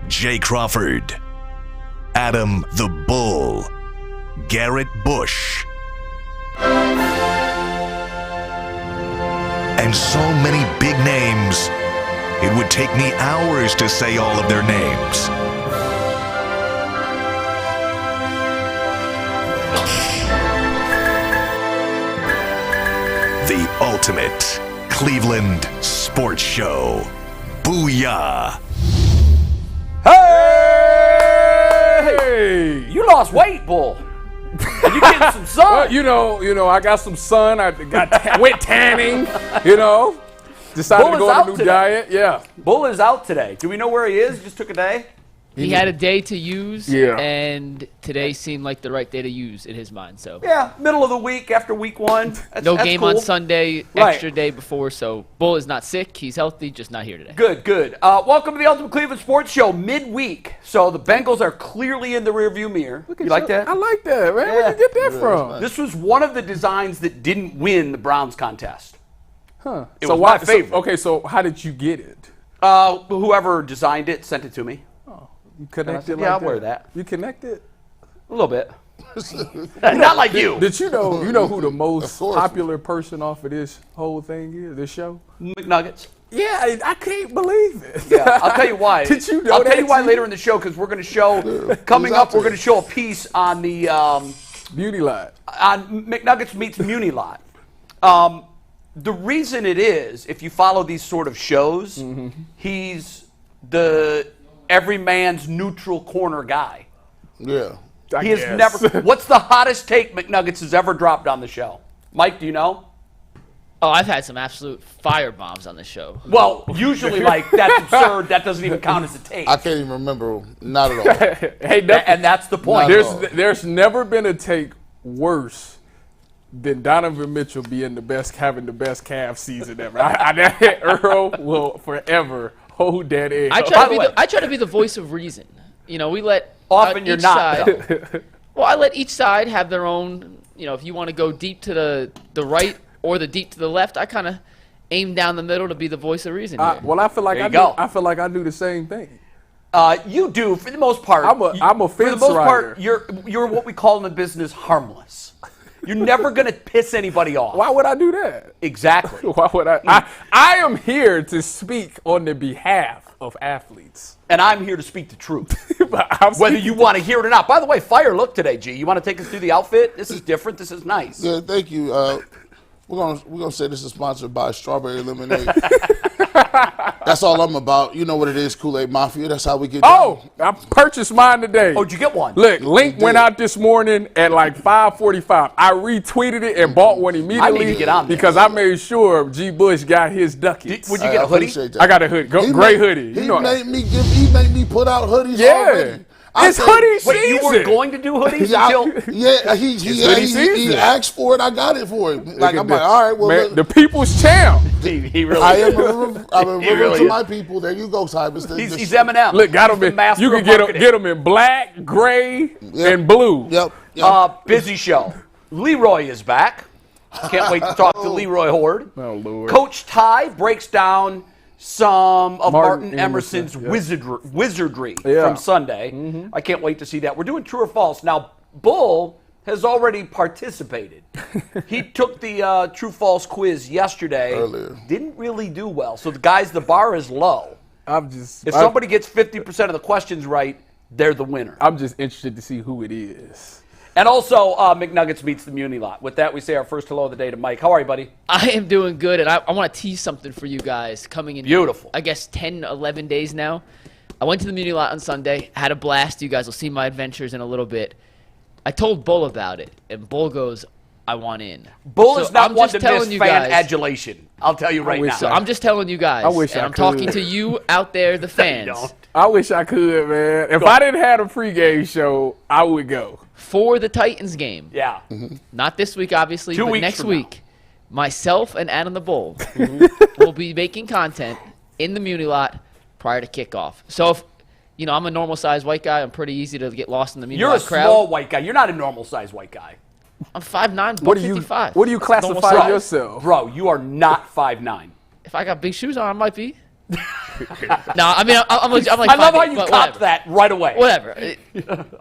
Jay Crawford, Adam the Bull, Garrett Bush, and so many big names, it would take me hours to say all of their names. The ultimate Cleveland sports show. Booyah! Hey! You lost weight, Bull. And you getting some sun. Well, you know, I got some sun. I went tanning. Decided to go on a new diet. Yeah. Bull is out today. Do we know where he is? Just took a day. He had a day to use, Yeah. and today seemed like the right day to use in his mind. So Yeah, middle of the week after week one. no That's game cool. on Sunday, Right. extra day before. So Bull is not sick. He's healthy, just not here today. Good. Welcome to the Ultimate Cleveland Sports Show midweek. So the Bengals are clearly in the rearview mirror. You like that? I like that, man. Where'd you get that from? This was one of the designs that didn't win the Browns contest. Huh. It was my favorite. Okay, so how did you get it? Whoever designed it sent it to me. You connected Yeah, I'll wear that. You connected? A little bit. Not like you. Did you know who the most popular person off of this whole thing is, this show? McNuggets. Yeah, I can't believe it. Yeah, I'll tell you why. Did you know I'll tell that you why too? later in the show, because we're going to show, coming up, we're going to show a piece on the Beauty lot. on McNuggets meets Muni lot. The reason it is, if you follow these sort of shows, he's the every man's neutral corner guy. Yeah. He has never. What's the hottest take McNuggets has ever dropped on the show? Mike, do you know? Oh, I've had some absolute fire bombs on this show. Well, usually, like, that's absurd. That doesn't even count as a take. I can't even remember. Not at all. Hey, And that's the point. there's never been a take worse than Donovan Mitchell having the best calf season ever. Earl will forever hold that edge. I try to be the voice of reason. We let Often you're each not, side. Well, I let each side have their own. If you want to go deep to the right or the deep to the left, I kind of aim down the middle to be the voice of reason. Here. Well, I feel like There you go. I feel like I do the same thing. You do, for the most part. I'm a For the fence most part, rider. you're what we call in the business harmless. You're never going to piss anybody off. Why would I do that? Exactly. Why would I am here to speak on the behalf of athletes. And I'm here to speak the truth, I'm whether speaking- you want to hear it or not. By the way, fire look today, G. You want to take us through the outfit? This is different. This is nice. Yeah, thank you. We're gonna say this is sponsored by Strawberry Lemonade. That's all I'm about. You know what it is, Kool-Aid Mafia. That's how we get down. Oh, I purchased mine today. Oh, did you get one? Look, link went out this morning at like 5:45. I retweeted it and bought one immediately. I need to get on this. because I made sure G. Bush got his ducats. Would you get a hoodie? appreciate that. I got a hoodie, gray hoodie. He made me put out hoodies Yeah. already. It's hoodie Wait, you season. were going to do hoodies until... hoodie season. He asked for it. I got it for him. Like, Look I'm at like, that. all right, well, Man, look, the people's champ. He really I is. am a He river really to is. my people. There you go, Tyvis. He's Eminem. Look, got He's them the in. master You of can get marketing. them in black, gray, and blue. Yep. Busy show. Leroy is back. Can't wait to talk to Leroy Hoard. Oh, Lord. Coach Ty breaks down some of Martin Emerson, Emerson's yeah. wizardry Yeah. from Sunday. I can't wait to see that. We're doing true or false. Now, Bull has already participated. He took the true-false quiz yesterday. Earlier. Didn't really do well. So, the bar is low. If somebody gets 50% of the questions right, they're the winner. I'm just interested to see who it is. And also, McNuggets meets the Muni lot. With that, we say our first hello of the day to Mike. How are you, buddy? I am doing good, and I want to tease something for you guys coming in. Beautiful. I guess 10, 11 days now. I went to the Muni lot on Sunday, had a blast. You guys will see my adventures in a little bit. I told Bull about it, and Bull goes, I want in. Bull So is not I'm one just to miss telling you fan guys- adulation. I'll tell you right now. So I'm just telling you guys. I wish and I I'm talking could. to you out there, the fans. don't. I wish I could, man. If Go. I didn't have a pregame show, I would go. For the Titans game. Yeah. Not this week, obviously, 2 but weeks next from week. Myself and Adam the Bull will be making content in the Muni lot prior to kickoff. So if I'm a normal-sized white guy, I'm pretty easy to get lost in the Muni You're lot a crowd. small white guy. You're not a normal-sized white guy. I'm 5'9", What do you 55. classify Normal size. yourself? Bro, you are not 5'9". If I got big shoes on, I might be. No, I mean, I'm like I love how 5'8", you but copped whatever. that right away. Whatever.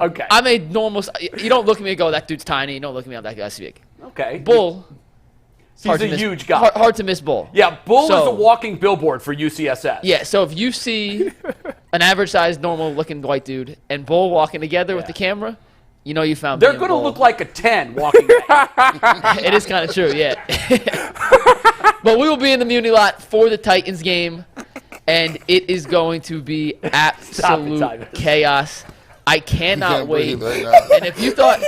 Okay. I'm a normal. You don't look at me and go, that dude's tiny. You don't look at me, that guy's big. Okay. Bull. He's a huge guy. Hard to miss Bull. Yeah, Bull So- is a walking billboard for UCSS. Yeah, so if you see an average-sized, normal-looking white dude and Bull walking together with the camera, you know you found. They're me and going to Bull. look like a 10 walking back. It is kind of true, yeah. But we will be in the Muni lot for the Titans game, and it is going to be absolute Tyvis. chaos. I cannot Can't wait. breathe right now. And if you thought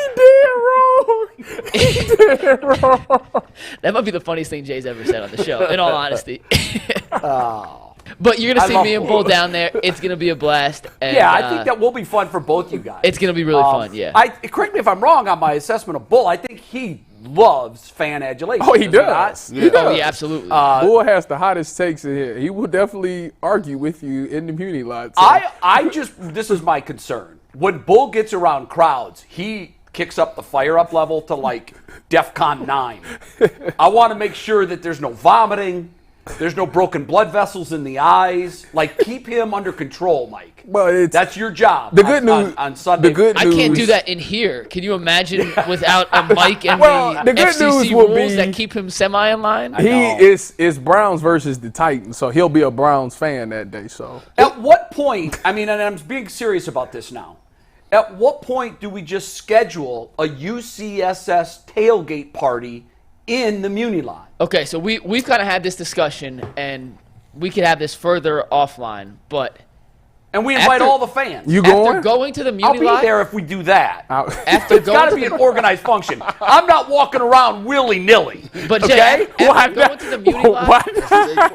that might be the funniest thing Jay's ever said on the show, in all honesty. But you're gonna see love me and Bull. Bull down there. It's gonna be a blast. And, Yeah, I think that will be fun for both you guys. it's gonna be really fun. Yeah. Correct me if I'm wrong on my assessment of Bull. I think he loves fan adulation. Oh, he does does. not? He does. Oh yeah, absolutely. Bull has the hottest takes in here. He will definitely argue with you in the Muni lot. So. This is my concern. When Bull gets around crowds, he kicks up the fire up level to like DEFCON 9. I want to make sure that there's no vomiting, there's no broken blood vessels in the eyes. Like, keep him under control, Mike. Well, That's your job. the good news on Sunday. The good I news. can't do that in here. Can you imagine without a mic and Well, the the good FCC news will rules be- that keep him semi in line? He know. is Browns versus the Titans, so he'll be a Browns fan that day. So At what point, I mean, and I'm being serious about this now, at what point do we just schedule a UCSS tailgate party in the Muni lot? Okay, so we've kind of had this discussion, and we could have this further offline, but And we invite After- all the fans. you after going? going to the I'll Muni be lot, there if we do that. after It's got going to to be the an organized function. I'm not walking around willy-nilly. But okay? Jay, after going to the Muni lot,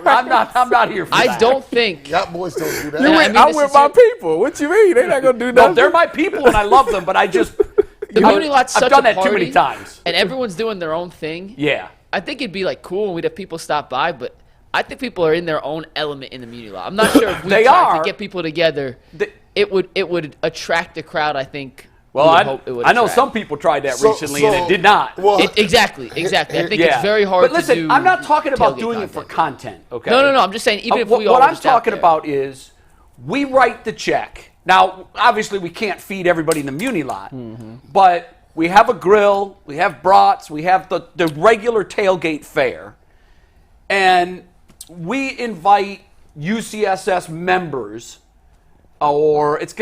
I'm not here for that. I don't think. Y'all boys don't do that. You I'm this with is my it. people. What you mean? They're not gonna do No, nothing. they're my people and I love them, but I just The Muni lot's I've such done a that too many party, times. and everyone's doing their own thing. Yeah. I think it'd be like cool and we'd have people stop by, but I think people are in their own element in the Muni lot. I'm not sure if we They tried are. to get people together. It would attract a crowd. I think. Well, we would hope it would I know attract. some people tried that So- recently and so- it did not. Well, Exactly. I think Yeah. it's very hard But listen, to do. I'm not talking about tailgate doing it for content. content, okay? No. I'm just saying, even if what we all what were I'm just out talking there. about is we write the check. Now, obviously, we can't feed everybody in the Muni lot, but we have a grill, we have brats, we have the regular tailgate fare, and we invite UCSS members, or it's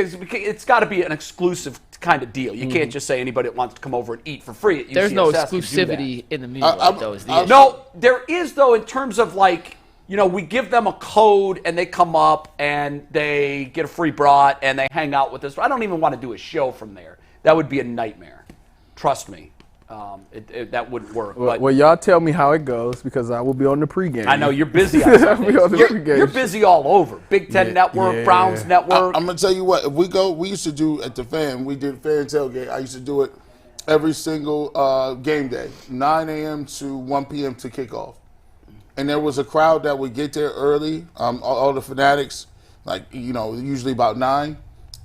got to be an exclusive kind of deal. You can't just say anybody that wants to come over and eat for free at UCSS. There's no can do that. exclusivity in the Muni I- lot, though. Is the I- issue. No, there is, though, in terms of like, we give them a code and they come up and they get a free brat and they hang out with us. I don't even want to do a show from there. That would be a nightmare. Trust me. That wouldn't work. But Well, y'all tell me how it goes because I will be on the pregame. I know you're busy on I'll Sundays. be on the You're, pregame. you're busy all over. Big Ten Yeah, Network, yeah. Browns Network. I'm gonna tell you what. If we used to do at the fan. We did fan tailgate. I used to do it every single game day, 9 a.m. to 1 p.m. to kickoff. And there was a crowd that would get there early. All the fanatics, usually about 9,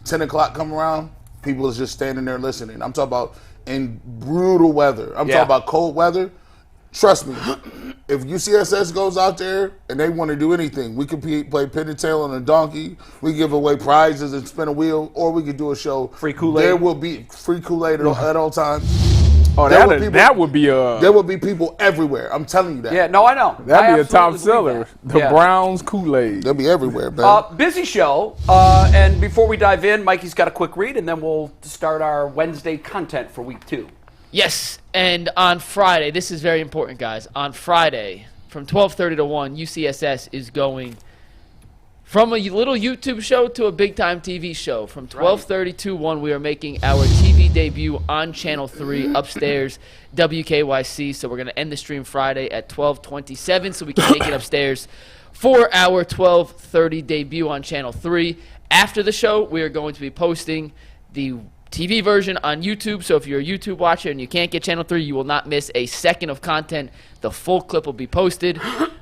10 o'clock come around. People is just standing there listening. I'm talking about in brutal weather. I'm Yeah. talking about cold weather. Trust me, if UCSS goes out there and they want to do anything, we could play pin and tail on a donkey. We give away prizes and spin a wheel, or we could do a show. Free Kool-Aid. There will be free Kool-Aid at all times. Oh, There were that would be a There will be people everywhere. I'm telling you that. Yeah, no, I know. that'd I be a top absolutely believe seller. that. The Yeah. Browns Kool-Aid. They'll be everywhere, man. Busy show, and before we dive in, Mikey's got a quick read, and then we'll start our Wednesday content for week 2. Yes, and on Friday, this is very important, guys. On Friday, from 12:30 to 1, UCSS is going from a little YouTube show to a big-time TV show. From 12:30 to 1, we are making our TV debut on Channel 3 upstairs, WKYC. So we're going to end the stream Friday at 12:27 so we can make it upstairs for our 12:30 debut on Channel 3. After the show, we are going to be posting the TV version on YouTube, so if you're a YouTube watcher and you can't get Channel 3, you will not miss a second of content. The full clip will be posted,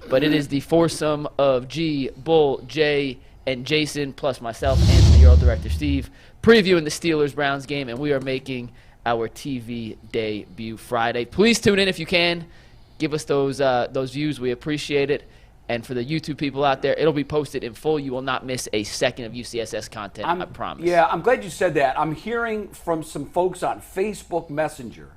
but it is the foursome of G, Bull, Jay, and Jason, plus myself and the Euro Director Steve, previewing the Steelers-Browns game, and we are making our TV debut Friday. Please tune in if you can. Give us those views. We appreciate it. And for the YouTube people out there, it'll be posted in full. You will not miss a second of UCSS content, I promise. Yeah, I'm glad you said that. I'm hearing from some folks on Facebook Messenger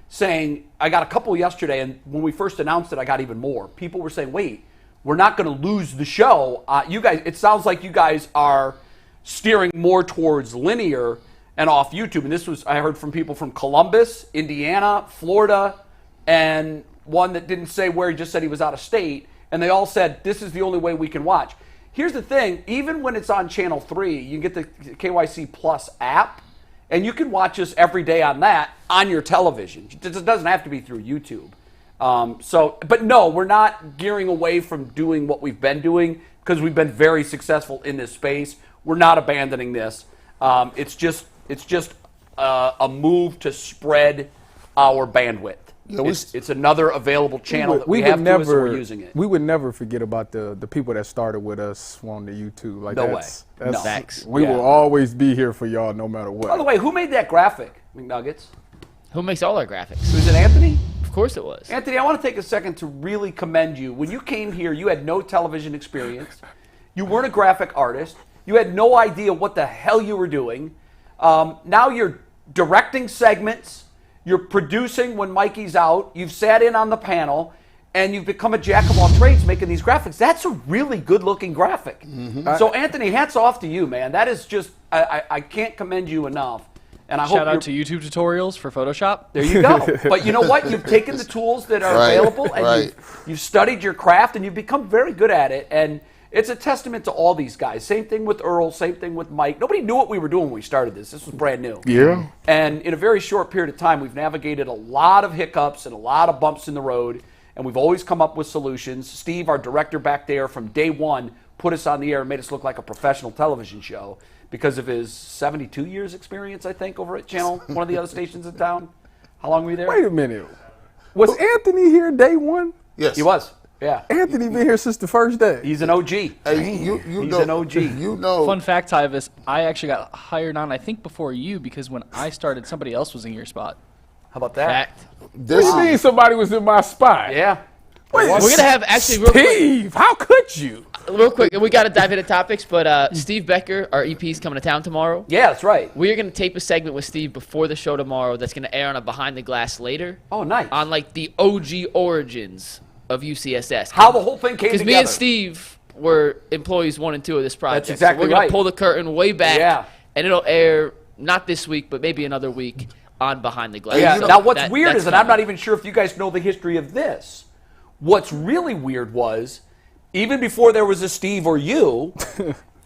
saying, I got a couple yesterday, and when we first announced it, I got even more. People were saying, wait, we're not going to lose the show. You guys, it sounds like you guys are steering more towards linear and off YouTube. And this was, I heard from people from Columbus, Indiana, Florida, and one that didn't say where, he just said he was out of state. And they all said, this is the only way we can watch. Here's the thing, even when it's on Channel 3, you can get the KYC Plus app, and you can watch us every day on that on your television. It doesn't have to be through YouTube. But no, we're not gearing away from doing what we've been doing because we've been very successful in this space. We're not abandoning this. It's just a move to spread our bandwidth. Yeah, it's another available channel that we have to us, and we're using it. We would never forget about the people that started with us on the YouTube. Like no way. We will always be here for y'all no matter what. By the way, who made that graphic, McNuggets? Who makes all our graphics? Was it Anthony? Of course it was. Anthony, I want to take a second to really commend you. When you came here, you had no television experience. You weren't a graphic artist. You had no idea what the hell you were doing. Now you're directing segments. You're producing when Mikey's out. You've sat in on the panel, and you've become a jack of all trades making these graphics. That's a really good-looking graphic. Mm-hmm. So, Anthony, hats off to you, man. That is just I can't commend you enough. And I Shout out to YouTube tutorials for Photoshop. There you go. But you know what? You've taken the tools that are available, and you've studied your craft, and you've become very good at it. And it's a testament to all these guys. Same thing with Earl, same thing with Mike. Nobody knew what we were doing when we started this. This was brand new. Yeah. And in a very short period of time, we've navigated a lot of hiccups and a lot of bumps in the road, and we've always come up with solutions. Steve, our director back there from day one, put us on the air and made us look like a professional television show because of his 72 years experience, I think, over at Channel, one of the other stations in town. How long were you there? Wait a minute. Was Anthony here day one? Yes. He was. Yeah. Anthony been here since the first day. He's an OG. Hey, He's an OG. You know. Fun fact, Tyvis, I actually got hired on, I think, before you because when I started, somebody else was in your spot. How about that? Fact. What do you mean somebody was in my spot? Yeah. Wait, We're going to have, actually, real quick. Steve, how could you? Real quick, we got to dive into topics, but Steve Becker, our EP, is coming to town tomorrow. Yeah, that's right. We are going to tape a segment with Steve before the show tomorrow that's going to air on a Behind the Glass later. Oh, nice. On, like, the OG origins of UCSS. How the whole thing came together. Because me and Steve were employees 1 and 2 of this project. That's exactly so we're going to pull the curtain way back, and it'll air not this week, but maybe another week on Behind the Glass. Yeah. So now, what's weird is, and I'm coming. not even sure if you guys know the history of this, what's really weird was, even before there was a Steve or you,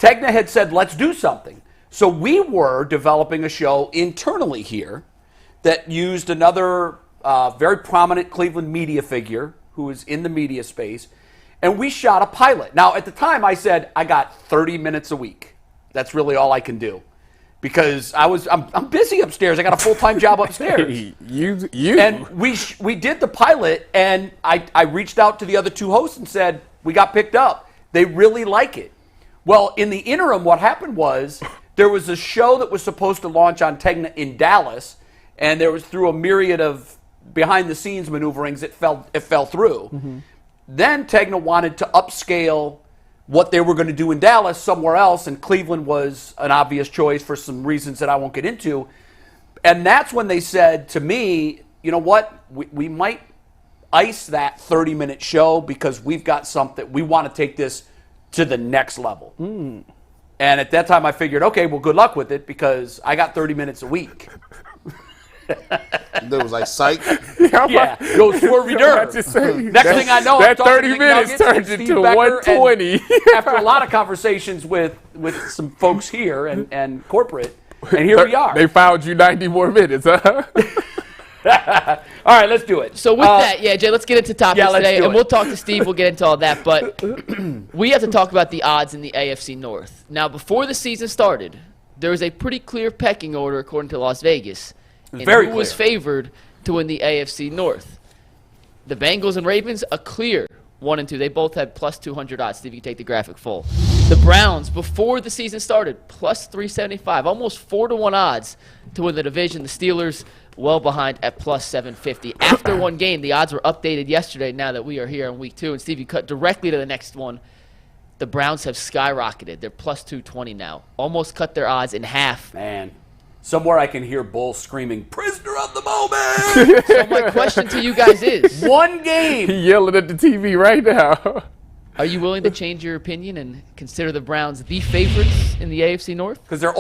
Tegna had said, let's do something. So we were developing a show internally here that used another very prominent Cleveland media figure who was in the media space, and we shot a pilot. Now, at the time, I said, I got 30 minutes a week. That's really all I can do. Because I'm busy upstairs. I got a full-time job upstairs. You. And we did the pilot, and I reached out to the other 2 hosts and said, we got picked up. They really like it. Well, in the interim, what happened was there was a show that was supposed to launch on Tegna in Dallas, and there was through a myriad of behind-the-scenes maneuverings, it fell through. Mm-hmm. Then Tegna wanted to upscale what they were going to do in Dallas somewhere else, and Cleveland was an obvious choice for some reasons that I won't get into. And that's when they said to me, you know what, we might ice that 30-minute show because we've got something, we want to take this to the next level. Mm. And at that time I figured, okay, well, good luck with it because I got 30 minutes a week. There was like psych. Yeah, go swervy dirt. Next thing I know, that I'm 30 minutes turned into 120. After a lot of conversations with some folks here and corporate, and here we are. They found you 90 more minutes, huh? All right, let's do it. So with that, Jay, let's get into topics today, and it. we'll talk to Steve. We'll get into all that, but we have to talk about the odds in the AFC North. Now, before the season started, there was a pretty clear pecking order according to Las Vegas. And who was favored to win the AFC North? The Bengals and Ravens, a clear 1 and 2. They both had plus 200 odds. Steve, you can take the graphic full. The Browns, before the season started, plus 375, almost 4-1 odds to win the division. The Steelers, well behind at plus 750. After one game, the odds were updated yesterday now that we are here in week 2. And Steve, you cut directly to the next one. The Browns have skyrocketed. They're plus 220 now. Almost cut their odds in half. Man, somewhere I can hear Bull screaming, "Prisoner of the moment!" So my question to you guys is, One game. He yelling at the TV right now. are you willing to change your opinion and consider the Browns the favorites in the AFC North? Because they're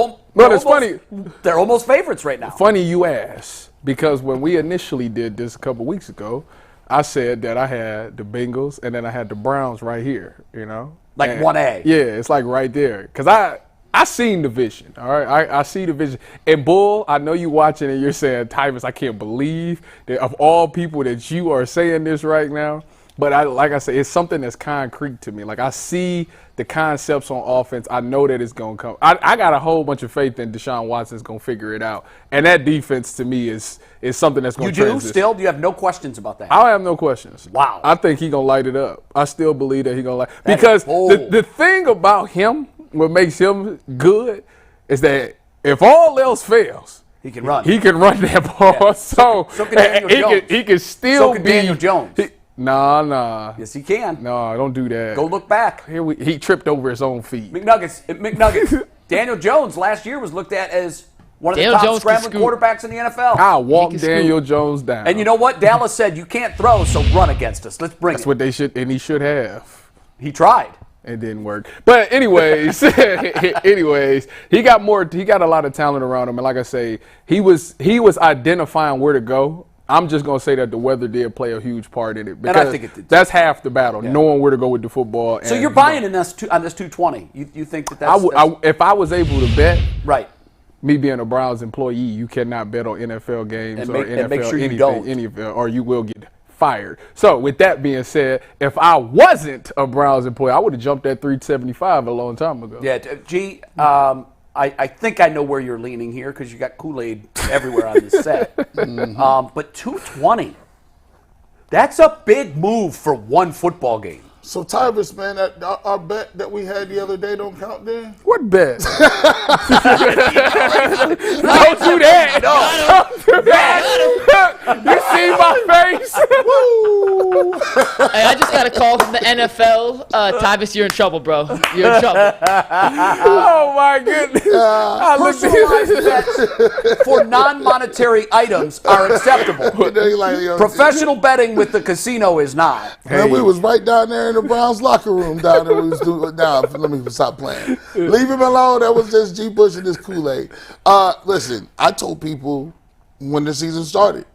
funny. They're almost favorites right now. Funny you ask, because when we initially did this a couple weeks ago, I said that I had the Bengals and then I had the Browns right here, you know? Like And 1A. Yeah, it's like right there. Because I seen the vision, all right? I see the vision. And, Bull, I know you watching and you're saying, Tyvis, I can't believe that of all people that you are saying this right now. But like I said, it's something that's concrete to me. Like, I see the concepts on offense. I know that it's going to come. I got a whole bunch of faith in Deshaun Watson's going to figure it out. And that defense, to me, is something that's going to transition. You do still? Do you have no questions about that? I have no questions. Wow. I think he's going to light it up. I still believe that he's going to light it up. Because the thing about him, what makes him good, is that if all else fails, he can run. He can run that ball. Yeah. So can Daniel Jones. He can still So can be Daniel Jones. Nah. Yes, he can. No, don't do that. Go look back. He tripped over his own feet. McNuggets. Daniel Jones last year was looked at as one of the Daniel top Jones scrambling quarterbacks in the NFL. I'll walk can Daniel Jones down. And you know what? Dallas said, you can't throw, so run against us. Let's bring That's it. what they should, and he should have. He tried. It didn't work. But anyways, he got a lot of talent around him. And like I say, he was identifying where to go. I'm just going to say that the weather did play a huge part in it. Because And I think it did. That's half the battle, knowing where to go with the football. So and, you're buying in this on this 220. You think that's if I was able to bet, right. me being a Browns employee, you cannot bet on NFL games or NFL make sure you anything, don't. or you will get fired. So with that being said, if I wasn't a Browns employee, I would have jumped at 375 a long time ago. Yeah, I think I know where you're leaning here because you got Kool-Aid everywhere on this set. But 220, that's a big move for one football game. So, Tyvis, man, our bet that we had the other day don't count then? What bet? Don't do that. Don't do that. You see my face? Hey, I just got a call from the NFL. Tyvis, you're in trouble, bro. You're in trouble. Oh, my goodness. Personalized bets for non-monetary items are acceptable. Professional betting with the casino is not. Man, we was right down there in the Browns locker room down there. We was doing, let me stop playing. Leave him alone. That was just G. Bush and his Kool-Aid. Listen, I told people when the season started,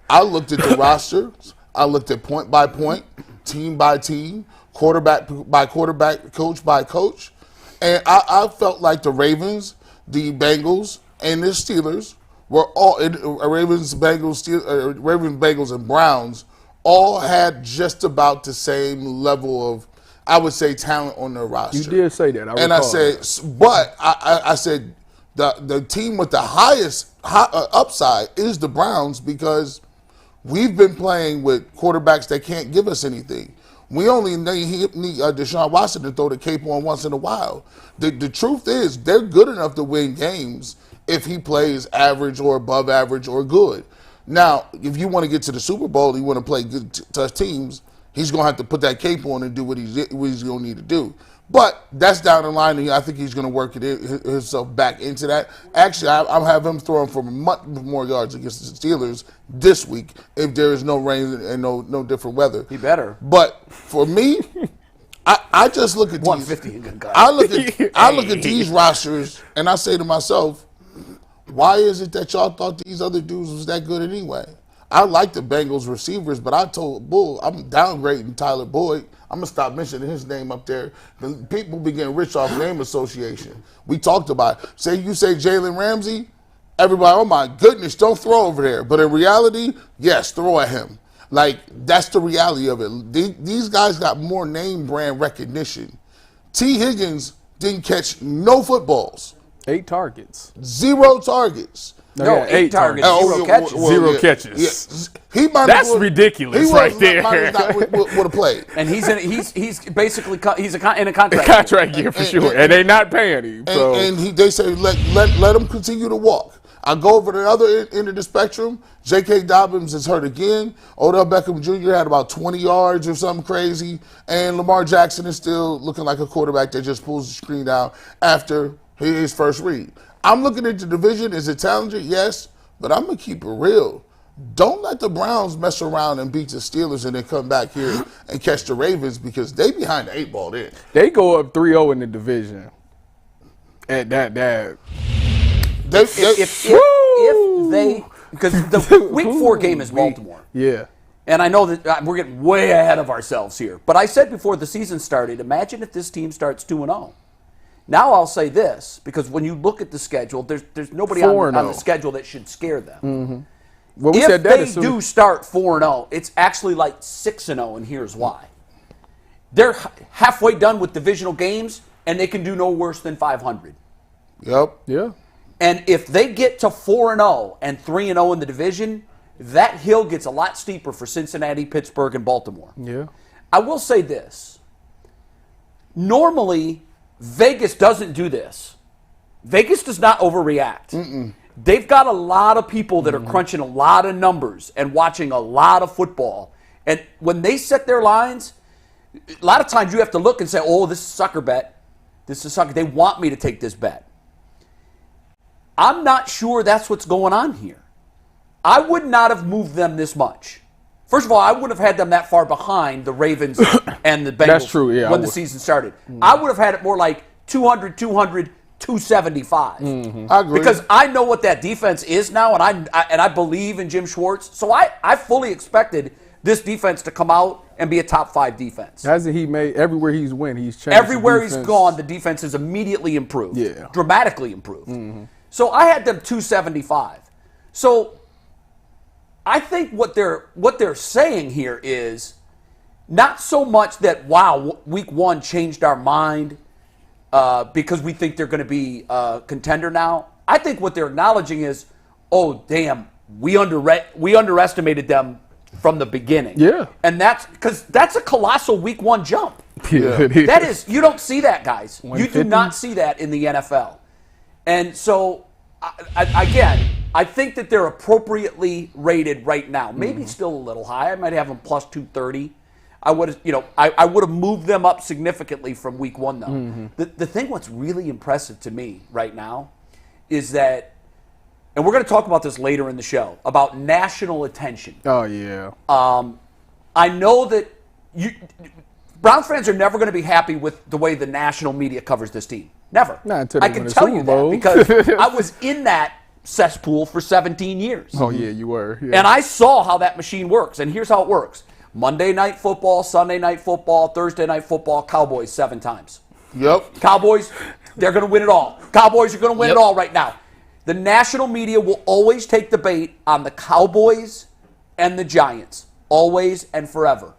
I looked at the rosters. I looked at point by point, team by team, quarterback by quarterback, coach by coach. And I felt like the Ravens, the Bengals, and the Steelers were all Ravens, Bengals, and Browns all had just about the same level of, I would say, talent on their roster. You did say that. I said, but I said the team with the highest upside is the Browns because we've been playing with quarterbacks that can't give us anything. We only need Deshaun Watson to throw the cape on once in a while. The truth is they're good enough to win games if he plays average or above average or good. Now, if you want to get to the Super Bowl, you want to play good tough teams, he's going to have to put that cape on and do what he's going to need to do. But that's down the line, and I think he's going to work himself back into that. Actually, I'll have him throwing for much more yards against the Steelers this week if there is no rain and no different weather. He better. But for me, I just look at 150. I look at these rosters, and I say to myself, why is it that y'all thought these other dudes was that good anyway? I like the Bengals receivers, but I told Bull I'm downgrading Tyler Boyd. I'm going to stop mentioning his name up there. People be getting rich off name association. We talked about it. You say Jalen Ramsey, everybody, oh my goodness, don't throw over there. But in reality, yes, throw at him. Like, that's the reality of it. These guys got more name brand recognition. T. Higgins didn't catch no footballs. 8 targets. 0 targets. No, 8 targets, 0 catches. Zero catches. Yeah. That's ridiculous right there. Would have played. And he's basically in a contract. Contract year for sure, and they not paying him. So. And they say let him continue to walk. I go over to the other end of the spectrum. J.K. Dobbins is hurt again. Odell Beckham Jr. had about 20 yards or something crazy. And Lamar Jackson is still looking like a quarterback that just pulls the screen down after his first read. I'm looking at the division. Is it challenging? Yes. But I'm going to keep it real. Don't let the Browns mess around and beat the Steelers and then come back here and catch the Ravens because they behind the 8 ball there. They go up 3-0 in the division. And that. If they, because the week 4 game is Baltimore. Yeah. And I know that we're getting way ahead of ourselves here. But I said before the season started, imagine if this team starts 2-0. Now I'll say this, because when you look at the schedule, there's nobody on the schedule that should scare them. Mm-hmm. Well, if they do start 4-0, it's actually like 6-0, and here's why. They're halfway done with divisional games, and they can do no worse than 500. Yep. Yeah. And if they get to 4-0 and 3-0 in the division, that hill gets a lot steeper for Cincinnati, Pittsburgh, and Baltimore. Yeah. I will say this. Normally, Vegas doesn't do this. Vegas does not overreact. They've got a lot of people that are crunching a lot of numbers and watching a lot of football. And when they set their lines, a lot of times you have to look and say, oh, this is a sucker bet. This is a sucker. They want me to take this bet. I'm not sure that's what's going on here. I would not have moved them this much. First of all, I wouldn't have had them that far behind the Ravens and the Bengals That's true, yeah, when the season started. I would have had it more like 200, 275. I agree. Because I know what that defense is now, and I believe in Jim Schwartz. So I fully expected this defense to come out and be a top 5 defense. Hasn't he made everywhere he's went, he's changed. Everywhere he's gone, the defense has immediately improved. Yeah. Dramatically improved. So I had them 275. So I think what they're saying here is not so much that, wow, week 1 changed our mind because we think they're going to be a contender now. I think what they're acknowledging is, oh, damn, we underestimated them from the beginning. Yeah. And that's because that's a colossal week 1 jump. Yeah. That is, you don't see that, guys. You do 150? not see that in the NFL. And so, again, I think that they're appropriately rated right now. Maybe still a little high. I might have them plus 230. I would have moved them up significantly from week 1, though. The thing what's really impressive to me right now is that, and we're going to talk about this later in the show, about national attention. Oh, yeah. I know that Browns fans are never going to be happy with the way the national media covers this team. Never. Not until they I win can the tell Super you Bowl. that because I was in that cesspool for 17 years. Oh, yeah, you were. Yeah. And I saw how that machine works. And here's how it works. Monday night football, Sunday night football, Thursday night football, Cowboys 7 times. Yep. Cowboys, they're going to win it all. Cowboys are going to win it all right now. The national media will always take the bait on the Cowboys and the Giants. Always and forever.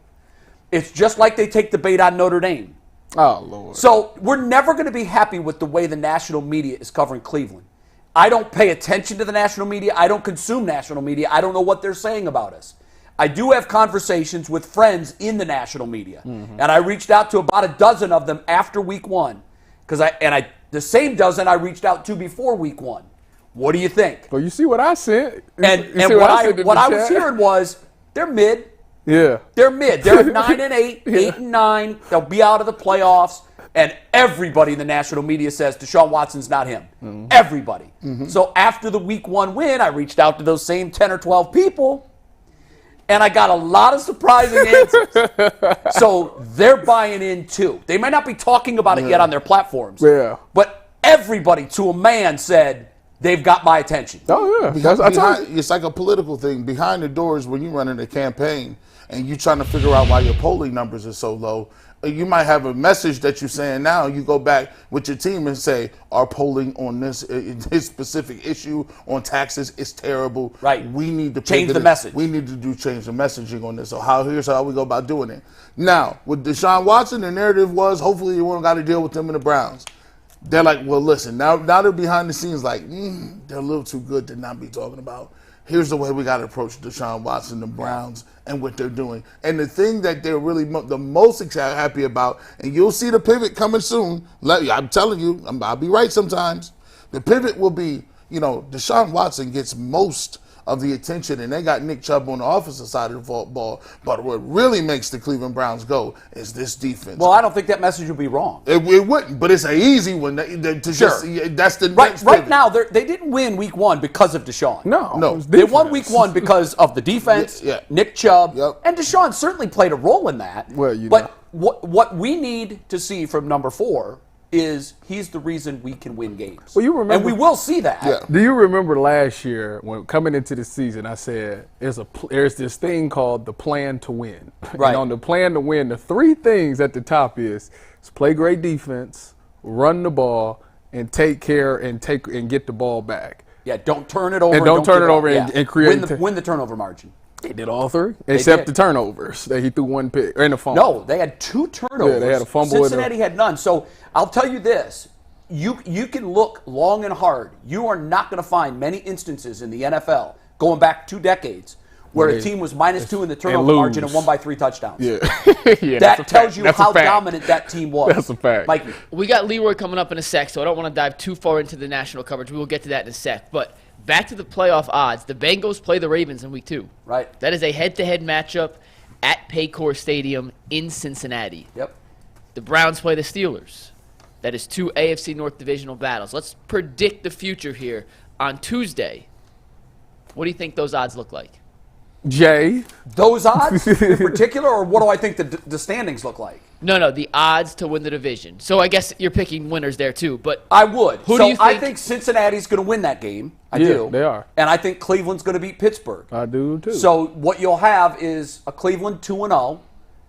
It's just like they take the bait on Notre Dame. Oh, Lord. So we're never going to be happy with the way the national media is covering Cleveland. I don't pay attention to the national media. I don't consume national media. I don't know what they're saying about us. I do have conversations with friends in the national media. And I reached out to about a dozen of them after week 1. The same dozen I reached out to before week 1. What do you think? Well, you see what I sent. And what I was hearing was they're mid. Yeah. They're mid. They're 9-8, 8-9. They'll be out of the playoffs. And everybody in the national media says Deshaun Watson's not him. Everybody. So after the week 1 win, I reached out to those same 10 or 12 people, and I got a lot of surprising answers. So they're buying in too. They might not be talking about it yet on their platforms. Yeah. But everybody to a man said, they've got my attention. Oh, yeah. It's like a political thing. Behind the doors, when you're running a campaign and you're trying to figure out why your polling numbers are so low, you might have a message that you're saying now. You go back with your team and say, our polling on this specific issue on taxes is terrible. Right. We need to change the message. We need to change the messaging on this. So here's how we go about doing it. Now, with Deshaun Watson, the narrative was hopefully you won't got to deal with them in the Browns. They're like, well, listen, now they're behind the scenes like, they're a little too good to not be talking about. Here's the way we got to approach Deshaun Watson, the Browns, and what they're doing. And the thing that they're really the most happy about, and you'll see the pivot coming soon. I'm telling you, I'll be right sometimes. The pivot will be, Deshaun Watson gets most of the attention, and they got Nick Chubb on the offensive side of the ball. But what really makes the Cleveland Browns go is this defense. Well, I don't think that message would be wrong. It wouldn't, but it's an easy one. That's the next Right pivot. now, they didn't win week 1 because of Deshaun. No. They won week 1 because of the defense, Yeah. Nick Chubb, Yep. and Deshaun certainly played a role in that. Well, but what we need to see from number 4 is he's the reason we can win games. Well, you remember, and we will see that. Yeah. Do you remember last year when coming into the season, I said there's this thing called the plan to win. Right. And on the plan to win, the 3 things at the top is play great defense, run the ball, and take care and get the ball back. Yeah, don't turn it over. And don't turn give it up. over and create win the turnover margin. They did all 3, except did. the turnovers. He threw 1 pick and a fumble. No, they had 2 turnovers. Yeah, they had a fumble and Cincinnati had none. So I'll tell you this. You can look long and hard. You are not going to find many instances in the NFL, going back 2 decades, where a team was -2 in the turnover margin and won by 3 touchdowns. Yeah. Yeah, That tells you That's a how fact. dominant that team was. That's a fact. Mikey. We got Leroy coming up in a sec, so I don't want to dive too far into the national coverage. We will get to that in a sec. But back to the playoff odds. The Bengals play the Ravens in week 2. Right. That is a head-to-head matchup at Paycor Stadium in Cincinnati. Yep. The Browns play the Steelers. That is 2 AFC North divisional battles. Let's predict the future here on Tuesday. What do you think those odds look like? Jay. Those odds in particular, or what do I think the standings look like? No, the odds to win the division. So I guess you're picking winners there too, but I would. Who so do you I think- think Cincinnati's going to win that game. I Yeah, do. they are. And I think Cleveland's going to beat Pittsburgh. I do too. So what you'll have is a Cleveland 2-0,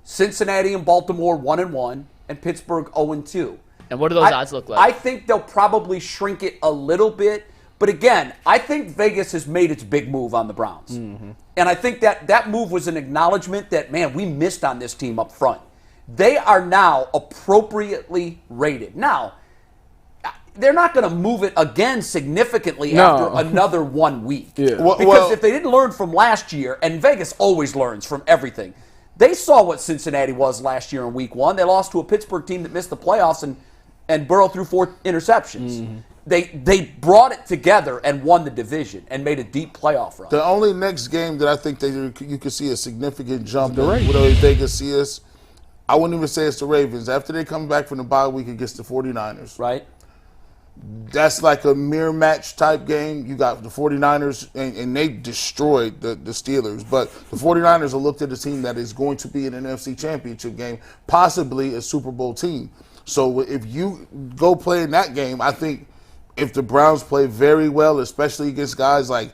Cincinnati and Baltimore 1-1, and Pittsburgh 0-2. and what do those odds look like? I think they'll probably shrink it a little bit. But again, I think Vegas has made its big move on the Browns. Mm-hmm. And I think that move was an acknowledgement that, man, we missed on this team up front. They are now appropriately rated. Now, they're not going to move it again significantly after another 1 week. Yeah. Because if they didn't learn from last year, and Vegas always learns from everything, they saw what Cincinnati was last year in week 1. They lost to a Pittsburgh team that missed the playoffs and Burrow threw 4 interceptions. Mm-hmm. They brought it together and won the division and made a deep playoff run. The only next game that I think that you could see a significant jump in, whatever Vegas see us, I wouldn't even say it's the Ravens. After they come back from the bye week against the 49ers, right? That's like a mirror match type game. You got the 49ers, and they destroyed the Steelers. But the 49ers are looked at a team that is going to be in an NFC Championship game, possibly a Super Bowl team. So if you go play in that game, I think if the Browns play very well, especially against guys like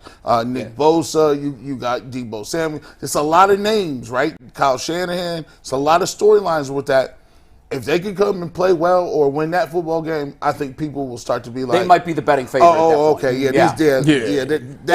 Nick Bosa, you got Deebo Samuel. It's a lot of names, right? Kyle Shanahan. It's a lot of storylines with that. If they can come and play well or win that football game, I think people will start to be like, They might be the betting favorite. at that point. okay,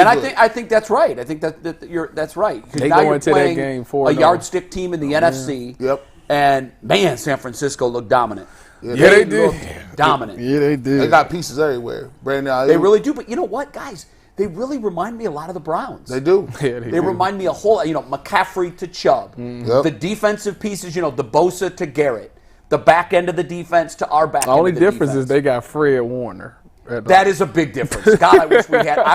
And I think that's right. I think that's right. 'Cause They now go you're into that playing game a 4-0. yardstick team in the NFC. Yep. And man, San Francisco looked dominant. Yeah, they did. Looked dominant. Yeah, they did. They got pieces everywhere. Brandon Ayuk. They really do. But you know what, guys? They really remind me a lot of the Browns. They do. Yeah, They remind me a whole, McCaffrey to Chubb. Yep. The defensive pieces, the Bosa to Garrett. The back end of the defense to our back The end only of the difference defense. is they got Fred Warner. That is a big difference. God, I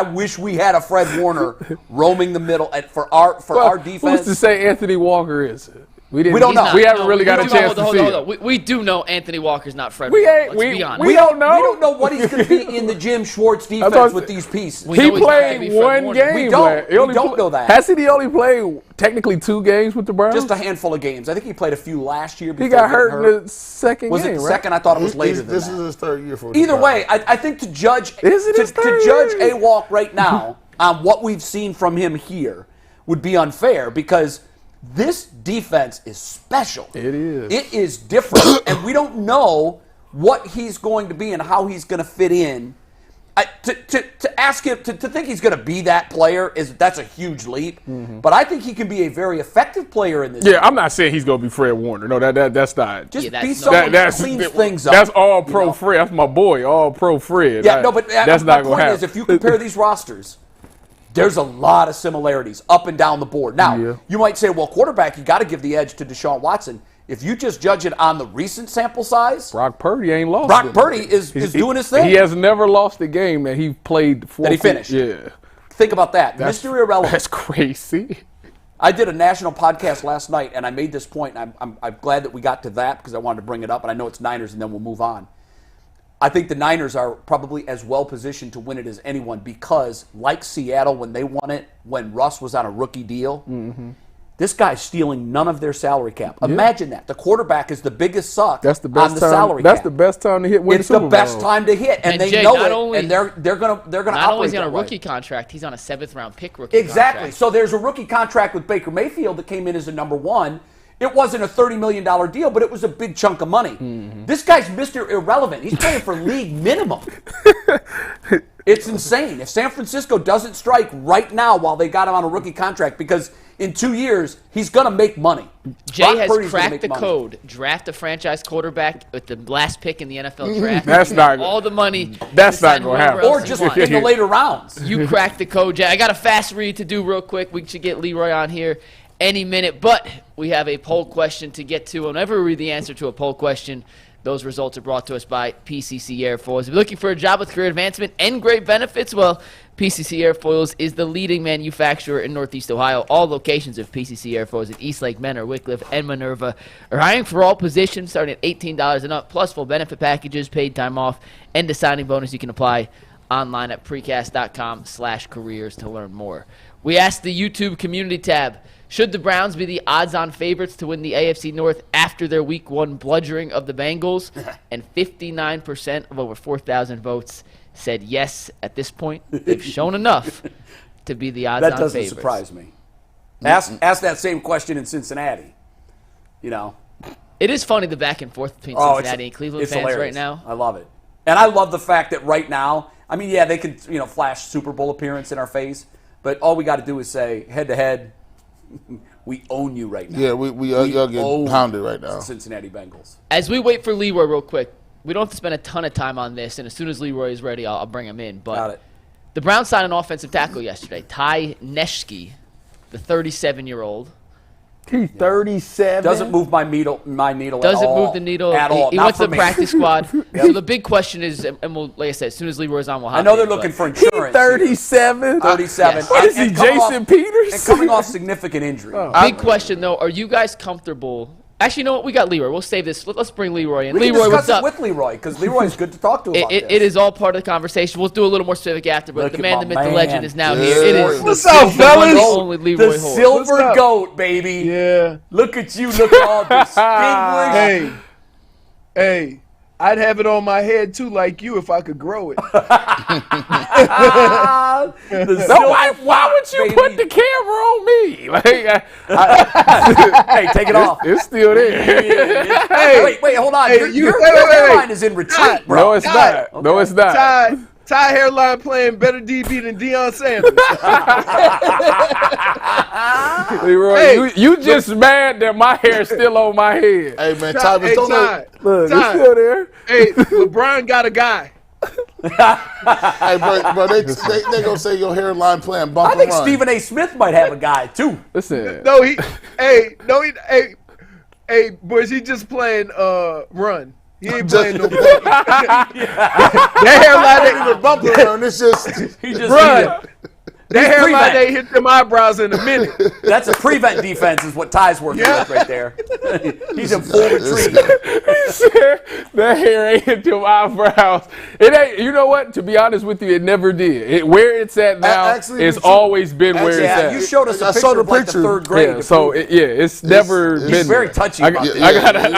wish we had a Fred Warner roaming the middle for our defense. Who's to say Anthony Walker is it? We don't know. We haven't really got a chance to see it. We do know Anthony Walker's not Fred We Warner. ain't- Let's we- be honest. we don't know. We don't know what he's going to be in the Jim Schwartz defense what with these pieces. We He know he's not gonna be played Fred one Warner. game. We don't. He only We don't know that. Hasn't he only played technically 2 games with the Browns? Just a handful of games. I think he played a few last year. He before got getting hurt in the second Was game, it the right? second? I thought it was later than This that. is his 3rd year for the Either Browns. way, I think to judge Is it his to third judge year? A-Walk right now on what we've seen from him here would be unfair because this defense is special. It is. It is different, and we don't know what he's going to be and how he's going to fit in. To ask him to think he's going to be that player that's a huge leap. But I think he can be a very effective player in this. Yeah, I'm not saying he's going to be Fred Warner. No, that's not. Just Yeah, be that's someone That- that cleans things up. That's all pro you know? Fred. That's my boy, all pro Fred. Yeah, no, but that's my not going point to happen. is, if you compare these rosters, there's a lot of similarities up and down the board. Now, Yeah. you might say, well, quarterback, you got to give the edge to Deshaun Watson. If you just judge it on the recent sample size, Brock Purdy ain't lost. Brock Purdy is doing his thing. He has never lost a game that he played. That he finished. Yeah. Think about that. Mr. Irrelevant. That's crazy. I did a national podcast last night, and I made this point, and I'm glad that we got to that because I wanted to bring it up, and I know it's Niners, and then we'll move on. I think the Niners are probably as well positioned to win it as anyone because, like Seattle when they won it, when Russ was on a rookie deal, this guy's stealing none of their salary cap. Imagine that. The quarterback is the biggest suck That's the best on the time. salary That's cap. the best time to hit. Win It's the the Super best Bowl. time to hit, and they Jay, know not it, only- and they're gonna Not operate only is he on a that way. rookie contract, he's on a 7th-round pick rookie Exactly. contract. So there's a rookie contract with Baker Mayfield that came in as a number 1. It wasn't a $30 million deal, but it was a big chunk of money. This guy's Mr. Irrelevant. He's playing for league minimum. It's insane. If San Francisco doesn't strike right now while they got him on a rookie contract, because in 2 years, he's going to make money. Jay Brock has Purdy's gonna cracked make the money. code. Draft a franchise quarterback with the last pick in the NFL draft. That's You not- have all the money. that's to sign not gonna whoever happen. else Or you just want. in the later rounds. You cracked the code, Jay. I got a fast read to do real quick. We should get Leroy on here any minute, but we have a poll question to get to. Whenever we read the answer to a poll question, those results are brought to us by PCC Airfoils. If you're looking for a job with career advancement and great benefits, well, PCC Airfoils is the leading manufacturer in Northeast Ohio. All locations of PCC Airfoils at Eastlake, Menor, Wickliffe, and Minerva are hiring for all positions starting at $18 and up, plus full benefit packages, paid time off, and a signing bonus. You can apply online at precast.com/careers to learn more. We asked the YouTube community tab, should the Browns be the odds-on favorites to win the AFC North after their Week 1 bludgeoning of the Bengals? And 59% of over 4,000 votes said yes at this point. They've shown enough to be the odds-on That favorites. doesn't surprise me. Ask that same question in Cincinnati. You know. It is funny the back and forth between Cincinnati and Cleveland it's fans hilarious. right now. I love it. And I love the fact that right now, I mean, yeah, they could, flash Super Bowl appearance in our face, but all we got to do is say, head-to-head, we own you right now. Yeah, we are getting pounded right now. Cincinnati Bengals. As we wait for Leroy real quick, we don't have to spend a ton of time on this, and as soon as Leroy is ready, I'll bring him in. But Got it. the Browns signed an offensive tackle yesterday, Ty Nsekhe, the 37-year-old. He's 37. Doesn't move my needle at Doesn't all. move the needle at all. He Not went to for the me. practice squad. So the big question is, and we'll, like I said, as soon as Leroy's on, we'll hop I know they're in, looking but for He's insurance. 37. 37. Yes. What is he, And coming Jason off- Peters? And coming off significant injury. Big question, though. Are you guys comfortable? Actually, you know what? We got Leroy. We'll save this. Let's bring Leroy in. We can Leroy, discuss what's up? it with Leroy because Leroy's good to talk to about this. It is all part of the conversation. We'll do a little more specific after, but Look the at man, my the myth, the man. legend is now Yeah. here. It is What's the up, one and fellas? only Leroy The Hoard. silver What's up? goat, baby. Yeah. Look at you, look all distinguished. Hey, I'd have it on my head too, like you, if I could grow it. Why would you put the camera on me? Like, Hey, take it off. it's still there. Wait, hold on. Hey, Your wait. hairline is in retreat, bro. No, it's not. No, it's not. Ty hairline playing better DB than Deion Sanders. Leroy, Hey, you just mad that my hair's still on my head. Hey man, Ty, Tyvis, don't Ty, Look, Ty. it's still there. Hey, LeBron got a guy. Hey, bro, they gonna say your hairline playing bump I and think run. Stephen A. Smith might have a guy, too. Listen, No, hey, boys, he just playing run. He ain't playing no that hairline Even bump and run. It's just He just run. That hairline prevent. ain't hit them eyebrows in a minute. That's a prevent defense is what Ty's working with right there. He's in full retreat. he said that hair ain't hit them eyebrows. It ain't. You know what? To be honest with you, it never did. Where it's at now, Actually, it's we should- always been where it's Yeah, at. you showed us a I picture saw the of like the picture. third grade. Yeah, to so prove it. it's never been. He's very there. touchy I about got- this. I gotta.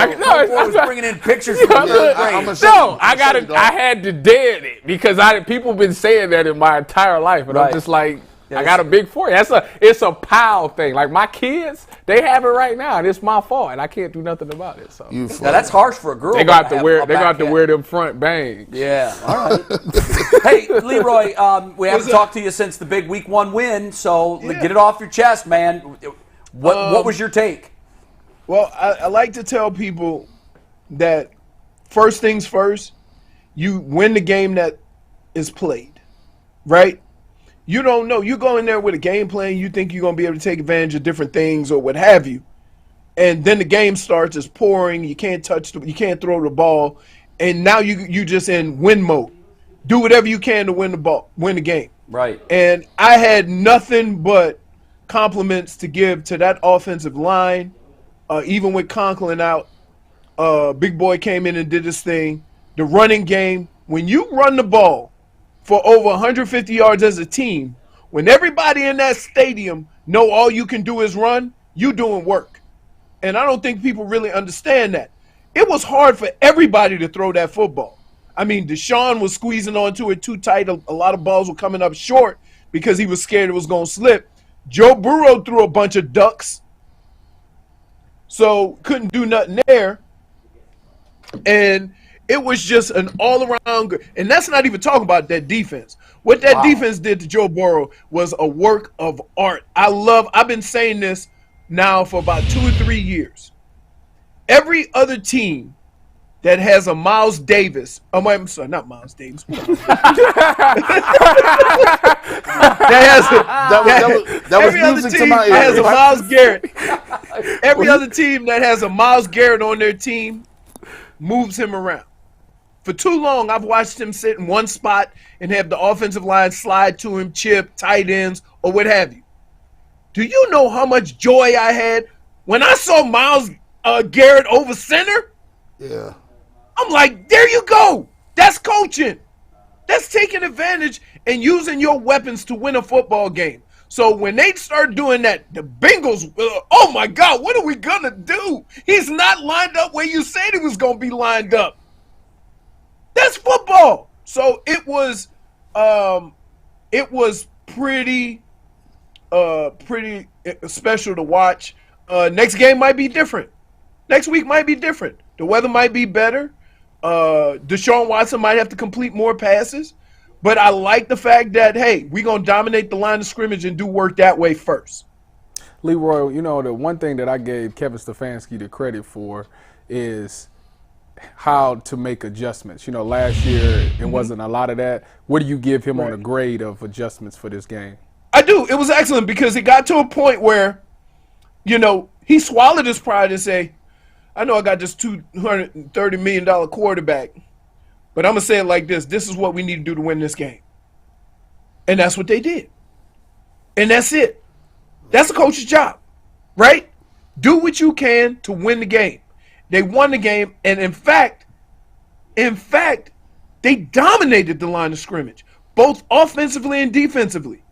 Boy was bringing in pictures from the third I'm grade. gonna No, I got to. I had to dead it because people been saying that in my entire life, and Right. I'm just like, Yeah, I got a big forehead. It's a Powell thing. Like my kids, they have it right now, and it's my fault, and I can't do nothing about it. So you Now that's harsh for a girl. they got to have wear. a They got back to end. wear them front bangs. Yeah, all right. Hey, Leroy, we haven't talked to you since the big Week 1 win, so get it off your chest, man. What was your take? Well, I like to tell people that first things first, you win the game that is played, right? You don't know. You go in there with a game plan. You think you're going to be able to take advantage of different things or what have you. and then the game starts. It's pouring. You can't you can't throw the ball, and now you just in win mode. Do whatever you can to win the game. Right. And I had nothing but compliments to give to that offensive line. Even with Conklin out, Big Boy came in and did his thing. The running game, when you run the ball for over 150 yards as a team, when everybody in that stadium know all you can do is run, you doing work. And I don't think people really understand that. It was hard for everybody to throw that football. I mean, Deshaun was squeezing onto it too tight. A lot of balls were coming up short because he was scared it was going to slip. Joe Burrow threw a bunch of ducks, so couldn't do nothing there. And it was just an all-around good. And that's not even talking about that defense. What that defense did to Joe Burrow was a work of art. I've been saying this now for about 2 or 3 years. Every other team that has a Miles Davis. Oh, I'm sorry, not Miles Davis. Every other team that has a Myles Garrett. Every other team that has a Myles Garrett on their team moves him around. For too long, I've watched him sit in one spot and have the offensive line slide to him, chip, tight ends, or what have you. Do you know how much joy I had when I saw Myles Garrett over center? Yeah. I'm like, there you go. That's coaching. That's taking advantage and using your weapons to win a football game. So when they start doing that, the Bengals, oh my God, what are we going to do? He's not lined up where you said he was going to be lined up. That's football. So it was pretty special to watch. Next game might be different. Next week might be different. The weather might be better. Deshaun Watson might have to complete more passes. But I like the fact that, hey, we're going to dominate the line of scrimmage and do work that way first. Leroy, you know, the one thing that I gave Kevin Stefanski the credit for is how to make adjustments. You know, last year it wasn't a lot of that. What do you give him on a grade of adjustments for this game? I do. It was excellent because it got to a point where, you know, he swallowed his pride and say, I know I got this $230 million quarterback, but I'm going to say it like this. This is what we need to do to win this game. And that's what they did. And that's it. That's a coach's job, right? Do what you can to win the game. They won the game, and in fact, they dominated the line of scrimmage, both offensively and defensively.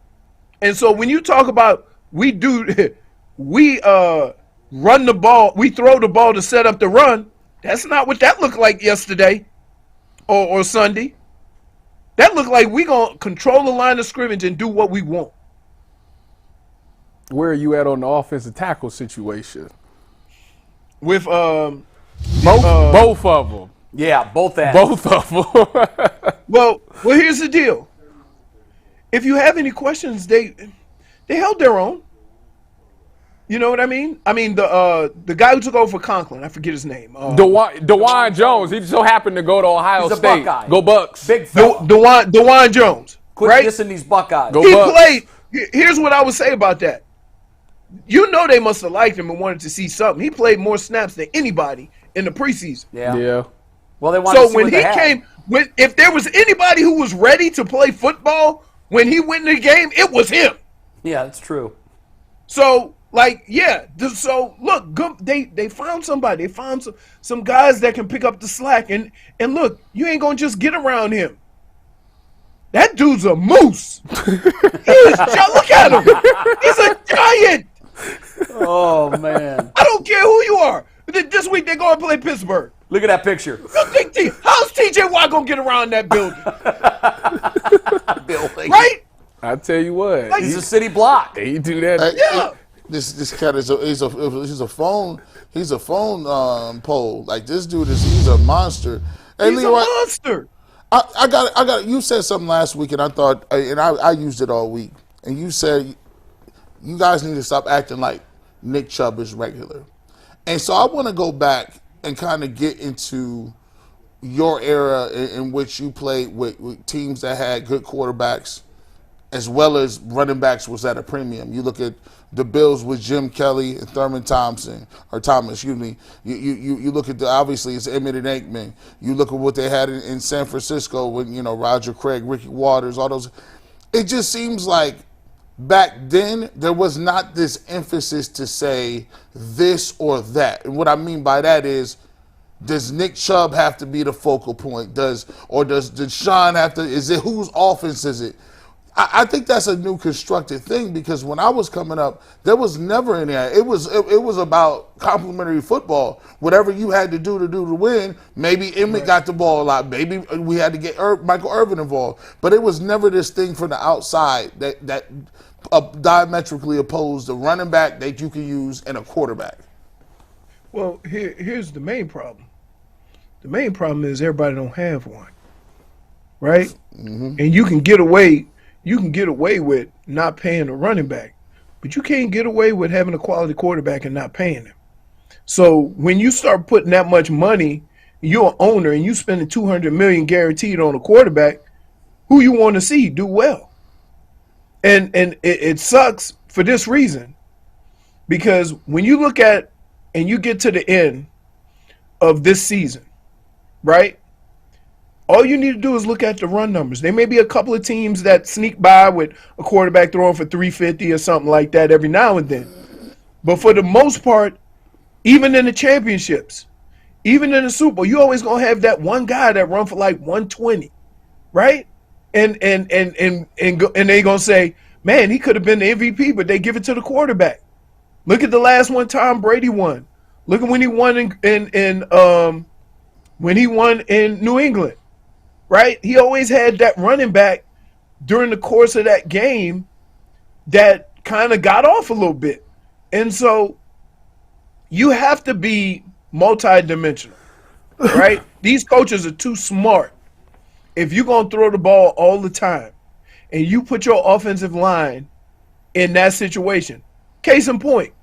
And so when you talk about we run the ball, we throw the ball to set up the run, that's not what that looked like yesterday or Sunday. That looked like we going to control the line of scrimmage and do what we want. Where are you at on the offensive tackle situation? With both of them. Yeah, both ends. Both of them. Well, here's the deal. If you have any questions, they held their own. You know what I mean? I mean the guy who took over for Conklin, I forget his name. Dawand Jones. He so happened to go to Ohio He's a State. Buckeye. Go Bucks. Big fella. Dawand Jones. Quit right? dissing these Buckeyes. Go He Bucks. played. Here's what I would say about that. You know they must have liked him and wanted to see something. He played more snaps than anybody in the preseason. Yeah. Well, they wanted to So see when what he they had. came, if there was anybody who was ready to play football when he went in the game, it was him. Yeah, that's true. So, like, yeah. So, look, they found somebody. They found some guys that can pick up the slack. And look, you ain't going to just get around him. That dude's a moose. Look at him. He's a giant. Oh, man. I don't care who you are. This week they're going to play Pittsburgh. Look at that picture. How's TJ Watt going to get around that building? Building. Right? I tell you what. He's a city block. He do that. Yeah. This cat is a phone pole. Like this dude he's a monster. Hey, He's Leroy, a monster. I got. You said something last week, and I thought, and I used it all week. And you said you guys need to stop acting like Nick Chubb is regular. And so I want to go back and kind of get into your era in which you played with teams that had good quarterbacks as well as running backs was at a premium. You look at the Bills with Jim Kelly and Thurman Thomas, excuse me. You look at obviously it's Emmett and Aikman. You look at what they had in San Francisco with, Roger Craig, Ricky Waters, all those. It just seems like back then there was not this emphasis to say this or that. And what I mean by that is, does Nick Chubb have to be the focal point? Does Deshaun have to? Is it whose offense is it? I think that's a new constructed thing, because when I was coming up, there was never any. It was about complimentary football. Whatever you had to do to win. Maybe Emmett got the ball a lot. Maybe we had to get Michael Irvin involved. But it was never this thing from the outside that diametrically opposed a running back that you can use and a quarterback. Well, here's the main problem. The main problem is everybody don't have one, right? Mm-hmm. And you can get away with not paying a running back, but you can't get away with having a quality quarterback and not paying him. So when you start putting that much money, you're an owner and you spending $200 million guaranteed on a quarterback, who you want to see do well. And it sucks for this reason, because when you look at and you get to the end of this season, right? All you need to do is look at the run numbers. There may be a couple of teams that sneak by with a quarterback throwing for 350 or something like that every now and then. But for the most part, even in the championships, even in the Super Bowl, you always gonna have that one guy that run for like 120, right? And they gonna say, man, he could have been the MVP, but they give it to the quarterback. Look at the last one Tom Brady won. Look at when he won in New England, right? He always had that running back during the course of that game that kind of got off a little bit. And so you have to be multidimensional, right? These coaches are too smart. If you're going to throw the ball all the time and you put your offensive line in that situation, case in point,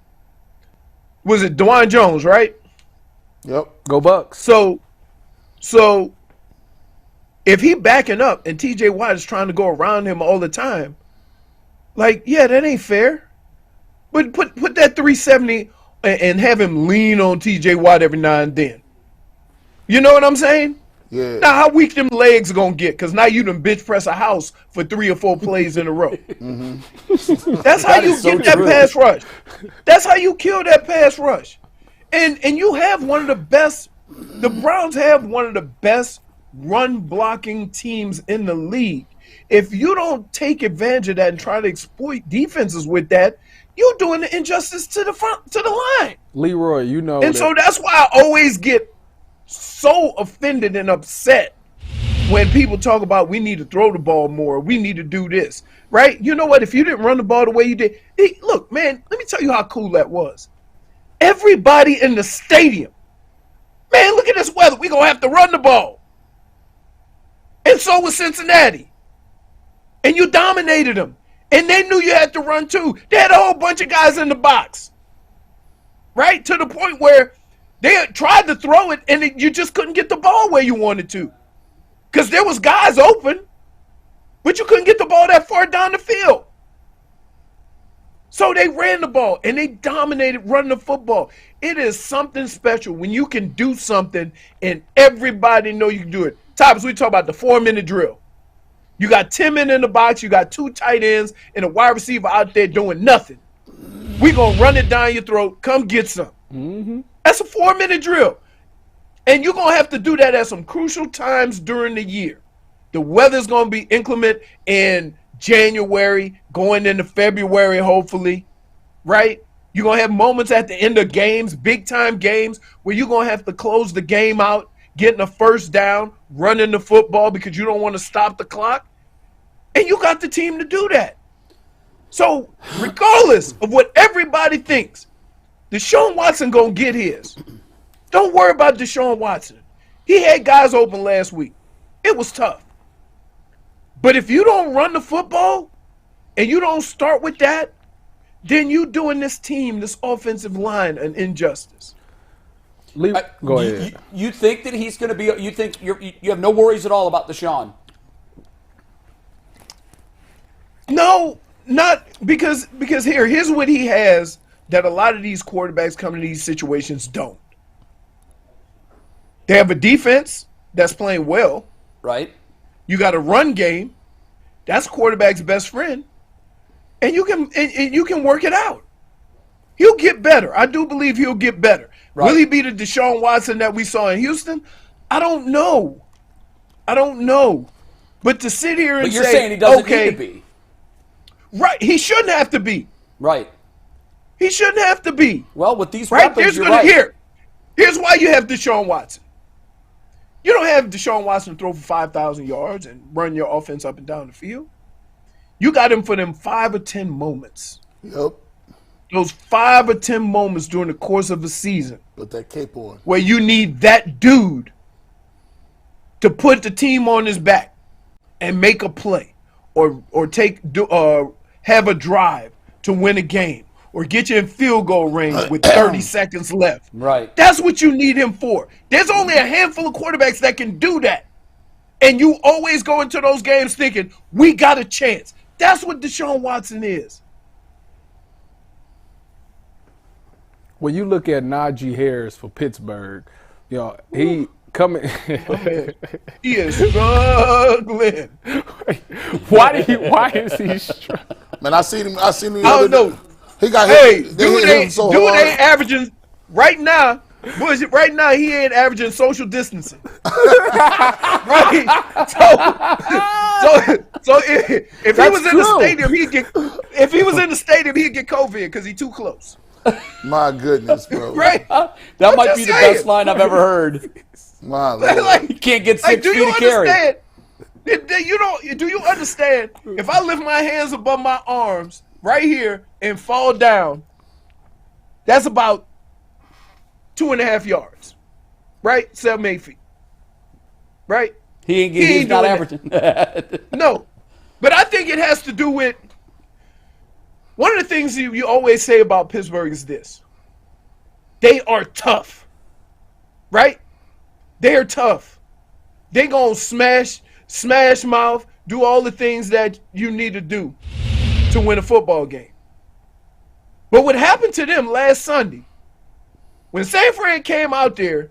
was it Dawand Jones, right? Yep. Go Bucks. So if he backing up and TJ Watt is trying to go around him all the time, like, yeah, that ain't fair. But put that 370 and have him lean on TJ Watt every now and then. You know what I'm saying? Yeah. Now, how weak them legs gonna get? Because now you done bench press a house for 3 or 4 plays in a row. Mm-hmm. That's how you get that pass rush. That's how you kill that pass rush. And you have one of the best. The Browns have one of the best run blocking teams in the league. If you don't take advantage of that and try to exploit defenses with that, you're doing the injustice to the line. Leroy, you know. And so that's why I always get so offended and upset when people talk about we need to throw the ball more, we need to do this, right? You know what? If you didn't run the ball the way you did, look, man, let me tell you how cool that was. Everybody in the stadium, man, look at this weather. We're going to have to run the ball. And so was Cincinnati. And you dominated them. And they knew you had to run too. They had a whole bunch of guys in the box, right? To the point where they had tried to throw it and you just couldn't get the ball where you wanted to. Because there was guys open, but you couldn't get the ball that far down the field. So they ran the ball and they dominated running the football. It is something special when you can do something and everybody know you can do it. Tyvis, we talk about the 4-minute drill. You got 10 men in the box, you got 2 tight ends and a wide receiver out there doing nothing. We gonna run it down your throat, come get some. Mm-hmm. That's a 4-minute drill. And you're going to have to do that at some crucial times during the year. The weather's going to be inclement in January, going into February, hopefully, right? You're going to have moments at the end of games, big-time games, where you're going to have to close the game out, getting a first down, running the football because you don't want to stop the clock. And you got the team to do that. So regardless of what everybody thinks, Deshaun Watson going to get his. Don't worry about Deshaun Watson. He had guys open last week. It was tough. But if you don't run the football and you don't start with that, then you doing this team, this offensive line, an injustice. Go ahead. You think that he's going to be? You think you have no worries at all about Deshaun? No, not because here's what he has that a lot of these quarterbacks coming to these situations don't. They have a defense that's playing well. Right. You got a run game. That's quarterback's best friend. And you can work it out. He'll get better. I do believe he'll get better. Right. Will he be the Deshaun Watson that we saw in Houston? I don't know. But to sit here and But you're say, saying he doesn't okay, need to be. Right, he shouldn't have to be. Right. He shouldn't have to be. Well, with these Right? weapons, you're right. Here's why you have Deshaun Watson. You don't have Deshaun Watson throw for 5,000 yards and run your offense up and down the field. You got him for them 5 or 10 moments. Yep. Those 5 or 10 moments during the course of a season Put that cape on. where you need that dude to put the team on his back and make a play or have a drive to win a game or get you in field goal range with 30 seconds left. Right. That's what you need him for. There's only a handful of quarterbacks that can do that. And you always go into those games thinking, we got a chance. That's what Deshaun Watson is. When you look at Najee Harris for Pittsburgh, you know, he coming. He is struggling. Why is he struggling? Man, I seen him. I don't know. He got Hey, hit. They hit him so dude hard. ain't averaging right now. Bullshit, right now he ain't averaging social distancing. Right? So if he was in the stadium, he'd get. If he was in the stadium, he'd get COVID because he's too close. My goodness, bro. Right? That might be the saying. best line I've ever heard. My Lord. You can't get 6 do feet you of carry. understand? Do you understand? If I lift my hands above my arms right here and fall down, that's about 2.5 yards, right? 7-8 feet, right? He's not doing averaging. No, but I think it has to do with one of the things you always say about Pittsburgh is this: they are tough, right? They are tough. They gonna smash mouth, do all the things that you need to do to win a football game. But what happened to them last Sunday, when San Fran came out there,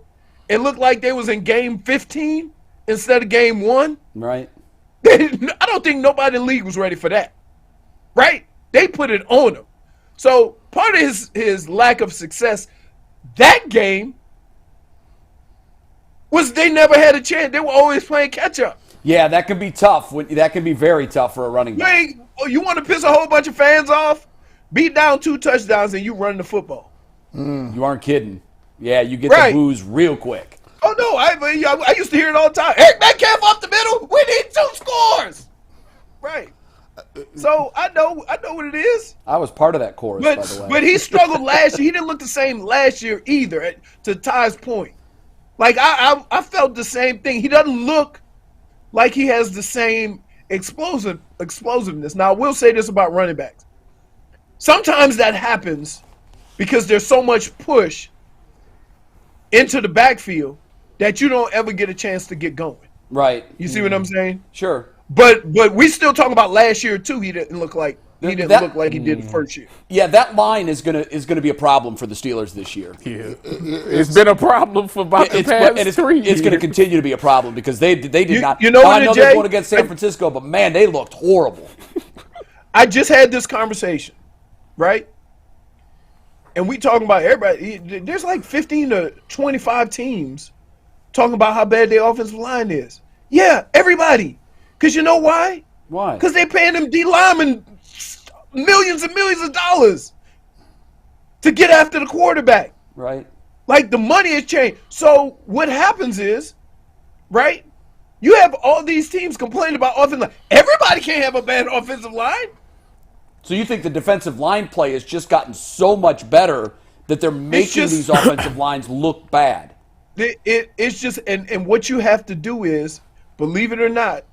it looked like they was in game 15 instead of game 1. Right. I don't think nobody in the league was ready for that. Right? They put it on him. So part of his lack of success that game was they never had a chance. They were always playing catch up. Yeah, that can be tough. That can be very tough for a running back. You want to piss a whole bunch of fans off? Beat down 2 touchdowns and you run the football. You aren't kidding. Yeah, you get Right. the booze real quick. Oh no, I used to hear it all the time. Eric Metcalf off the middle. We need 2 scores. Right. So I know what it is. I was part of that chorus, by the way. But he struggled last year. He didn't look the same last year either. To Ty's point, like I felt the same thing. He doesn't look like he has the same explosiveness. Now I will say this about running backs. Sometimes that happens because there's so much push into the backfield that you don't ever get a chance to get going. Right. You see what I'm saying? Sure. But we still talking about last year too. He didn't look like he did the first year. Yeah, that line is gonna be a problem for the Steelers this year. Yeah. It's been a problem for about the past 3 years. It's going to continue to be a problem because they did not. You know what, I know Jay? they're going against San Francisco, but man, they looked horrible. I just had this conversation, right? And we talking about everybody. There's like 15 to 25 teams talking about how bad their offensive line is. Yeah, everybody. Because you know why? Why? Because they're paying them D linemen millions and millions of dollars to get after the quarterback. Right. Like the money has changed. So what happens is, right? You have all these teams complaining about offensive line. Everybody can't have a bad offensive line. So you think the defensive line play has just gotten so much better that they're making these offensive lines look bad? It's just, and what you have to do is, believe it or not,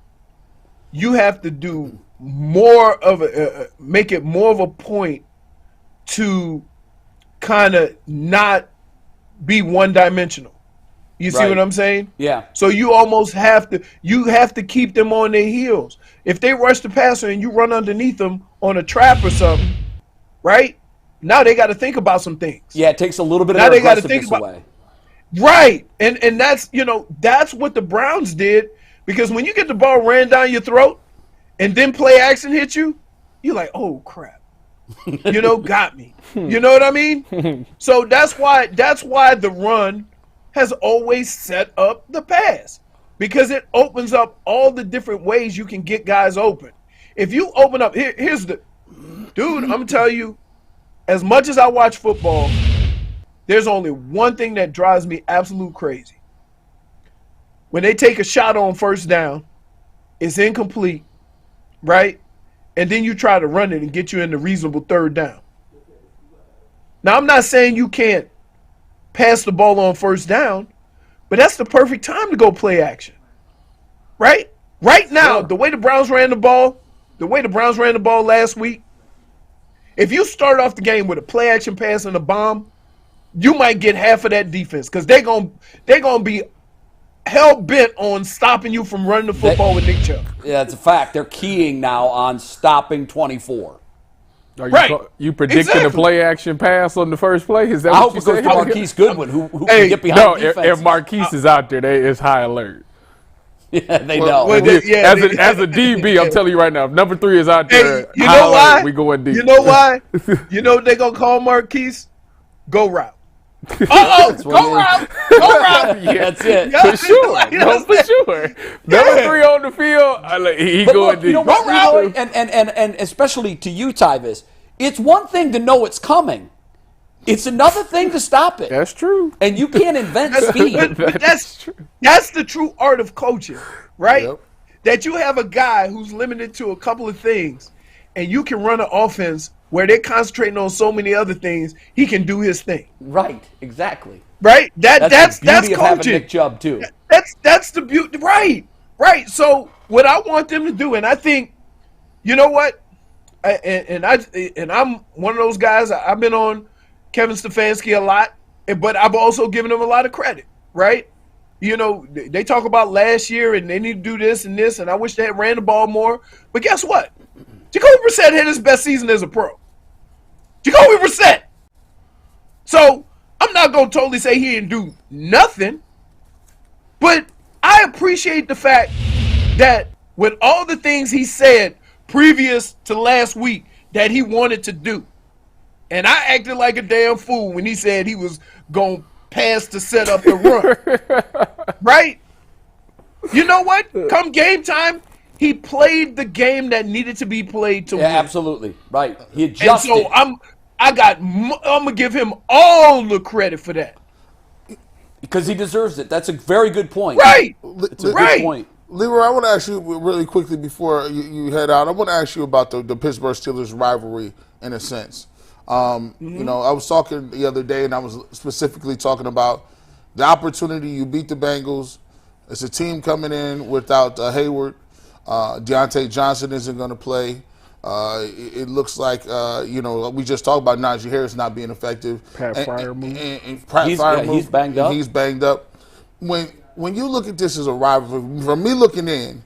you have to do more of make it more of a point to kind of not be one-dimensional. You see Right. what I'm saying? Yeah. So you almost have to keep them on their heels. If they rush the passer and you run underneath them on a trap or something, right? Now they got to think about some things. Yeah, it takes a little bit Now of they their gotta think aggressiveness about- away. Right. And that's, that's what the Browns did, because when you get the ball ran down your throat and then play action hit you, you're like, "Oh crap." Got me. You know what I mean? So that's why the run has always set up the pass, because it opens up all the different ways you can get guys open. If you open up, here's the dude, I'm gonna tell you, as much as I watch football, there's only one thing that drives me absolute crazy. When they take a shot on first down, it's incomplete, right? And then you try to run it and get you into reasonable third down. Now, I'm not saying you can't pass the ball on first down, but that's the perfect time to go play action, right? Right now, the way the Browns ran the ball last week, if you start off the game with a play action pass and a bomb, you might get half of that defense, because they're gonna be hell bent on stopping you from running the football with Nick Chubb. Yeah, it's a fact. They're keying now on stopping 24. Are you, Right. you predicting a Exactly. play action pass on the first play? Is that I what hope you it goes said? to Marquise Goodwin, who Hey, can get behind No, defense. if Marquise is out there, it's high alert. Yeah, they Well, know. well, As a DB, I'm telling you right now, if number 3 is out Hey, there, you high know alert, why? we going deep. You know why? You know what they're gonna call Marquise? Go route. Uh-oh, what it go is. route. Go route. Yeah, That's it. Yeah. for sure. You know No, what I'm for saying? sure. Number 3 on the field, he But going look, deep. you know what, Go Leroy, and especially to you, Tyvis, it's one thing to know it's coming. It's another thing to stop it. That's true. And you can't invent speed. But That's true. that's the true art of coaching, right? Yep. That you have a guy who's limited to a couple of things, and you can run an offense where they're concentrating on so many other things. He can do his thing, Right, exactly. right? That's the beauty of having coaching. Nick Chubb, too. That's the beauty, right? So what I want them to do, and I think, you know what, and I'm one of those guys. I've been on Kevin Stefanski a lot, but I've also given him a lot of credit, right? They talk about last year and they need to do this, and I wish they had ran the ball more. But guess what? Jacoby Brissett had his best season as a pro. Jacoby Brissett. So I'm not going to totally say he didn't do nothing, but I appreciate the fact that with all the things he said previous to last week that he wanted to do, and I acted like a damn fool when he said he was going to pass to set up the run. Right? You know what? Come game time, he played the game that needed to be played to Yeah, win. absolutely. Right. He And adjusted. so I'm gonna give him all the credit for that. Because he deserves it. That's a very good point. Right. It's a Right. good point. Leroy, I want to ask you really quickly before you head out. I want to ask you about the Pittsburgh Steelers rivalry in a sense. I was talking the other day, and I was specifically talking about the opportunity. You beat the Bengals. It's a team coming in without Hayward. Deontay Johnson isn't going to play. It looks like, we just talked about Najee Harris not being effective. Pat Freiermuth. And Pat Freiermuth, he's banged up. He's banged up. When you look at this as a rivalry, from me looking in,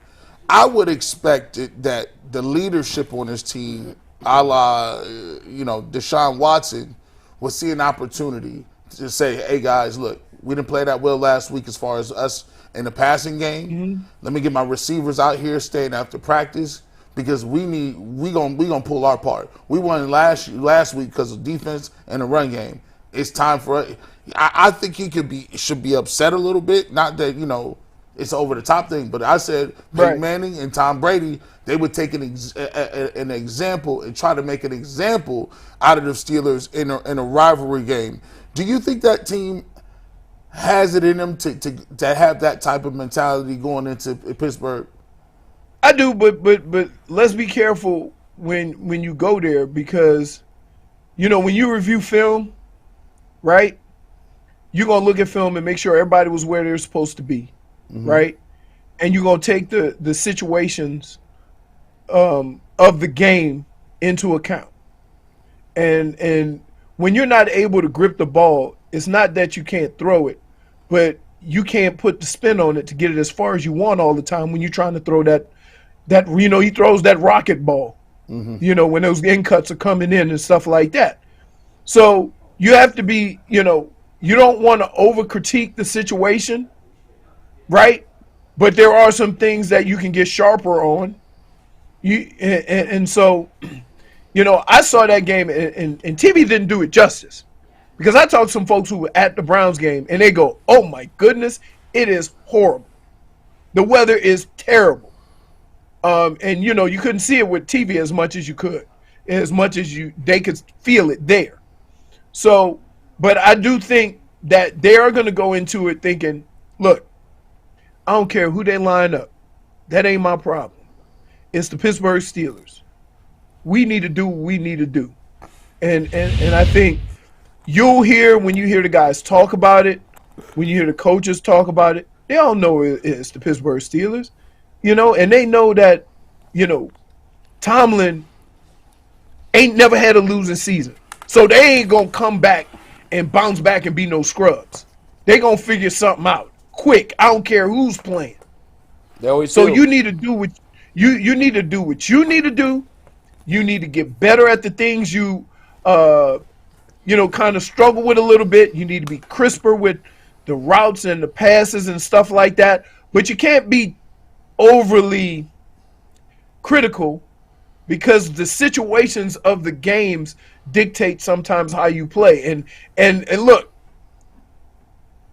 I would expect that the leadership on this team, a la, Deshaun Watson, would see an opportunity to say, hey, guys, look, we didn't play that well last week as far as us in the passing game. Mm-hmm. Let me get my receivers out here staying after practice because we gonna pull our part. We won last week because of defense and the run game. It's time for it. I think he should be upset a little bit. Not that it's over the top thing, but I said Peyton Manning and Tom Brady, they would take an example and try to make an example out of the Steelers in a rivalry game. Do you think that team has it in them to have that type of mentality going into Pittsburgh? I do, but let's be careful when you go there, because when you review film, right, you're gonna look at film and make sure everybody was where they're supposed to be, right, and you're gonna take the situations of the game into account, and when you're not able to grip the ball, it's not that you can't throw it, but you can't put the spin on it to get it as far as you want all the time when you're trying to throw that he throws that rocket ball, when those in cuts are coming in and stuff like that. So you have to be, you don't want to over critique the situation, right? But there are some things that you can get sharper on. So, I saw that game and TV didn't do it justice. Because I talked to some folks who were at the Browns game, and they go, oh, my goodness, it is horrible. The weather is terrible. And, you couldn't see it with TV as much as you could, as much as they could feel it there. So, but I do think that they are going to go into it thinking, look, I don't care who they line up. That ain't my problem. It's the Pittsburgh Steelers. We need to do what we need to do. And I think you'll hear when you hear the guys talk about it, when you hear the coaches talk about it, they all know it's the Pittsburgh Steelers, and they know that, Tomlin ain't never had a losing season. So they ain't going to come back and bounce back and be no scrubs. They going to figure something out quick. I don't care who's playing. They always so do. You need to do what you need to do what you need to do. You need to get better at the things you kind of struggle with a little bit. You need to be crisper with the routes and the passes and stuff like that. But you can't be overly critical because the situations of the games dictate sometimes how you play. And look,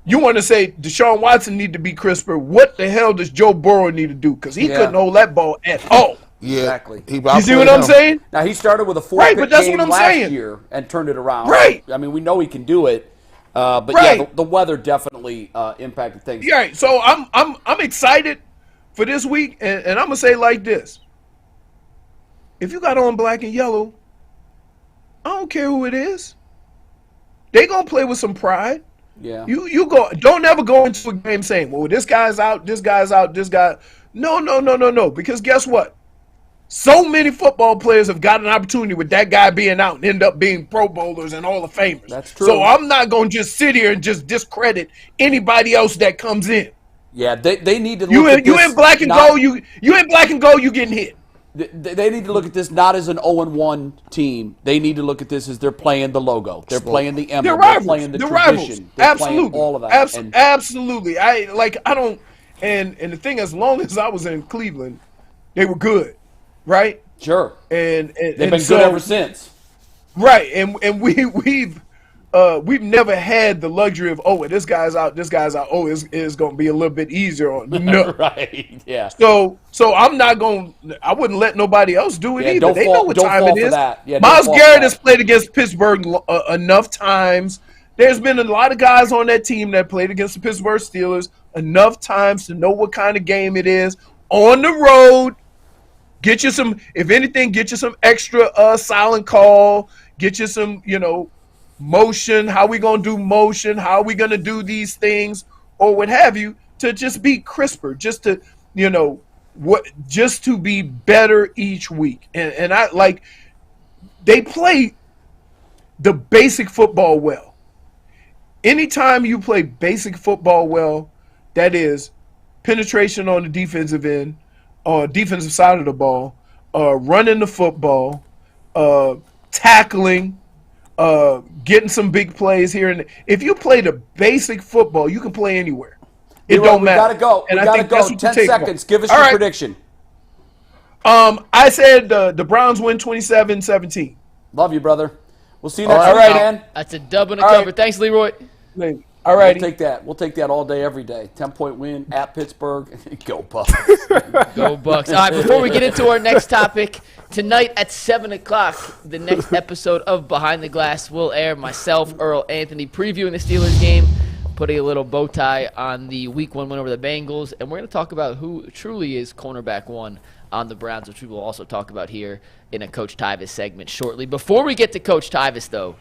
you want to say Deshaun Watson need to be crisper. What the hell does Joe Burrow need to do? Because he couldn't hold that ball at all. Yeah, exactly. You see what I'm saying? Now, he started with a 4-pick right, but that's game what I'm last saying. year and turned it around. Right. I mean, we know he can do it. But right. yeah, the weather definitely impacted things. Yeah, right. So I'm excited for this week, and I'm gonna say it like this: if you got on black and yellow, I don't care who it is. They gonna play with some pride. Yeah. You don't ever go into a game saying, well, this guy's out, this guy's out, this guy. No. Because guess what? So many football players have got an opportunity with that guy being out and end up being Pro Bowlers and Hall of Famers. That's true. So I'm not going to just sit here and just discredit anybody else that comes in. Yeah, they need to look at this. You in black and gold, you in black and gold, you getting hit. They need to look at this not as an 0-1 team. They need to look at this as they're playing the logo. They're playing the emblem. They're playing the tradition. They're playing all of that. Absolutely. I don't. And the thing, as long as I was in Cleveland, they were good, right? Sure. And they've been good ever since. Right. And we've never had the luxury of, oh, this guy's out. Oh, it's going to be a little bit easier on. No. Right. Yeah. So I'm not going. I wouldn't let nobody else do it either. They know what time it is. Yeah, Myles Garrett has played against Pittsburgh enough times. There's been a lot of guys on that team that played against the Pittsburgh Steelers enough times to know what kind of game it is. On the road, get you some. If anything, get you some extra silent call. Get you some, motion. How we gonna do motion? How we gonna do these things or what have you? To just be crisper, just to just to be better each week. And I like they play the basic football well. Anytime you play basic football well, that is penetration on the defensive end, defensive side of the ball, running the football, tackling, getting some big plays here. And if you play the basic football, you can play anywhere. It don't matter. We gotta go. And we gotta go. 10 seconds. Give us your prediction. I said the Browns win 27-17. Love you, brother. We'll see you next week, man. That's a dub and a cover. Right. Thanks, Leroy. All right. We'll take that all day, every day. 10-point win at Pittsburgh. Go Bucks. Go Bucks. All right, before we get into our next topic, tonight at 7 o'clock, the next episode of Behind the Glass will air. Myself, Earl Anthony, previewing the Steelers game, putting a little bow tie on the Week 1 win over the Bengals, and we're going to talk about who truly is cornerback 1 on the Browns, which we will also talk about here in a Coach Tyvis segment shortly. Before we get to Coach Tyvis, though,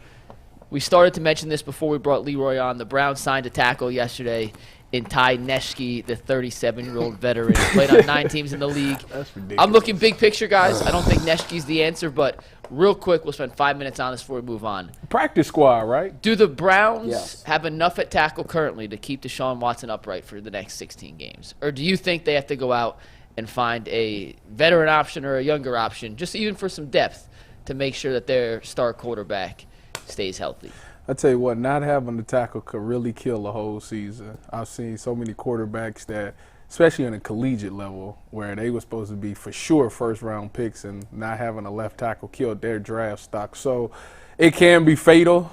we started to mention this before we brought Leroy on. The Browns signed a tackle yesterday in Ty Nsekhe, the 37-year-old veteran. Played on 9 teams in the league. That's ridiculous. I'm looking big picture, guys. I don't think Neshke's the answer, but real quick, we'll spend 5 minutes on this before we move on. Practice squad, right? Do the Browns Yes. have enough at tackle currently to keep Deshaun Watson upright for the next 16 games? Or do you think they have to go out and find a veteran option or a younger option, just even for some depth, to make sure that their star quarterback stays healthy? I tell you what, not having the tackle could really kill a whole season. I've seen so many quarterbacks that, especially on a collegiate level, where they were supposed to be for sure first-round picks, and not having a left tackle killed their draft stock. So it can be fatal.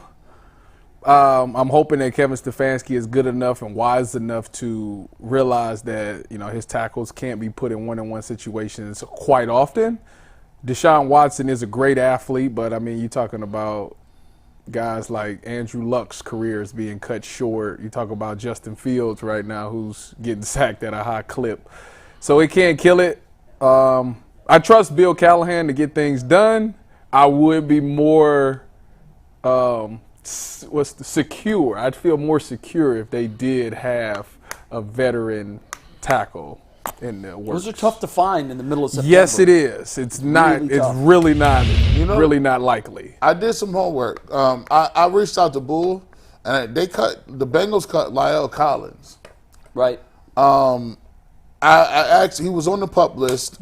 I'm hoping that Kevin Stefanski is good enough and wise enough to realize that, you know, his tackles can't be put in one-on-one situations quite often. Deshaun Watson is a great athlete, but, I mean, you're talking about guys like Andrew Luck's career is being cut short. You talk about Justin Fields right now, who's getting sacked at a high clip. So it can't kill it. I trust Bill Callahan to get things done. I would be more secure. I'd feel more secure if they did have a veteran tackle in the works. Those are tough to find in the middle of September. Yes, it is. It's not. Really It's tough. really not. know- really not likely. I did some homework. I reached out to Bull, and the Bengals cut Lyle Collins. Right. I actually, he was on the PUP list,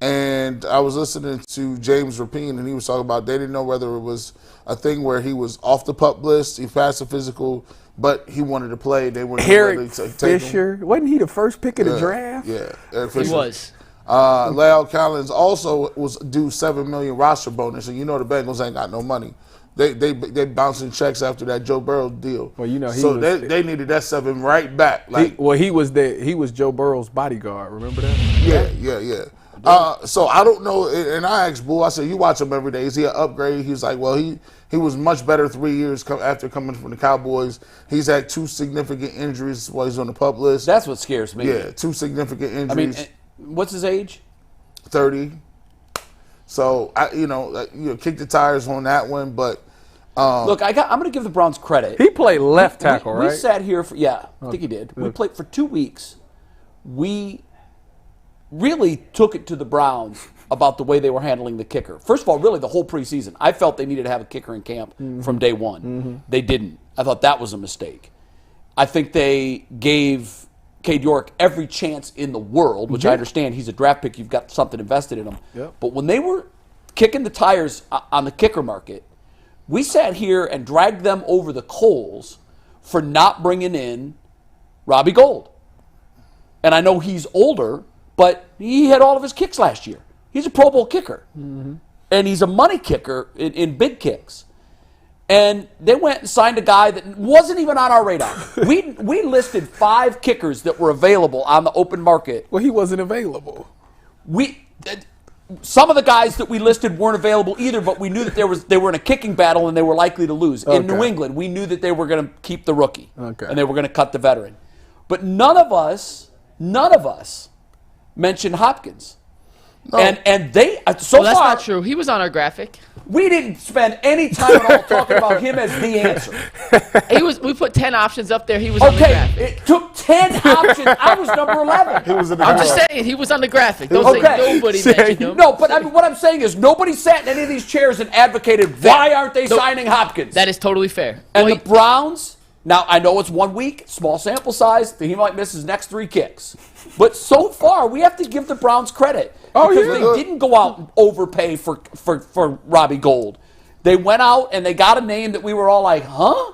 and I was listening to James Rapine, and he was talking about they didn't know whether it was a thing where he was off the PUP list, he passed the physical, but he wanted to play. They wouldn't Eric really take him. Fisher, wasn't he the first pick of the draft? Yeah, Eric He Fisher. was. Lyle Collins also was due $7 million roster bonus, and you know the Bengals ain't got no money. They bouncing checks after that Joe Burrow deal. Well, you know, he so was- they needed that $7 right back. Like He was Joe Burrow's bodyguard. Remember that? yeah. So I don't know, and I asked Bull. I said, "You watch him every day. Is he an upgrade?" He's like, "Well, he was much better 3 years after coming from the Cowboys. He's had 2 significant injuries while he's on the PUP list. That's what scares me. Yeah, 2 significant I mean, injuries. what's his age? 30. So I, kick the tires on that one, but." Look, I'm going to give the Browns credit. He played left tackle, we right? sat here for, I think he did. We played for 2 weeks. We really took it to the Browns about the way they were handling the kicker. First of all, really the whole preseason. I felt they needed to have a kicker in camp from day one. They didn't. I thought that was a mistake. I think they gave Cade York every chance in the world, which I understand he's a draft pick. You've got something invested in him. Yep. But when they were kicking the tires on the kicker market, we sat here and dragged them over the coals for not bringing in Robbie Gould. And I know he's older, but he had all of his kicks last year. He's a Pro Bowl kicker. And he's a money kicker in big kicks. And they went and signed a guy that wasn't even on our radar. We listed 5 kickers that were available on the open market. Well, he wasn't available. Some of the guys that we listed weren't available either, but we knew that they were in a kicking battle and they were likely to lose. In New England, we knew that they were going to keep the rookie and they were going to cut the veteran. But none of us mentioned Hopkins. No. And they That's far not true. He was on our graphic. we didn't spend any time at all talking about him as the answer. We put 10 options up there. He was on the Okay, graphic. it took 10 options. I was number 11. he was in the I'm just draft. saying he was on the graphic. Don't Okay. say nobody mentioned him. No, but what I'm saying is nobody sat in any of these chairs and advocated why aren't they signing Hopkins? That is totally fair. And Well, the Browns, now I know it's 1 week, small sample size, he might miss his next 3 kicks. But so far, we have to give the Browns credit. Because they didn't go out and overpay for Robbie Gould. They went out and they got a name that we were all like, huh?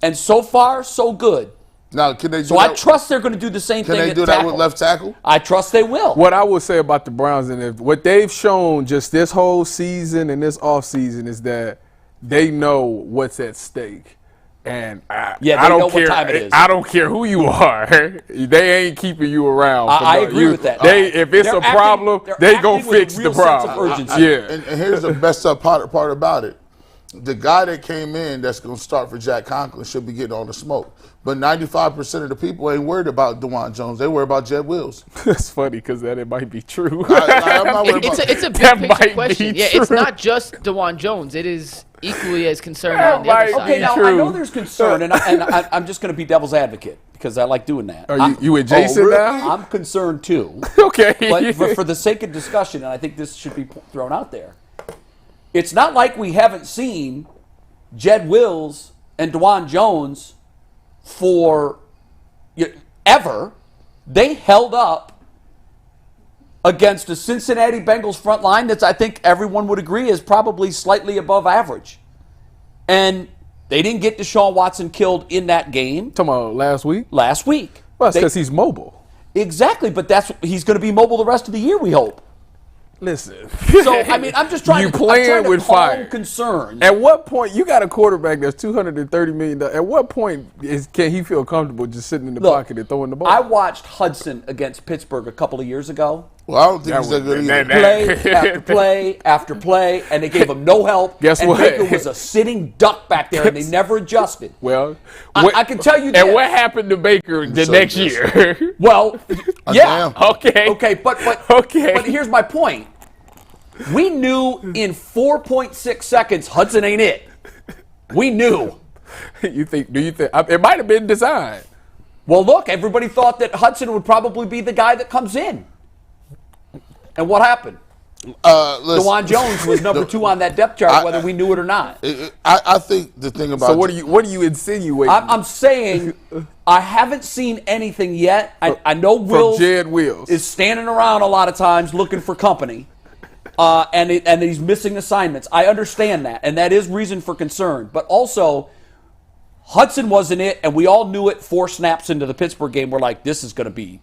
And so far, so good. Now, can they do So that? I trust they're going to do the same Can thing they at do that tackle. with left tackle? I trust they will. What I will say about the Browns and what they've shown just this whole season and this offseason is that they know what's at stake. And I They don't know care. what time it is. I don't care who you are. They ain't keeping you around. I agree with that. If it's They're a problem, they're they acting gonna with a fix the real sense of problem. urgency. Yeah. And here's the best part about it. the guy that came in that's going to start for Jack Conklin should be getting all the smoke. But 95% of the people ain't worried about Dawand Jones. They worry about Jed Wills. That's funny because it might be true. I'm not worried about It's a big That picture might question. be Yeah, it's true. not just Dawand Jones. It is equally as concerning That on the other might side. Okay, now I True. know there's concern, and I'm just going to be devil's advocate because I like doing that. Are you with Jason really? now? I'm concerned too. Okay. But for the sake of discussion, and I think this should be thrown out there, it's not like we haven't seen Jed Wills and Dawand Jones for ever. They held up against a Cincinnati Bengals front line that's, I think everyone would agree, is probably slightly above average. And they didn't get Deshaun Watson killed in that game Talking about last week? last week. Well, it's They- because he's mobile. Exactly, but he's going to be mobile the rest of the year, we hope. Listen. So, I mean, I'm just trying You to playing I'm trying to with calm fire. concerns. At what point you got a quarterback that's $230 million? At what point can he feel comfortable just sitting in the Look, pocket and throwing the ball? I watched Hudson against Pittsburgh a couple of years ago. Well, I don't think he's that good either. Play after play after play, and they gave him no help. Guess and what? Baker was a sitting duck back there, and they never adjusted. Well, I can tell you And this. what happened to Baker the So next this- year? Well, yeah. Damn. Okay. But Okay. But here's my point. We knew in 4.6 seconds Hudson ain't it. We knew. Do you think it might have been designed? Well, look, everybody thought that Hudson would probably be the guy that comes in. And what happened? Listen, Dawand Jones was number 2 on that depth chart, whether we knew it or not. I think the thing about So what are you insinuating? I'm saying I haven't seen anything yet. I know from Wills Jed Wills. is standing around a lot of times looking for company, and he's missing assignments. I understand that, and that is reason for concern. But also, Hudson wasn't it, and we all knew it 4 snaps into the Pittsburgh game. We're like, this is going to be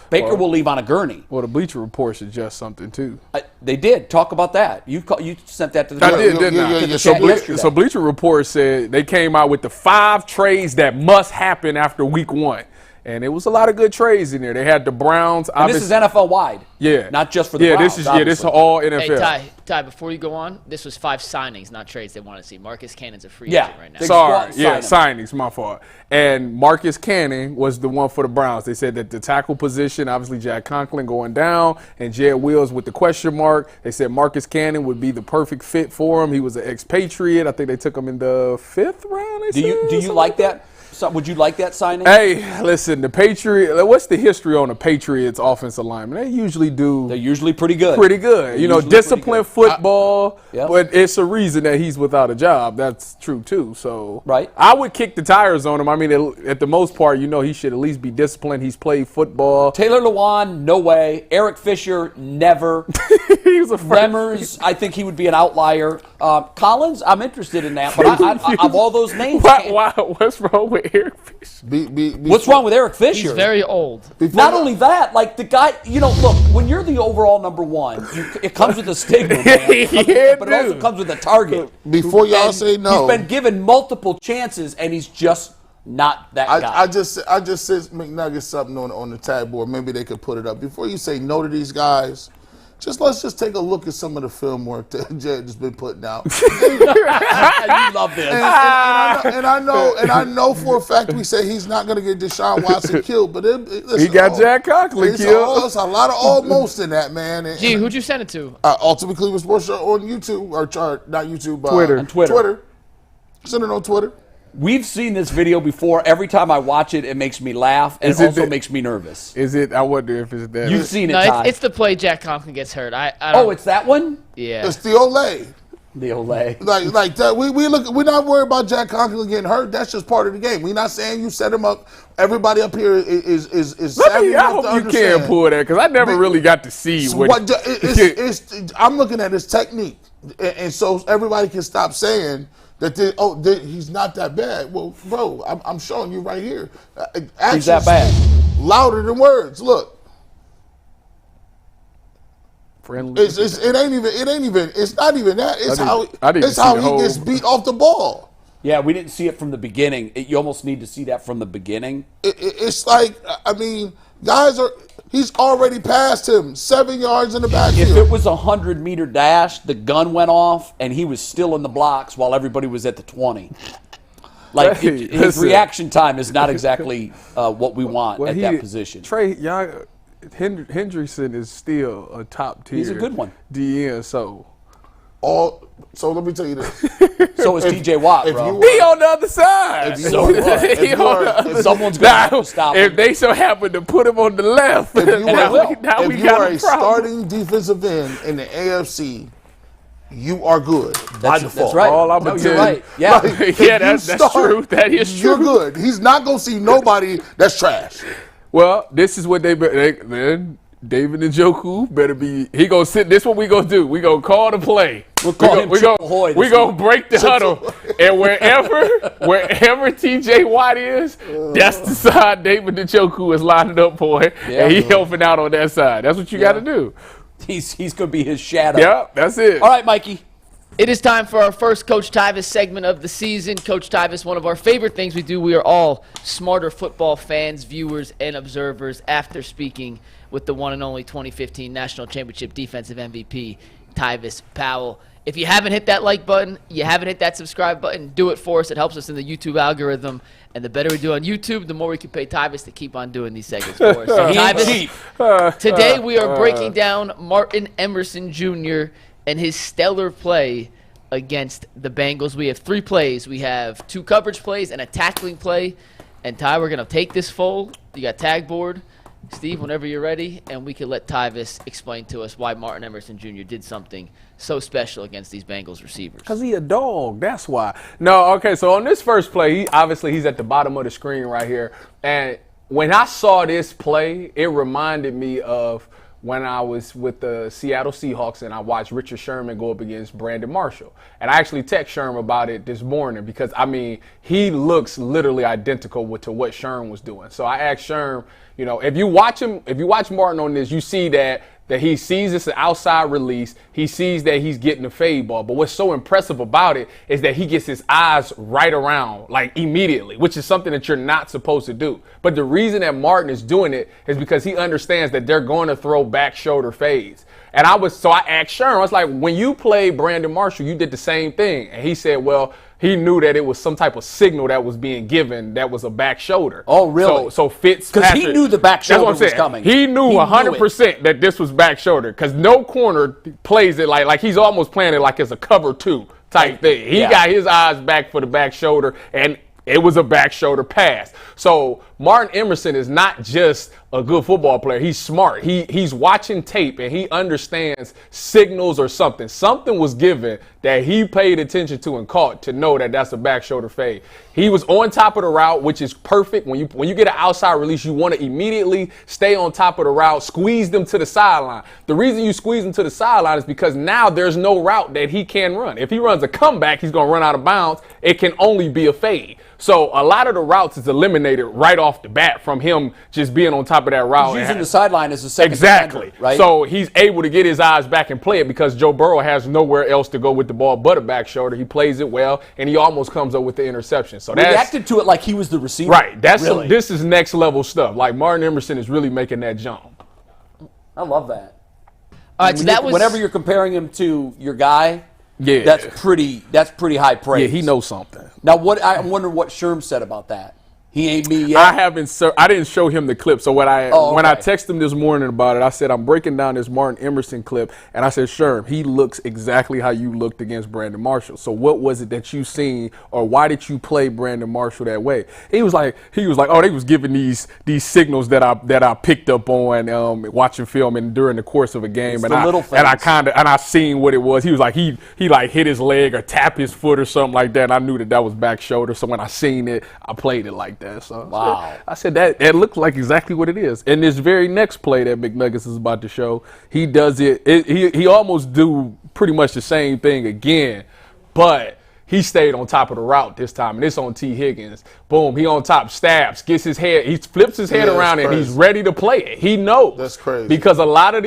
Baker will leave on a gurney. Well, the Bleacher Report suggests something too. They did talk about that. You sent that to the I did, didn't yeah, I? yeah, yeah. So, chat yesterday. so Bleacher Report said they came out with the 5 trades that must happen after week 1. And it was a lot of good trades in there. They had the Browns. And this is NFL wide. Yeah. Not just for the Browns. This is obviously. all NFL. Hey, Ty, before you go on, this was 5 signings, not trades they want to see. Marcus Cannon's a free Yeah. agent right now. They- Sorry, go out and signings, my fault. And Marcus Cannon was the one for the Browns. They said that the tackle position, obviously Jack Conklin going down, and Jed Wills with the question mark. They said Marcus Cannon would be the perfect fit for him. He was an expatriate. I think they took him in the 5th round. Do you like that? So, would you like that signing? Hey, listen, the Patriots. What's the history on the Patriots offensive lineman? They usually do They're usually pretty good. pretty good. You know, usually pretty disciplined good. football, Yep. but it's a reason that he's without a job. That's true, too. So Right. I would kick the tires on him. I mean, at the most part, you know, he should at least be disciplined. He's played football. Taylor Lewan, no way. Eric Fisher, never. He was a first. Remmers, I think he would be an outlier. Collins, I'm interested in that, but I, of all those names, What's wrong with Eric Fisher? what's wrong with Eric Fisher? He's very old. Not only that, like the guy, look, when you're the overall number 1, it comes with a stigma, man. But it also dude. comes with a target. Before y'all And say no, he's been given multiple chances, and he's just not that guy. I just sent McNuggets something on the tag board. Maybe they could put it up. Before you say no to these guys, let's just take a look at some of the film work that Jed has been putting out. You love this. and I know for a fact we say he's not going to get Deshaun Watson killed, but listen, He got Jack Conklin killed. It's a lot of almost in that, man. And, Gee, who'd you send it to? Ultimate Cleveland Sports Show on YouTube or not YouTube, Twitter. On Twitter. Twitter. Send it on Twitter. We've seen this video before. Every time I watch it, it makes me laugh, and Is it it also the- makes me nervous. Is it? I wonder if it's that. You've seen it, No, Ty. it's the play Jack Conklin gets hurt. I don't, Oh, it's that one? yeah. It's the Olay. The Olay. Like that. We're not worried about Jack Conklin getting hurt. That's just part of the game. We're not saying you set him up. Everybody up here is savvy I enough hope to you understand. can pull that because I never really got to see what. I'm looking at his technique, and so everybody can stop saying that he's not that bad. Well, bro, I'm showing you right here. He's that bad. Louder than words. Look, Friendly. it's not even that. It's I didn't see how the he whole- gets beat off the ball. Yeah, we didn't see it from the beginning. You almost need to see that from the beginning. It's like, I mean, He's already passed him 7 yards in the backfield. If it was a 100-meter dash, the gun went off, and he was still in the blocks while everybody was at the 20. Like, Hey, his listen. reaction time is not exactly what we want at that position. Trey, Hendrickson is still a top tier. He's a good one. DN, so. So let me tell you this. So is T.J. Watt, if bro. you He on the other side. Someone's going to have to stop him. If they so happen to put him on the left, If you now are, we got if you a are a problem. starting defensive end in the AFC, you are good by default. That's right. All I'm No, gonna you're tell you- right. Yeah. Like, if Yeah, you that's true. That is You're true. good. He's not gonna see nobody that's trash. Well, this is what then David Njoku better be. He gonna sit. This what we gonna do. We gonna call the play. We'll call him Chip Ahoy We this gonna week. break the huddle, and wherever T.J. Watt is, that's the side David Njoku is lining up for, and he helping out on that side. That's what you got to do. He's going to be his shadow. Yeah, that's it. All right, Mikey. It is time for our first Coach Tyvis segment of the season. Coach Tyvis, one of our favorite things we do, we are all smarter football fans, viewers, and observers after speaking with the one and only 2015 National Championship Defensive MVP, Tyvis Powell. If you haven't hit that like button, you haven't hit that subscribe button, do it for us. It helps us in the YouTube algorithm. And the better we do on YouTube, the more we can pay Tyvis to keep on doing these segments for us. So, He ain't Tyvis, cheap. today we are breaking down Martin Emerson Jr. and his stellar play against the Bengals. We have 3 plays. We have 2 coverage plays and a tackling play. And Ty, we're going to take this full. You got tag board. Steve, whenever you're ready, and we can let Tyvis explain to us why Martin Emerson Jr. did something so special against these Bengals receivers. Because he a dog, that's why. No, okay, so on this first play, he's at the bottom of the screen right here. And when I saw this play, it reminded me of when I was with the Seattle Seahawks and I watched Richard Sherman go up against Brandon Marshall. And I actually text Sherman about it this morning because, I mean, he looks literally identical to what Sherman was doing. So I asked Sherman, you know, if you watch Martin on this, you see that he sees it's an outside release. He sees that he's getting the fade ball. But what's so impressive about it is that he gets his eyes right around, like immediately, which is something that you're not supposed to do. But the reason that Martin is doing it is because he understands that they're going to throw back shoulder fades. And I asked Sherman, I was like, when you played Brandon Marshall, you did the same thing. And he said, well, he knew that it was some type of signal that was being given that was a back shoulder. Oh, really? So Fitzpatrick. Because he knew the back shoulder that's what I'm was saying. coming. He knew 100% that this was back shoulder because no corner plays it like he's almost playing it like it's a cover 2 type thing. He got his eyes back for the back shoulder, and it was a back shoulder pass. So Martin Emerson is not just a good football player. He's smart. He's watching tape and he understands signals or something. Something was given that he paid attention to and caught to know that that's a back shoulder fade. He was on top of the route, which is perfect. When you get an outside release, you want to immediately stay on top of the route, squeeze them to the sideline. The reason you squeeze them to the sideline is because now there's no route that he can run. If he runs a comeback, he's going to run out of bounds. It can only be a fade. So a lot of the routes is eliminated right off the bat from him just being on top of that route. He's using the sideline as a second Exactly. defender, right? So he's able to get his eyes back and play it because Joe Burrow has nowhere else to go with the ball but a back shoulder. He plays it well, and he almost comes up with the interception. So He reacted to it like he was the receiver. right. Really. This is next level stuff. Like Martin Emerson is really making that jump. I love that. All right, so that was Whenever you're comparing him to your guy, Yeah. that's pretty high praise. Yeah, he knows something. Now, I wonder what Sherm said about that. He ain't me yet. I didn't show him the clip. So when I texted him this morning about it, I said, I'm breaking down this Martin Emerson clip. And I said, Sherm, he looks exactly how you looked against Brandon Marshall. So what was it that you seen, or why did you play Brandon Marshall that way? He was like, oh, they was giving these signals that I picked up on watching film and during the course of a game. It's I seen what it was. He was like, he like hit his leg or tap his foot or something like that. And I knew that was back shoulder. So when I seen it, I played it like that. So wow. I said that looked like exactly what it is. And this very next play that McNuggets is about to show, he does it. He almost do pretty much the same thing again, but He stayed on top of the route this time, and it's on T. Higgins. Boom, he on top, stabs, gets his head, he flips his head around, and he's ready to play it. He knows. That's crazy. Because a lot of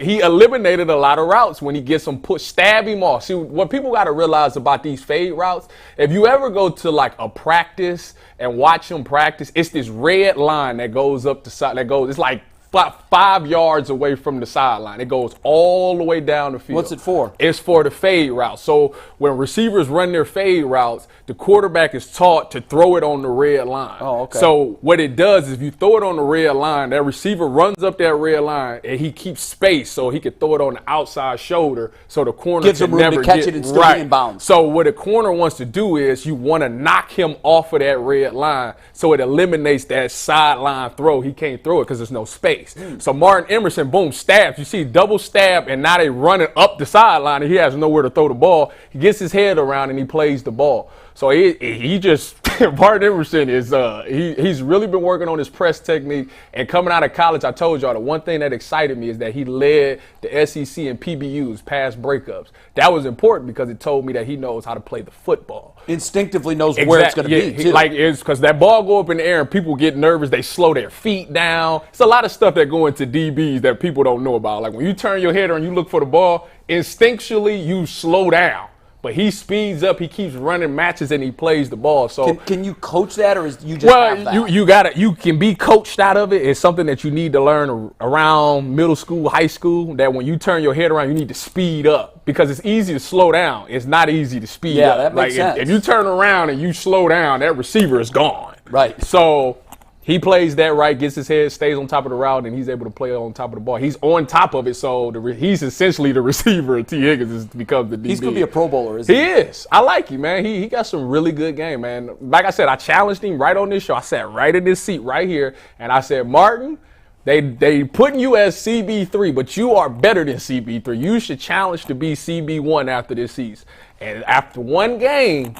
he eliminated a lot of routes when he gets them push, stab him off. See, what people got to realize about these fade routes, if you ever go to like a practice and watch them practice, it's this red line that goes up the side, it's like 5 yards away from the sideline. It goes all the way down the field. What's it for? It's for the fade route. So when receivers run their fade routes, the quarterback is taught to throw it on the red line. Oh, okay. So what it does is if you throw it on the red line, that receiver runs up that red line and he keeps space so he can throw it on the outside shoulder so the corner Gives can him room never to catch get it and still right. be in bounds. So what a corner wants to do is you want to knock him off of that red line so it eliminates that sideline throw. He can't throw it because there's no space. So Martin Emerson, boom, stabs. You see double stab, and now they running up the sideline, and he has nowhere to throw the ball. He gets his head around, and he plays the ball. So he just Martin Emerson is he's really been working on his press technique. And coming out of college, I told y'all the one thing that excited me is that he led the SEC in PBUs, pass breakups. That was important because it told me that he knows how to play the football. Instinctively knows where it's going to be. Too. Like it's because that ball go up in the air and people get nervous. They slow their feet down. It's a lot of stuff that go into DBs that people don't know about. Like when you turn your head and you look for the ball, instinctually you slow down. But he speeds up, he keeps running matches, and he plays the ball. So can you coach that, or is you just have that? you can be coached out of it. It's something that you need to learn around middle school, high school. That when you turn your head around, you need to speed up because it's easy to slow down. It's not easy to speed up. Yeah, that makes sense. If you turn around and you slow down, that receiver is gone. Right. So he plays that right, gets his head, stays on top of the route, and he's able to play on top of the ball. He's on top of it, so he's essentially the receiver, and T. Higgins becomes the DB. He's going to be a Pro Bowler, isn't he? He is. I like him, man. He got some really good game, man. Like I said, I challenged him right on this show. I sat right in this seat right here, and I said, Martin, they putting you as CB3, but you are better than CB3. You should challenge to be CB1 after this season. And after one game,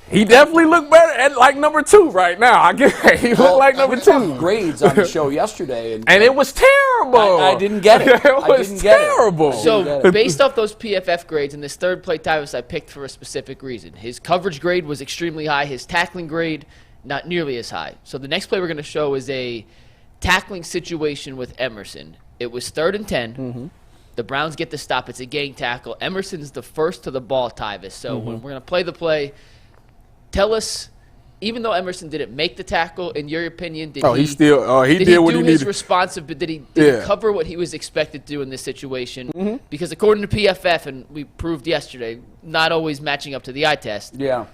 he definitely looked better at like number 2 right now. He looked like number 2. Grades on the show yesterday, and it was terrible. I didn't get it. It was terrible. So based off those PFF grades and this third play Tyvis I picked for a specific reason. His coverage grade was extremely high. His tackling grade not nearly as high. So the next play we're going to show is a tackling situation with Emerson. It was 3rd and 10. Mm-hmm. The Browns get the stop. It's a gang tackle. Emerson's the first to the ball, Tyvis. So when we're going to play the play, tell us, even though Emerson didn't make the tackle, in your opinion, did he did what he do his needed. responsive? Did he cover what he was expected to do in this situation? Mm-hmm. Because according to PFF, and we proved yesterday, not always matching up to the eye test. Yeah.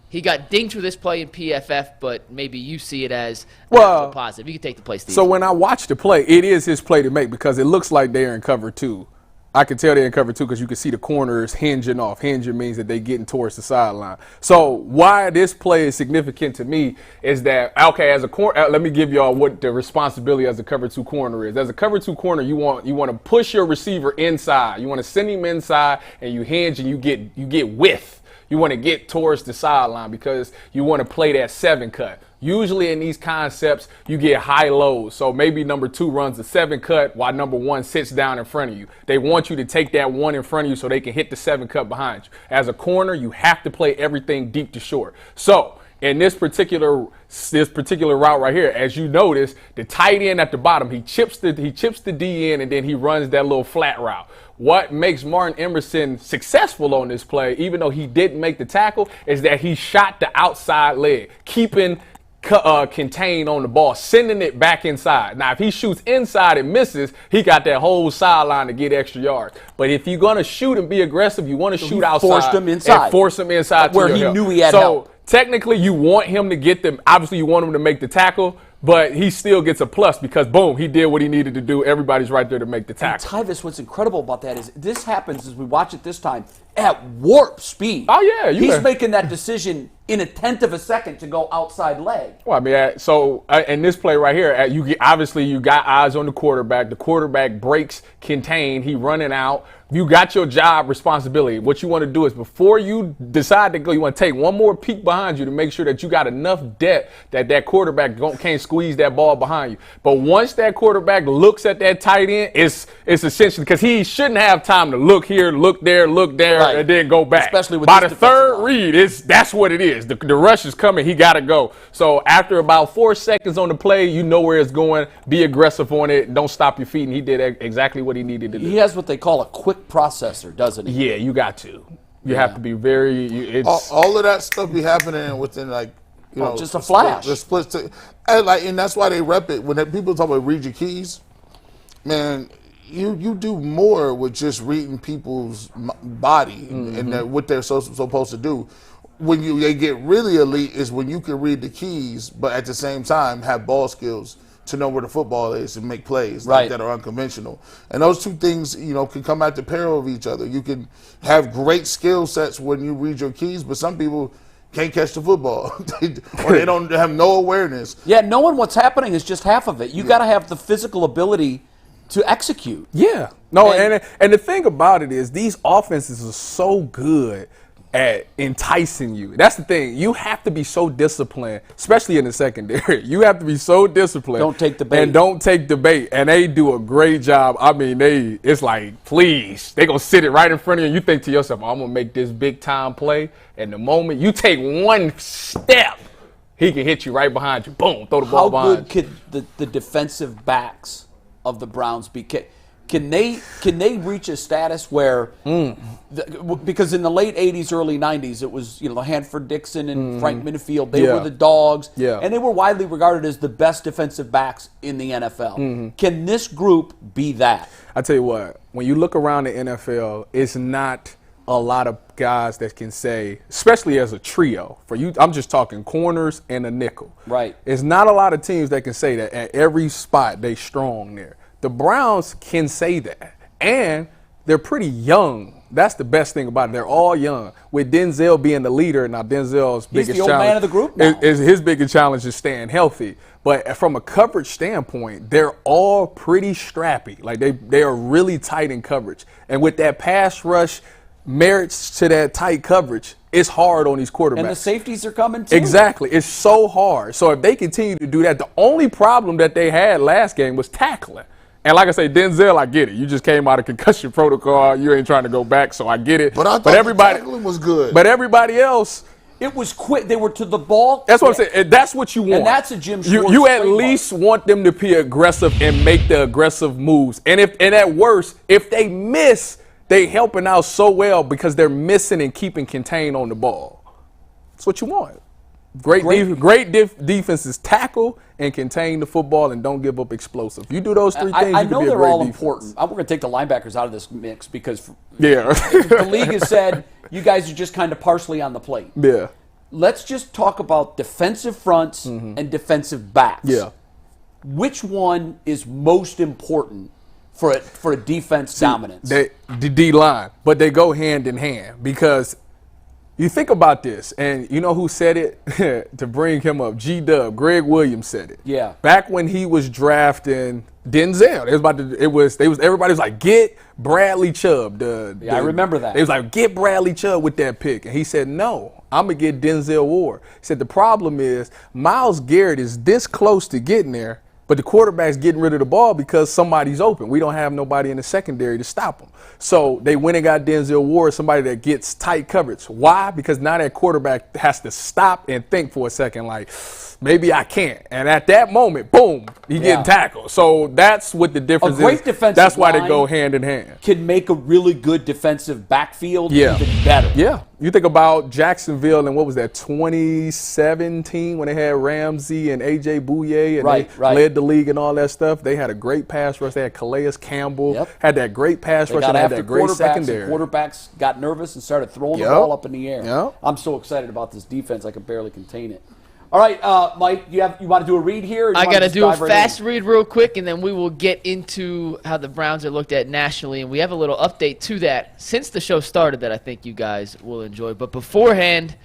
He got dinged for this play in PFF, but maybe you see it as a positive. You can take the play, Steve. So when I watch the play, it is his play to make because it looks like they're in cover 2. I can tell they're in cover 2 because you can see the corners hinging off. Hinging means that they're getting towards the sideline. So why this play is significant to me is that, okay, as a corner, let me give y'all what the responsibility as a cover 2 corner is. As a cover 2 corner, you want to push your receiver inside. You want to send him inside, and you hinge and you get width. You want to get towards the sideline because you want to play that 7 cut. Usually in these concepts, you get high lows. So maybe number 2 runs the 7 cut while number 1 sits down in front of you. They want you to take that 1 in front of you so they can hit the 7 cut behind you. As a corner, you have to play everything deep to short. So in this particular route right here, as you notice, the tight end at the bottom, he chips the D in and then he runs that little flat route. What makes Martin Emerson successful on this play, even though he didn't make the tackle, is that he shot the outside leg, keeping contained on the ball, sending it back inside. Now, if he shoots inside and misses, he got that whole sideline to get extra yards. But if you're going to shoot and be aggressive, you want to shoot outside. Forced him inside. And force him inside where he knew he had help. So technically, you want him to get them. Obviously, you want him to make the tackle, but he still gets a plus because, boom, he did what he needed to do. Everybody's right there to make the tackle. And Tyvis, what's incredible about that is this happens as we watch it this time at warp speed. Oh, yeah. He's making that decision in a 1/10 of a second to go outside leg. Well, I mean, in this play right here, you got eyes on the quarterback. The quarterback breaks contain. He running out. You got your job responsibility. What you want to do is before you decide to go, you want to take one more peek behind you to make sure that you got enough depth that quarterback can't squeeze that ball behind you. But once that quarterback looks at that tight end, it's essentially because he shouldn't have time to look here, look there, Right. and then go back. Especially with by this the third defensive line. read, that's what it is. The rush is coming. He got to go. So after about 4 seconds on the play, you know where it's going. Be aggressive on it. Don't stop your feet. And he did exactly what he needed to do. He has what they call a quick processor, doesn't he? Yeah, you got to. You have to be very. All of that stuff be happening within just a flash. The splits, and that's why they rep it. When people talk about read your keys, man, you do more with just reading people's body and what they're supposed to do. When they get really elite is when you can read the keys, but at the same time have ball skills to know where the football is and make plays that are unconventional. And those two things, can come at the peril of each other. You can have great skill sets when you read your keys, but some people can't catch the football or they don't have no awareness. Yeah, knowing what's happening is just half of it. You got to have the physical ability to execute. Yeah. No, and the thing about it is these offenses are so good at enticing you. That's the thing. You have to be so disciplined, especially in the secondary. You have to be so disciplined. Don't take the bait. And don't take the bait. And they do a great job. I mean, it's like, please. They're going to sit it right in front of you, and you think to yourself, I'm going to make this big-time play. And the moment you take one step, he can hit you right behind you. Boom, throw the ball behind you. How good could the defensive backs of the Browns be? Can they reach a status where because in the late 80s, early 90s, it was Hanford Dixon and Frank Minifield, they were the dogs, and they were widely regarded as the best defensive backs in the NFL. Can this group be that? I tell you what, when you look around the NFL, it's not a lot of guys that can say, especially as a trio, for you, I'm just talking corners and a nickel. Right. It's not a lot of teams that can say that at every spot they strong there. The Browns can say that, and they're pretty young. That's the best thing about it. They're all young. With Denzel being the leader, now Denzel's biggest He's the old challenge man of the group now. is his biggest challenge is staying healthy. But from a coverage standpoint, they're all pretty strappy. Like they are really tight in coverage. And with that pass rush merits to that tight coverage, it's hard on these quarterbacks. And the safeties are coming too. Exactly. It's so hard. So if they continue to do that, the only problem that they had last game was tackling. And like I say, Denzel, I get it. You just came out of concussion protocol. You ain't trying to go back, so I get it. But I thought everybody, the tackling was good. But everybody else, it was quick. They were to the ball. That's what I'm saying. That's what you want. And that's a Jim Schwartz You at trademark. least want them to be aggressive and make the aggressive moves. And at worst, if they miss, they helping out so well because they're missing and keeping contained on the ball. That's what you want. Great defenses tackle and contain the football and don't give up explosive. You do those three things, I you know can be a they're great all defense. important. We're going to take the linebackers out of this mix because Yeah. the league has said you guys are just kind of partially on the plate. Yeah. Let's just talk about defensive fronts and defensive backs. Yeah. Which one is most important for a defense dominance? The D-line, but they go hand in hand because you think about this, and you know who said it to bring him up? G-Dub, Greg Williams said it. Yeah. Back when he was drafting Denzel, everybody was like, get Bradley Chubb. I remember that. They was like, get Bradley Chubb with that pick, and he said, no, I'm gonna get Denzel Ward. He said the problem is Myles Garrett is this close to getting there, but the quarterback's getting rid of the ball because somebody's open. We don't have nobody in the secondary to stop him. So they went and got Denzel Ward, somebody that gets tight coverage. Why? Because now that quarterback has to stop and think for a second, like, maybe I can't. And at that moment, boom, he getting tackled. So that's what the difference A great is. defensive That's why they line go hand in hand. Can make a really good defensive backfield Yeah. even better. Yeah. You think about Jacksonville and what was that, 2017 when they had Ramsey and A.J. Bouye and they led the league and all that stuff. They had a great pass rush. They had Calais Campbell, had that great pass rush, and they had that great secondary. Quarterbacks got nervous and started throwing the ball up in the air. Yep. I'm so excited about this defense, I can barely contain it. All right, Mike, you want to do a read here? I got to do a fast read real quick, and then we will get into how the Browns are looked at nationally. And we have a little update to that since the show started that I think you guys will enjoy. But beforehand,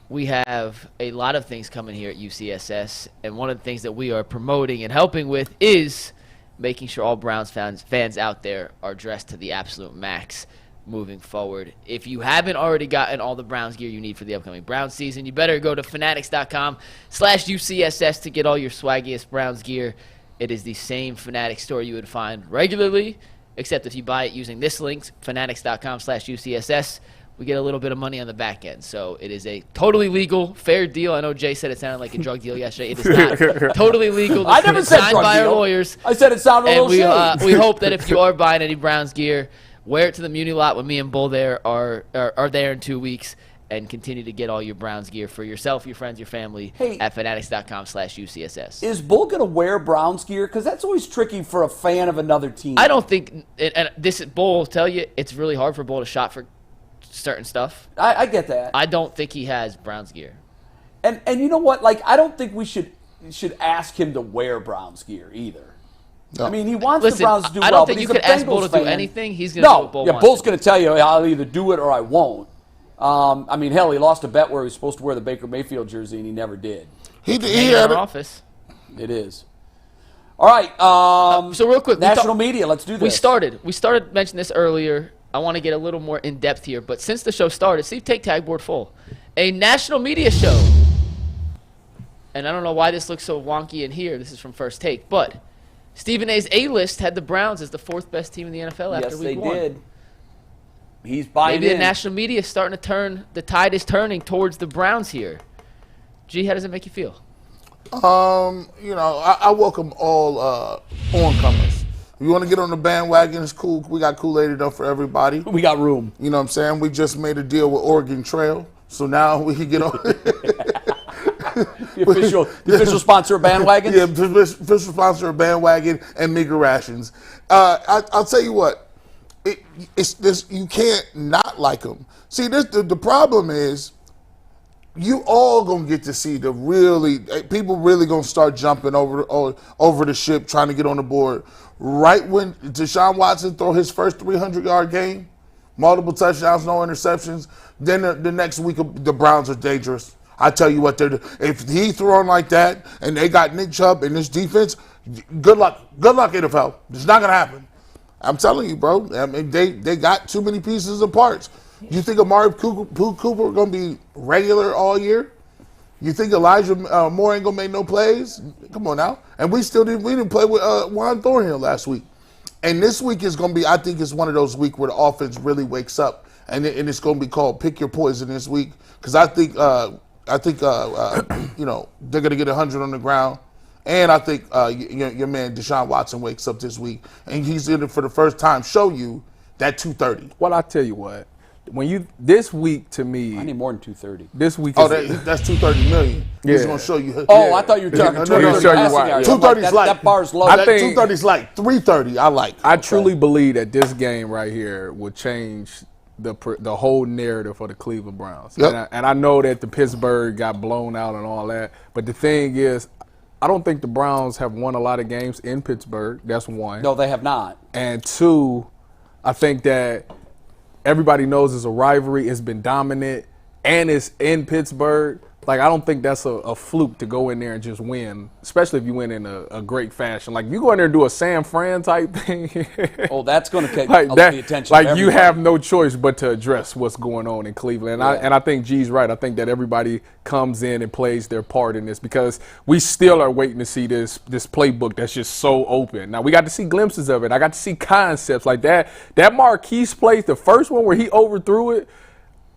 we have a lot of things coming here at UCSS. And one of the things that we are promoting and helping with is making sure all Browns fans out there are dressed to the absolute max moving forward. If you haven't already gotten all the Browns gear you need for the upcoming Browns season, you better go to fanatics.com/UCSS to get all your swaggiest Browns gear. It is the same Fanatics store you would find regularly except if you buy it using this link, fanatics.com/UCSS, we get a little bit of money on the back end. So it is a totally legal, fair deal. I know Jay said it sounded like a drug deal yesterday. It is not. Totally legal. I never said signed drug by deal. our lawyers. I said it sounded a And little shady. we hope that if you are buying any Browns gear, wear it to the Muni lot when me and Bull there are there in 2 weeks, and continue to get all your Browns gear for yourself, your friends, your family at fanatics.com/UCSS. Is Bull going to wear Browns gear? Because that's always tricky for a fan of another team. I don't think, and this Bull will tell you, it's really hard for Bull to shop for certain stuff. I get that. I don't think he has Browns gear. And you know what? Like, I don't think we should ask him to wear Browns gear either. No. I mean, he wants Listen, the Browns to do well. I don't but think he's you a could ask Bull Bengals to do fan. anything. He's going to do what Bull wants. Bull's going to tell you, I'll either do it or I won't. I mean, hell, he lost a bet where he was supposed to wear the Baker Mayfield jersey, and he never did. He In had our it. office. It is. All right. So real quick, national media, let's do this. We started mentioning this earlier. I want to get a little more in depth here, but since the show started, see, take tag board full, a national media show. And I don't know why this looks so wonky in here. This is from First Take, but Stephen A's A-list had the Browns as the 4th best team in the NFL after week 1. Yes, they did. He's buying Maybe in. the national media is starting to turn. The tide is turning towards the Browns here. G, how does it make you feel? I welcome all oncomers. If you want to get on the bandwagon, it's cool. We got Kool-Aid enough for everybody. We got room. You know what I'm saying? We just made a deal with Oregon Trail, so now we can get on. The official sponsor of bandwagons? Yeah, official sponsor of bandwagon and meager rations. I'll tell you what. It's this. You can't not like them. See, the problem is, you all gonna get to see people really gonna start jumping over the ship trying to get on the board right when Deshaun Watson throw his first 300-yard game, multiple touchdowns, no interceptions. Then the next week the Browns are dangerous. I tell you what, if he throwing like that and they got Nick Chubb in this defense, good luck NFL. It's not gonna happen. I'm telling you, bro. I mean, they got too many pieces and parts. You think Amari Cooper going to be regular all year? You think Elijah Moore ain't going to make no plays? Come on now. And we didn't play with Juan Thornhill last week. And this week is going to be, I think it's one of those weeks where the offense really wakes up. And it's going to be called pick your poison this week. Because I think they're going to get 100 on the ground. And I think your man Deshaun Watson wakes up this week, and he's in it for the first time. Show you that 230. Well, I tell you what, this week to me, I need more than 230. This week That's 230 million. Yeah. He's going to show you. Oh, I thought you were talking No, 230 show you passing why. yards. 230 is that bar's low. I think 230 is like 330. I like. I truly believe that this game right here will change the whole narrative for the Cleveland Browns. Yep. And I know that the Pittsburgh got blown out and all that, but the thing is, I don't think the Browns have won a lot of games in Pittsburgh. That's one. No, they have not. And two, I think that everybody knows it's a rivalry. It's been dominant, and it's in Pittsburgh. Like, I don't think that's a fluke to go in there and just win, especially if you win in a great fashion. Like, if you go in there and do a San Fran type thing. Oh, that's going to take the attention like, of you everybody. have no choice but to address what's going on in Cleveland. And I think G's right. I think that everybody comes in and plays their part in this, because we still are waiting to see this playbook that's just so open. Now, we got to see glimpses of it. I got to see concepts like that. That Marquise play, the first one where he overthrew it,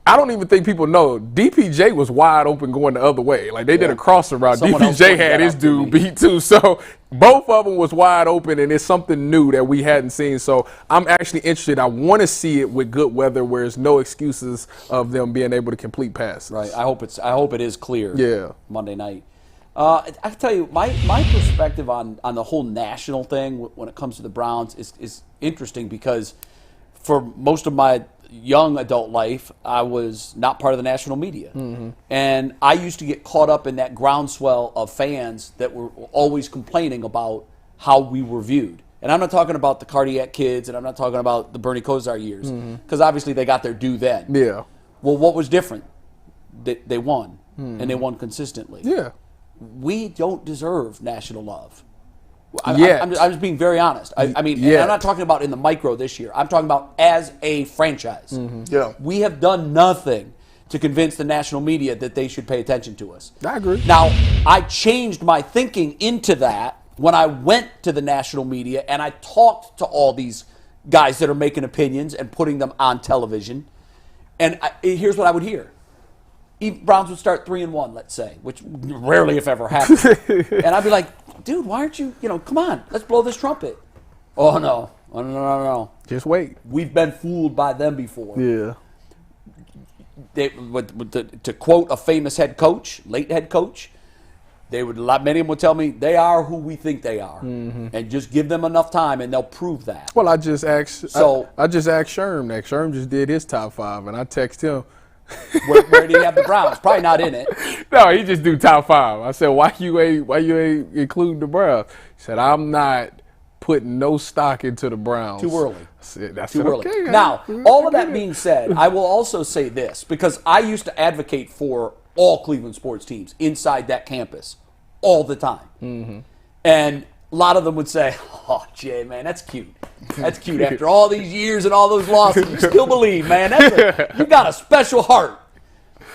I don't even think people know. DPJ was wide open going the other way. Like, they did a crosser route. Someone else DPJ pointed had that his out to dude me. beat too. So both of them was wide open, and it's something new that we hadn't seen. So I'm actually interested. I want to see it with good weather where there's no excuses of them being able to complete passes. Right. I hope it is clear. Yeah. Monday night. I can tell you, my perspective on the whole national thing when it comes to the Browns is interesting, because for most of my young adult life, I was not part of the national media. Mm-hmm. And I used to get caught up in that groundswell of fans that were always complaining about how we were viewed. And I'm not talking about the Cardiac Kids, and I'm not talking about the Bernie Kosar years, because obviously they got their due then. Yeah. Well, what was different? They won, and they won consistently. Yeah. We don't deserve national love. I'm just being very honest. I mean, and I'm not talking about in the micro this year. I'm talking about as a franchise. Mm-hmm. Yeah. We have done nothing to convince the national media that they should pay attention to us. I agree. Now, I changed my thinking into that when I went to the national media and I talked to all these guys that are making opinions and putting them on television. And here's what I would hear. Browns would start 3-1, let's say, which rarely if ever happens. And I'd be like, dude, why aren't you, come on, let's blow this trumpet. Oh, no. Oh, no. Just wait. We've been fooled by them before. Yeah. To quote a famous late head coach, many of them would tell me they are who we think they are, and just give them enough time and they'll prove that. Well, I just asked. I just asked Sherm. That Sherm just did his top 5, and I text him. Where do you have the Browns? Probably not in it. No, he just do top 5. I said, why you ain't including the Browns? He said, I'm not putting no stock into the Browns. Too early. Too early. Okay, now, all of that being said, I will also say this, because I used to advocate for all Cleveland sports teams inside that campus all the time. And a lot of them would say, oh, Jay, man, that's cute. That's cute. After all these years and all those losses, you still believe, man. You got a special heart.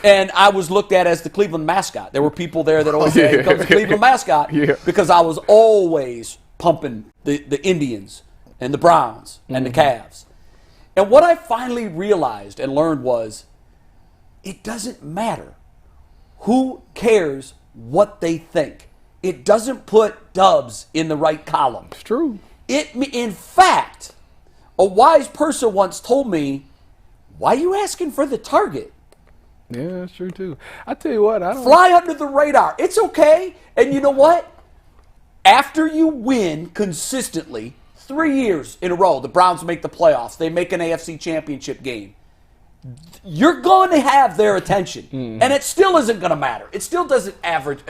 And I was looked at as the Cleveland mascot. There were people there that always said, here comes the Cleveland mascot, because I was always pumping the Indians and the Browns and the Cavs. And what I finally realized and learned was, it doesn't matter. Who cares what they think? It doesn't put Dubs in the right column. It's true. In fact, a wise person once told me, why are you asking for the target? Yeah, that's true too. I tell you what, I don't fly under the radar. It's okay. And you know what? After you win consistently 3 years in a row, the Browns make the playoffs, they make an AFC championship game, you're going to have their attention. And it still isn't going to matter. It still doesn't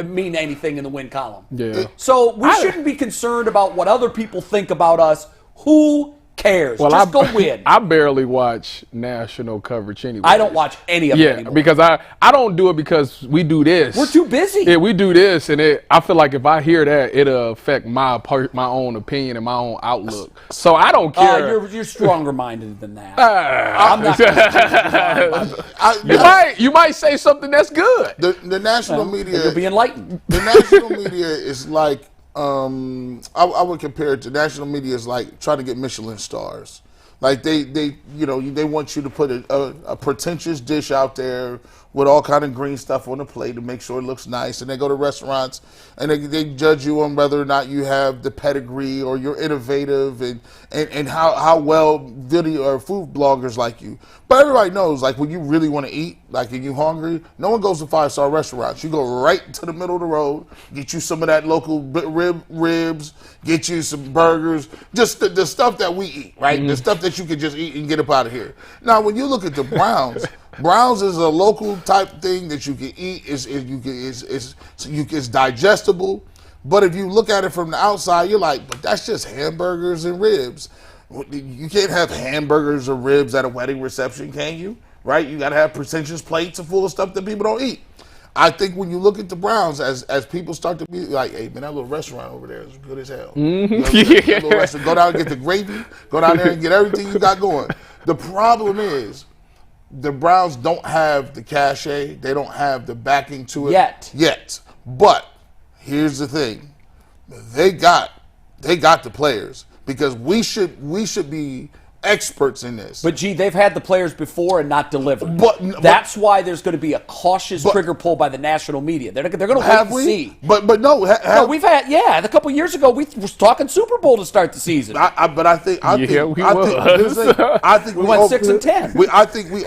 mean anything in the win column. Yeah. So we shouldn't be concerned about what other people think about us. Who cares? Well, Just go win. I barely watch national coverage anyway. I don't watch any of it anymore. Because I don't do it because we do this. We're too busy. Yeah, we do this, and I feel like if I hear that, it'll affect my own opinion and my own outlook. So I don't care. You're stronger minded than that. I'm not. You might say something that's good. The national media. You'll be enlightened. The national media is like. I would compare it to national media is like trying to get Michelin stars. Like they want you to put a pretentious dish out there with all kind of green stuff on the plate to make sure it looks nice. And they go to restaurants and they judge you on whether or not you have the pedigree or you're innovative and how well video or food bloggers like you. But everybody knows, like, when you really want to eat, like, and you hungry, no one goes to 5-star restaurants. You go right to the middle of the road, get you some of that local ribs, get you some burgers, just the stuff that we eat, right? The stuff that you can just eat and get up out of here. Now, when you look at the Browns, Browns is a local type thing that you can eat. It's digestible. But if you look at it from the outside, you're like, but that's just hamburgers and ribs. You can't have hamburgers or ribs at a wedding reception, can you? Right? You got to have pretentious plates full of stuff that people don't eat. I think when you look at the Browns, as people start to be like, hey, man, that little restaurant over there is good as hell. Go down and get the gravy. Go down there and get everything you got going. The problem is the Browns don't have the cachet. They don't have the backing to it. Yet. But here's the thing. They got the players. Because we should be experts in this. But, they've had the players before and not delivered. That's why there's going to be a cautious trigger pull by the national media. They're going to wait and see. But no. We've had, a couple years ago, we were talking Super Bowl to start the season. I think we went 6-10. I think we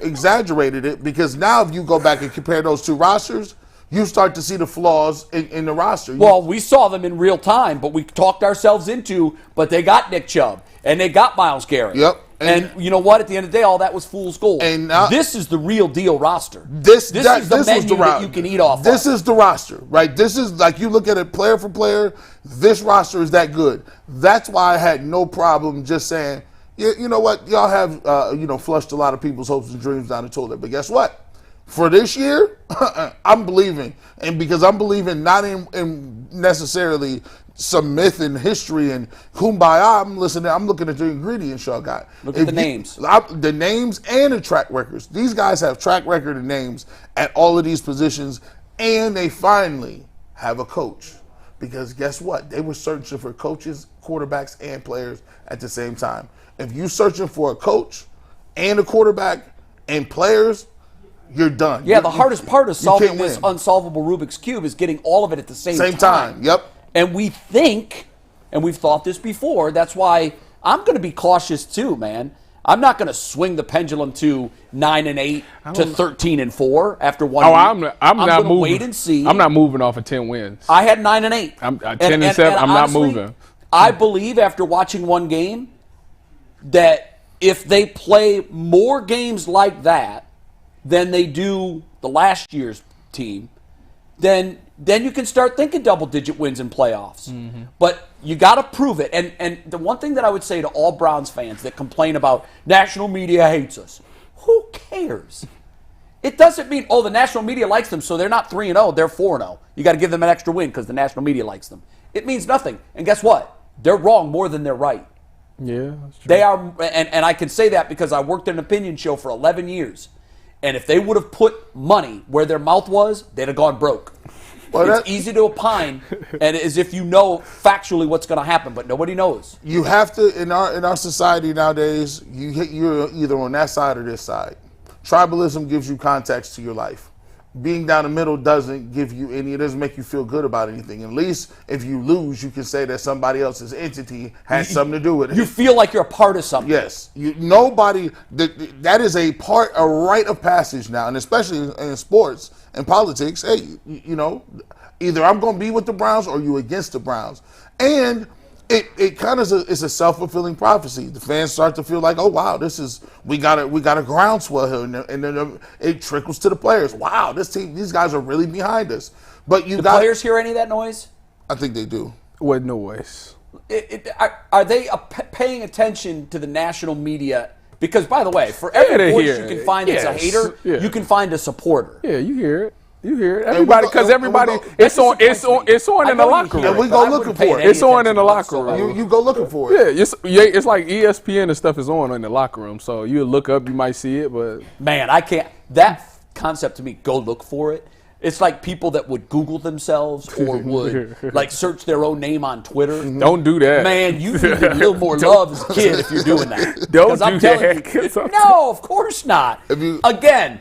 exaggerated it because now if you go back and compare those two rosters, you start to see the flaws in the roster. Well, we saw them in real time, but we talked ourselves into, but they got Nick Chubb, and they got Myles Garrett. Yep. And you know what? At the end of the day, all that was fool's gold. And now, this is the real deal roster. This is the menu that you can eat off This is the roster, right? This is, like, you look at it player for player, this roster is that good. That's why I had no problem just saying, you know what? Y'all have, flushed a lot of people's hopes and dreams down the toilet. But guess what? For this year, I'm believing. And because I'm believing not in necessarily some myth and history and kumbaya, I'm looking at the ingredients y'all got. Look at the names. The names and the track records. These guys have track record and names at all of these positions, and they finally have a coach. Because guess what? They were searching for coaches, quarterbacks and players at the same time. If you're searching for a coach and a quarterback and players, you're done. Yeah, the hardest part of solving can't this win. unsolvable Rubik's Cube is getting all of it at the same time. Yep. And we think, and we've thought this before, that's why I'm going to be cautious too, man. I'm not going to swing the pendulum to 9-8 to 13-4 after one week. I'm not gonna moving. wait and see. I'm not moving off of 10 wins. I had 9-8. I'm 10-7. I'm not honestly, moving. I believe after watching one game that if they play more games like that than they do the last year's team, then you can start thinking double-digit wins in playoffs. Mm-hmm. But you got to prove it. And the one thing that I would say to all Browns fans that complain about national media hates us, who cares? It doesn't mean, the national media likes them, so they're not 3-0, they're 4-0. You got to give them an extra win because the national media likes them. It means nothing. And guess what? They're wrong more than they're right. Yeah, that's true. They are, and I can say that because I worked at an opinion show for 11 years. And if they would have put money where their mouth was, they'd have gone broke. Well, it's easy to opine, and as if you know factually what's going to happen, but nobody knows. You have to, in our society nowadays, you're either on that side or this side. Tribalism gives you context to your life. Being down the middle doesn't give you any, it doesn't make you feel good about anything. At least if you lose, you can say that somebody else's entity had something to do with it. You feel like you're a part of something. Yes. Nobody, that is a rite of passage now, and especially in sports and politics. Hey, either I'm going to be with the Browns or you against the Browns. And it kind of is a self-fulfilling prophecy. The fans start to feel like, oh wow, we got a groundswell here, and then it trickles to the players. Wow, these guys are really behind us. But players hear any of that noise? I think they do. What noise? Are they paying attention to the national media? Because by the way, for every voice you can find that's a hater, you can find a supporter. Yeah, you hear it. You hear it. Everybody, because it's on in the locker room. And we go looking for it. It's on in the locker room. You go looking for it. Yeah, it's like ESPN and stuff is on in the locker room. So you look up, you might see it, but man, I can't. That concept to me, go look for it. It's like people that would Google themselves or would like search their own name on Twitter. Don't do that. Man, you need a little more love as a kid if you're doing that. Don't do that. No, of course not. Again,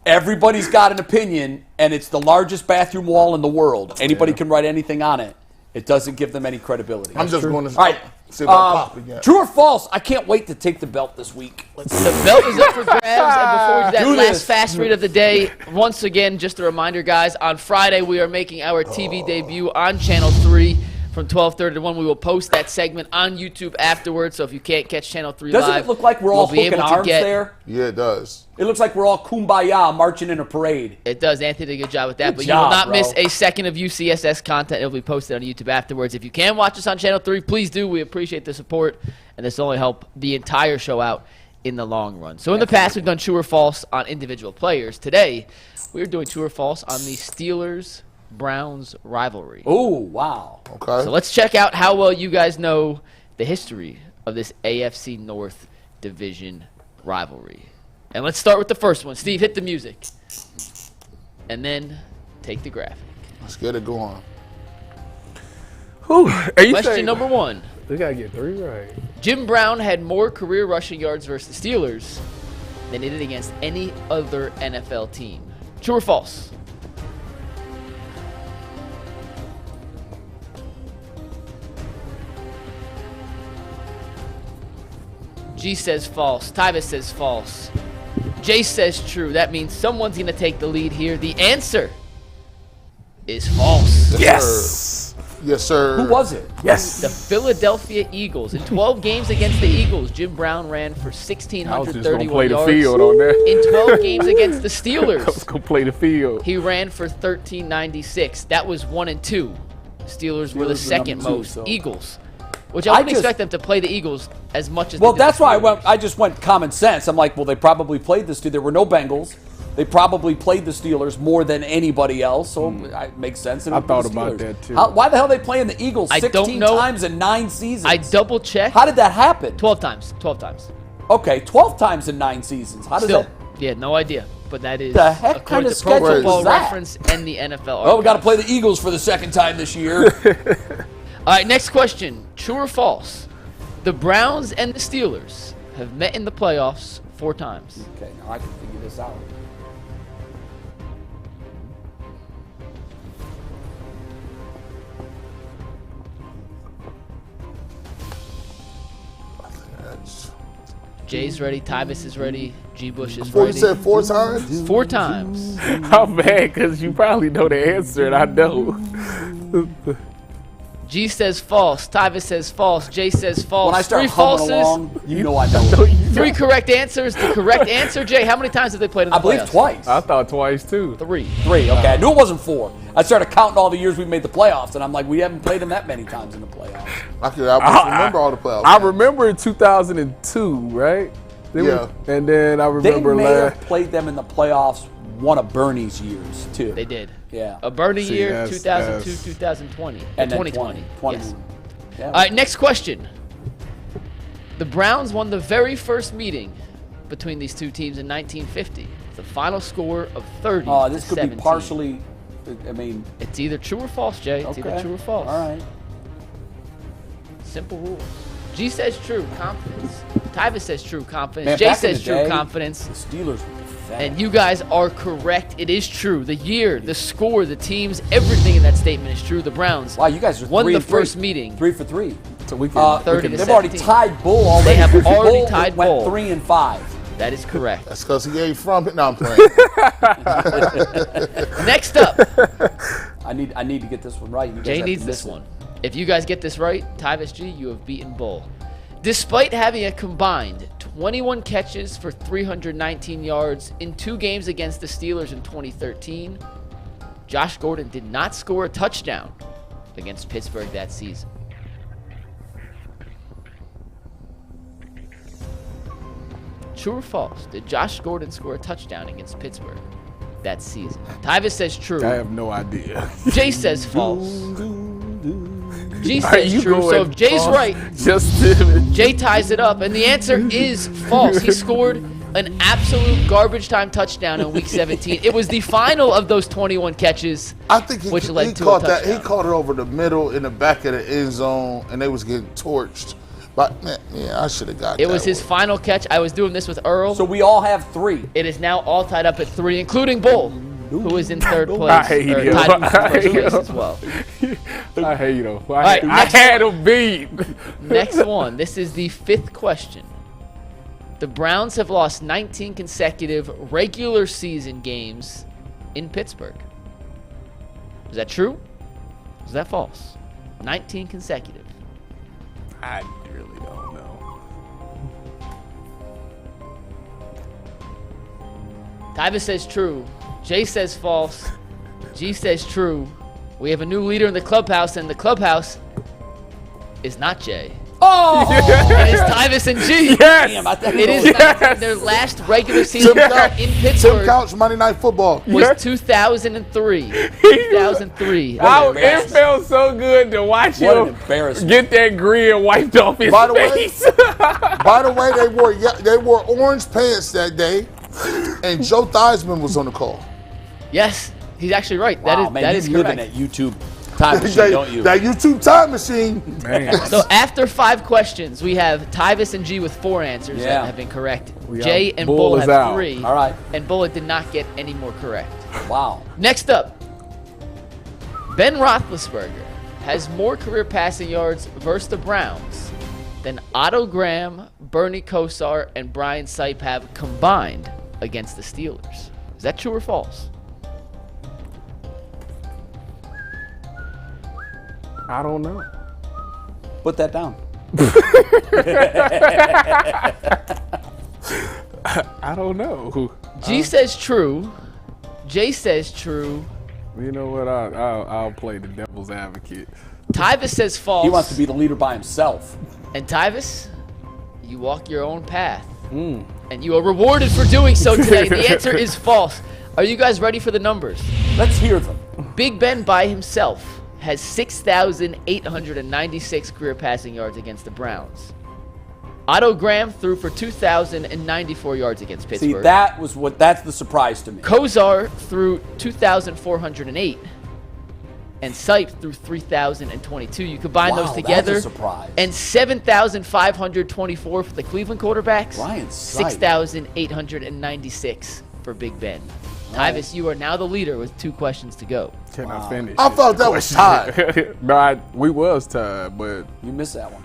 everybody's got an opinion, and it's the largest bathroom wall in the world. Anybody can write anything on it. It doesn't give them any credibility. I'm just going to all right. See about Pop again. True or false? I can't wait to take the belt this week. The belt is up for grabs, and before we do that, last fast read of the day, once again, just a reminder, guys, on Friday we are making our TV debut on Channel 3 from 12:30 to 1. We will post that segment on YouTube afterwards, so if you can't catch Channel 3 live, doesn't it look like we're all hooking arms there? Yeah, it does. It looks like we're all kumbaya marching in a parade. It does. Anthony did a good job with that. Good but job, you will not bro. miss a second of UCSS content. It will be posted on YouTube afterwards. If you can watch us on Channel 3, please do. We appreciate the support, and this will only help the entire show out in the long run. So in the past, we've done true or false on individual players. Today, we're doing true or false on the Steelers-Browns rivalry. Oh, wow. Okay. So let's check out how well you guys know the history of this AFC North division rivalry. And let's start with the first one. Steve, hit the music. And then take the graphic. Let's get it going. Question number 1. We got to get 3 right. Jim Brown had more career rushing yards versus the Steelers than he did against any other NFL team. True or false? G says false. Tyvis says false. Jay says true. That means someone's going to take the lead here. The answer is false. Yes. Yes, sir. Who was it? Yes. The Philadelphia Eagles. In 12 games against the Eagles, Jim Brown ran for I was just going to 1,631 play the yards. field on that. In 12 games against the I was Steelers, going to play the field. he ran for 1,396. That was 1 and 2. Steelers were the second number 2, most. so. Eagles. Which I wouldn't expect them to play the Eagles as much as Well, they did that's the why Steelers. I just went common sense. I'm like, well, they probably played the Steelers. There were no Bengals. They probably played the Steelers more than anybody else, so it makes sense. I thought about that, too. Why the hell are they playing the Eagles I don't 16 know. times in 9 seasons? I double checked. How did that happen? 12 times. 12 times. Okay, 12 times in 9 seasons. How does Still, that? yeah, no idea. But that is The heck according kind of to Pro schedule Football is that? Reference and the NFL. Oh, we got to archives. play the Eagles for the second time this year. All right, next question. True or false? The Browns and the Steelers have met in the playoffs 4 times. Okay, now I can figure this out. Jay's ready. Tyvis is ready. G. Bush is Before you ready. said 4 times? 4 times. I'm mad because you probably know the answer, and I know. G says false. Tyvis says false. Jay says false. When I start 3 humming falses. along, you know I know. 3 correct answers. The correct answer, Jay. How many times have they played in the I believe playoffs? twice. I thought twice, too. 3. 3, okay. I knew it wasn't 4. I started counting all the years we made the playoffs, and I'm like, we haven't played them that many times in the playoffs. I remember all the playoffs. I remember in 2002, right? Yeah. And then I They remember may last. have played them in the playoffs one of Bernie's years, too. They did. Yeah. A Bernie See, year, that's- 2002, that's- 2020. And then 2020. 20. Yes. Yeah. All right, next question. The Browns won the very first meeting between these two teams in 1950. The final score of 30 This to could 17. be partially, I mean, It's either true or false, Jay. It's either okay. true or false. All right. Simple rules. G says true, confidence. Tyvis says true, confidence. Man, Jay back in says the true, day, confidence. The Steelers were fat. And you guys are correct. It is true. The year, the score, the teams, everything in that statement is true. The Browns Wow, you guys are won 3 the and 3. first meeting. 3 for 3. So we can, 30 to They've already 17. tied Bull already. They have already Bull tied went Bull. 3 and 5. That is correct. That's because he ain't from it. No, I'm playing. Next up, I need to get this one right. You guys Jay have to needs this miss it. one. If you guys get this right, Tyvis G, you have beaten Bull. Despite having a combined 21 catches for 319 yards in 2 games against the Steelers in 2013, Josh Gordon did not score a touchdown against Pittsburgh that season. True or false? Did Josh Gordon score a touchdown against Pittsburgh that season? Tyvis says true. I have no idea. Jay says false. G Are says you true. So going if Jay's false? right, Just Jay ties it up, and the answer is false. He scored an absolute garbage time touchdown in Week 17. It was the final of those 21 catches. I think he Which led to a caught that. He touchdown. caught it over the middle in the back of the end zone, and they was getting torched. But man, yeah, I should have got. It that was his one. final catch. I was doing this with Earl. So we all have 3. It is now all tied up at 3, including Bull, who is in 3rd place. I hate or him. tied in I first hate place him. as well. I hate him. right, I next had him beat. Next one. This is the 5th question. The Browns have lost 19 consecutive regular season games in Pittsburgh. Is that true? Is that false? 19 consecutive. I really don't know. Tyvis says true. Jay says false. G says true. We have a new leader in the clubhouse, and the clubhouse is not Jay. Oh! It is Tyvis and G. Yes. Damn, I thought It is Yes. 19. Their last regular season Tim Couch. in Tim Pittsburgh Couch, Monday Night Football. was Yeah. 2003. 2003. It felt so good to watch What an him embarrassment. get that grin wiped off his By the way- face. By the way, they wore orange pants that day, and Joe Theismann was on the call. Yes, he's actually right. Wow, that man, is you live in correct. that YouTube time machine, don't you? That YouTube time machine. Man. So after 5 questions, we have Tyvis and G with 4 answers Yeah. that have been correct. We Jay got and Bull Bull is have out. 3. All right. And Bull did not get any more correct. Wow. Next up, Ben Roethlisberger has more career passing yards versus the Browns than Otto Graham, Bernie Kosar, and Brian Sipe have combined against the Steelers. Is that true or false? I don't know. Put that down. I don't know. G says true. Jay says true. You know what? I'll play the devil's advocate. Tyvis says false. He wants to be the leader by himself. And Tyvis, you walk your own path. And you are rewarded for doing so today. The answer is false. Are you guys ready for the numbers? Let's hear them. Big Ben by himself has 6,896 career passing yards against the Browns. Otto Graham threw for 2,094 yards against See, Pittsburgh. that's the surprise to me. Kosar threw 2,408. and Sipe threw 3,022. You combine those Wow, together, that's a surprise. and 7,524 for the Cleveland quarterbacks. Ryan Sipe. 6,896 for Big Ben. Tyvis, you are now the leader with 2 questions to go. Can I finish? I thought that was tied. No, we was tied, but You missed that one.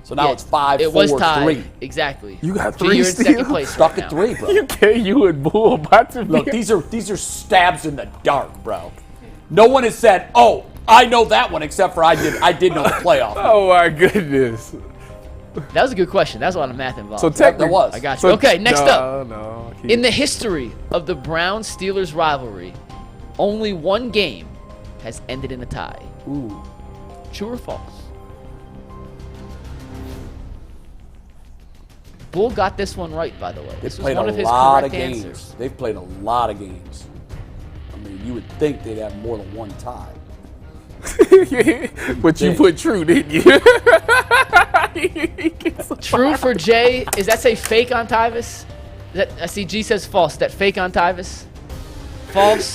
So now Yeah, it's 5, It 4, was tied. 3. Exactly. You got G, 3 you're in still? second place Stuck right at now. 3, bro. you and Bull about to Look, be. these are stabs in the dark, bro. No one has said, "Oh, I know that one," except for I did know the playoff. Oh my goodness. That was a good question. That was a lot of math involved. So technically, That was. I got you. Okay, next up. No. In the history of the Browns-Steelers rivalry, only one game has ended in a tie. Ooh. True or false? Bull got this one right, by the way. They've This was played one a of his lot of correct games. answers. They've played a lot of games. I mean, you would think they'd have more than one tie. But you put true, didn't you? True for Jay. Is that say fake on Tyvis? I see G says false. Is that fake on Tyvis? False.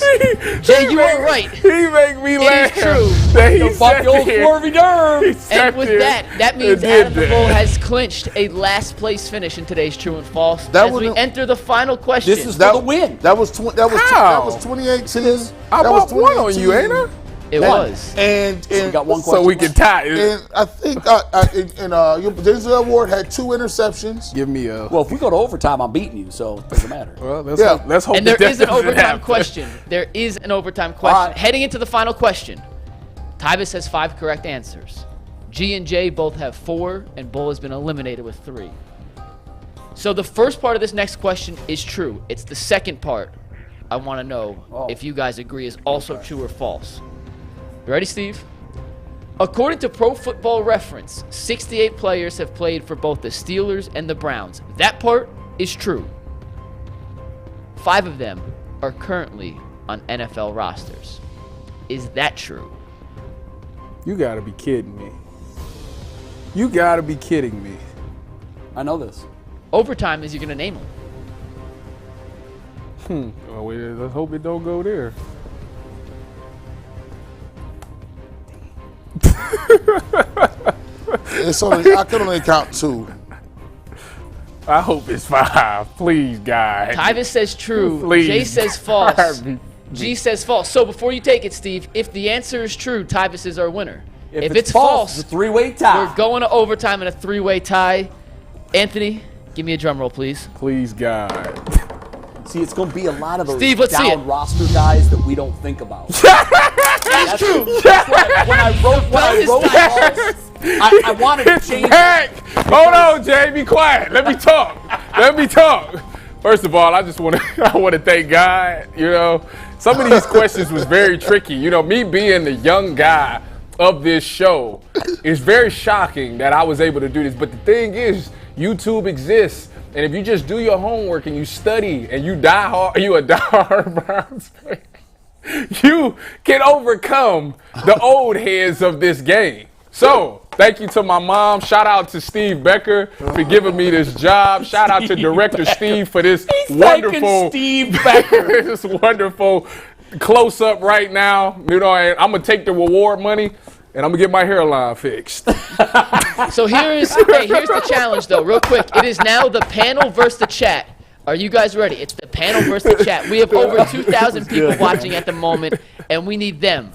Jay, you are right. He make me laugh. is true. That he Yo, fuck the old sat there. swervy derm. He sat And with there that means and did Adam the that. Bull has clinched a last place finish in today's true and false. That As we wouldn't- enter the final question. This is for the win. That was 2018. I That was bought one on you, ain't I? it was. And We got one question. So we can tie it. and I think Denzel Ward had 2 interceptions. Give me a. Well, if we go to overtime, I'm beating you, so it doesn't matter. Well, let's Yeah. let's hope And there that is an doesn't overtime happen. question. There is an overtime question. All right. Heading into the final question, Tyvis has 5 correct answers. G and J both have 4, and Bull has been eliminated with 3. So the first part of this next question is true. It's the second part I want to know if you guys agree is also true or false. You ready, Steve? According to Pro Football Reference, 68 players have played for both the Steelers and the Browns. That part is true. 5 of them are currently on NFL rosters. Is that true? You gotta be kidding me. You gotta be kidding me. I know this. Overtime is you're going to name them. Oh, wait, let's hope it don't go there. I can only count 2. I hope it's 5. Please, guys. Tyvis says true. Please. Jay says false. God. G says false. So before you take it, Steve, if the answer is true, Tyvis is our winner. If it's it's false, it's a 3-way tie. we're going to overtime in a 3-way tie. Anthony, give me a drum roll, please. Please, God. See, it's going to be a lot of those Steve, let's see down it. roster guys that we don't think about. That's true. That's right. When I wrote I wanted to change it. Heck! Hold on, Jay. Be quiet. Let me talk. Let me talk. First of all, I just want to thank God. You know, some of these questions was very tricky. You know, me being the young guy of this show, it's very shocking that I was able to do this. But the thing is, YouTube exists, and if you just do your homework and you study and you a diehard Browns fan, you can overcome the old heads of this game. So, thank you to my mom. Shout out to Steve Becker for giving me this job. Shout out to Director Steve for this wonderful Steve Becker. this wonderful close up right now. You know, and I'm gonna take the reward money and I'm gonna get my hairline fixed. So here's the challenge, though, real quick. It is now the panel versus the chat. Are you guys ready? It's the panel versus the chat. We have over 2,000 people watching at the moment, and we need them.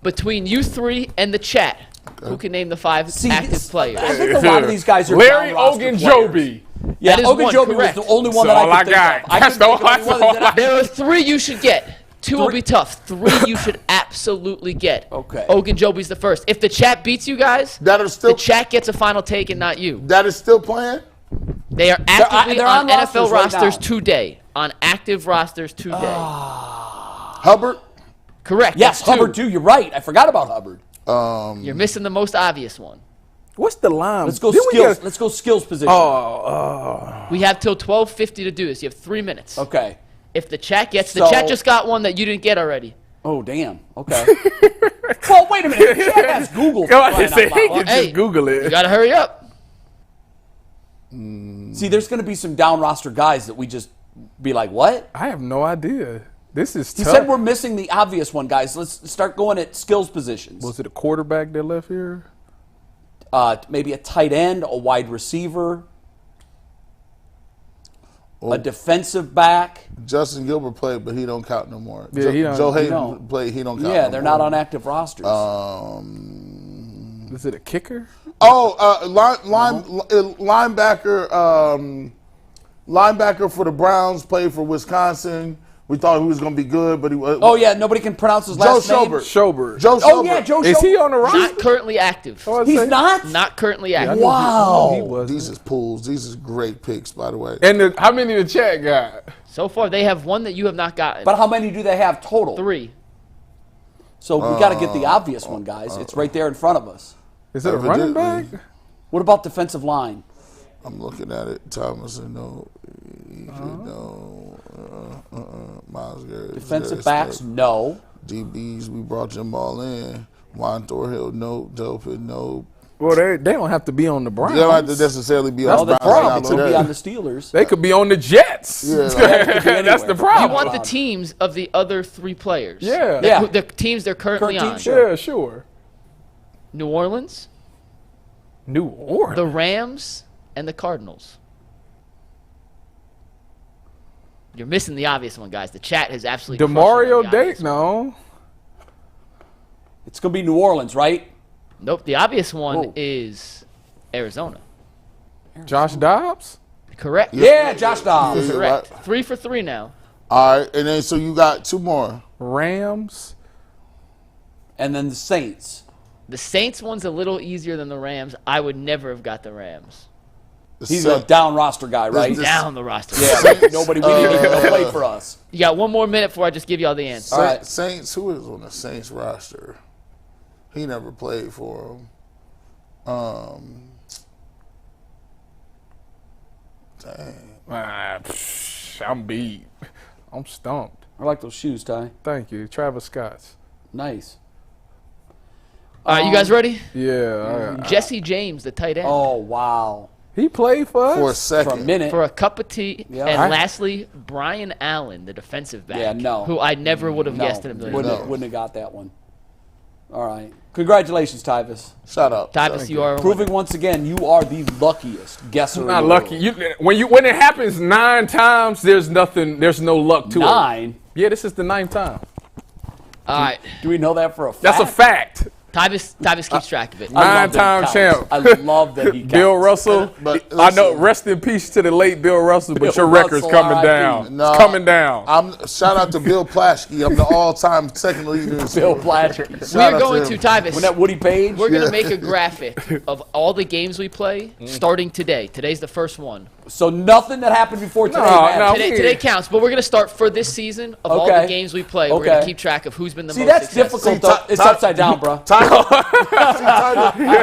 Between you 3 and the chat, who can name the 5 active players? I think a lot of these guys are Larry down roster Ogunjobi. players. Yeah, That is one, Ogunjobi was correct. the only one That's that all I I could think got. of. I That's couldn't all think of I anyone that There are 3 you should get. 2 will be tough. 3 you should absolutely get. Okay. Ogunjobi's the first. If the chat beats you guys, That are still the chat gets a final take and not you. that is still playing. They are actively they're on on NFL rosters right rosters now. today. On active rosters today. Hubbard. Correct. Yes, that's 2. Hubbard too. You're right. I forgot about Hubbard. You're missing the most obvious one. What's the line? Let's go Didn't we skills. get- Let's go skills position. We have till 12:50 to do this. You have 3 minutes. Okay. If the chat gets, the So- chat just got one that you didn't get already. Oh, damn. Okay. Well, wait a minute. The chat has Google. Go on, for crying say, out he loud. can Hey, just Google You it. gotta hurry up. See, there's going to be some down roster guys that we just be like, what? I have no idea. This is He tough. said we're missing the obvious one, guys. Let's start going at skills positions. Was it a quarterback that left here? Maybe a tight end, a wide receiver, a defensive back. Justin Gilbert played, but he don't count no more. Yeah, he don't- Joe he Hayden played, he don't count. Yeah, no they're more. not on active rosters. Is it a kicker? Linebacker for the Browns, played for Wisconsin. We thought he was going to be good, but he was. oh, yeah, nobody can pronounce his last name. Schobert. Joe Schobert. Oh, yeah, Joe Is he Schobert. on the roster? Not currently active. He's not? Not currently active. Wow. He was. These is pools. These is great picks, by the way. And how many the chat got? So far, they have one that you have not gotten. But how many do they have total? 3. So we got to get the obvious one, guys. It's right there in front of us. Is it a running back? What about defensive line? I'm looking at it. Thomas, no. Miles Garrett. Defensive backs, no. DBs, we brought them all in. Juan Thorhill, no. Delphin, no. Well, they don't have to be on the Browns. They don't have to necessarily be Well, on the the Browns. problem now could be today. on the Steelers. They could be on the Jets. Yeah. That's the problem. You want the teams of the other 3 players. Yeah. Yeah. The teams they're currently Current on. team, sure. Yeah, sure. New Orleans, New Orleans. the Rams, and the Cardinals. You're missing the obvious one, guys. The chat has absolutely crushed DeMario on the obvious Date? one. No. It's going to be New Orleans, right? Nope. The obvious one Whoa. is Arizona. Josh Dobbs? Correct. Yeah, Josh Dobbs. Yeah, Correct. right. 3 for 3 now. All right, and then so you got 2 more. Rams? And then the Saints. The Saints one's a little easier than the Rams. I would never have got the Rams. He's a down roster guy, right? Down the roster. Yeah, nobody we didn't even know played for us. You got 1 more minute before I just give you all the answers. All right. Saints, who is on the Saints roster? He never played for them. Dang. I'm beat. I'm stumped. I like those shoes, Ty. Thank you. Travis Scott's. Nice. All right, you guys ready? Yeah. Jesse James, the tight end. Oh, wow. He played for us? For a For a second. minute. For a cup of tea. Yeah. And lastly, Brian Allen, the defensive back. Yeah, no. Who I never would have guessed in a million years. Wouldn't have got that one. All right. Congratulations, Tyvis. Shout out. Tyvis, you are Proving once again you are the luckiest guesser. in Not the lucky. world. When it happens 9 times, there's no luck to it. 9? Yeah, this is the 9th time. All right. Do we know that for a fact? That's a fact. Tyvis keeps track of it. I love that he 9-time counts. champ. I love that he counts. Bill Russell. But I know. listen. Rest in peace to the late Bill Russell, but Bill your record's Russell, coming R.I.P. down. No. It's coming down. Shout out to Bill Plaschke. I'm the all-time second leader. in Bill sports. Plaschke. We Shout are out going him. to Tyvis. When that Woody Page? We're going to make a graphic of all the games we play starting today. Today's the first one. So nothing that happened before today No, matters. no. Today counts, but we're going to start for this season of all Okay. the games we play. We're going to Okay. keep track of who's been the See, most that's successful. difficult, though. It's upside down, bro.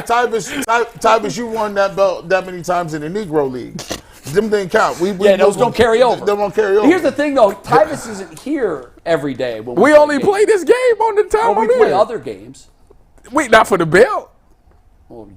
Tyvis, you won that belt that many times in the Negro League. Them didn't count. Yeah, those don't carry over. They don't carry over. Here's the thing, though. Tyvis isn't here every day. When We play only games. play this game on the time Well, we I'm play here. other games. Wait, not for the belt. Well,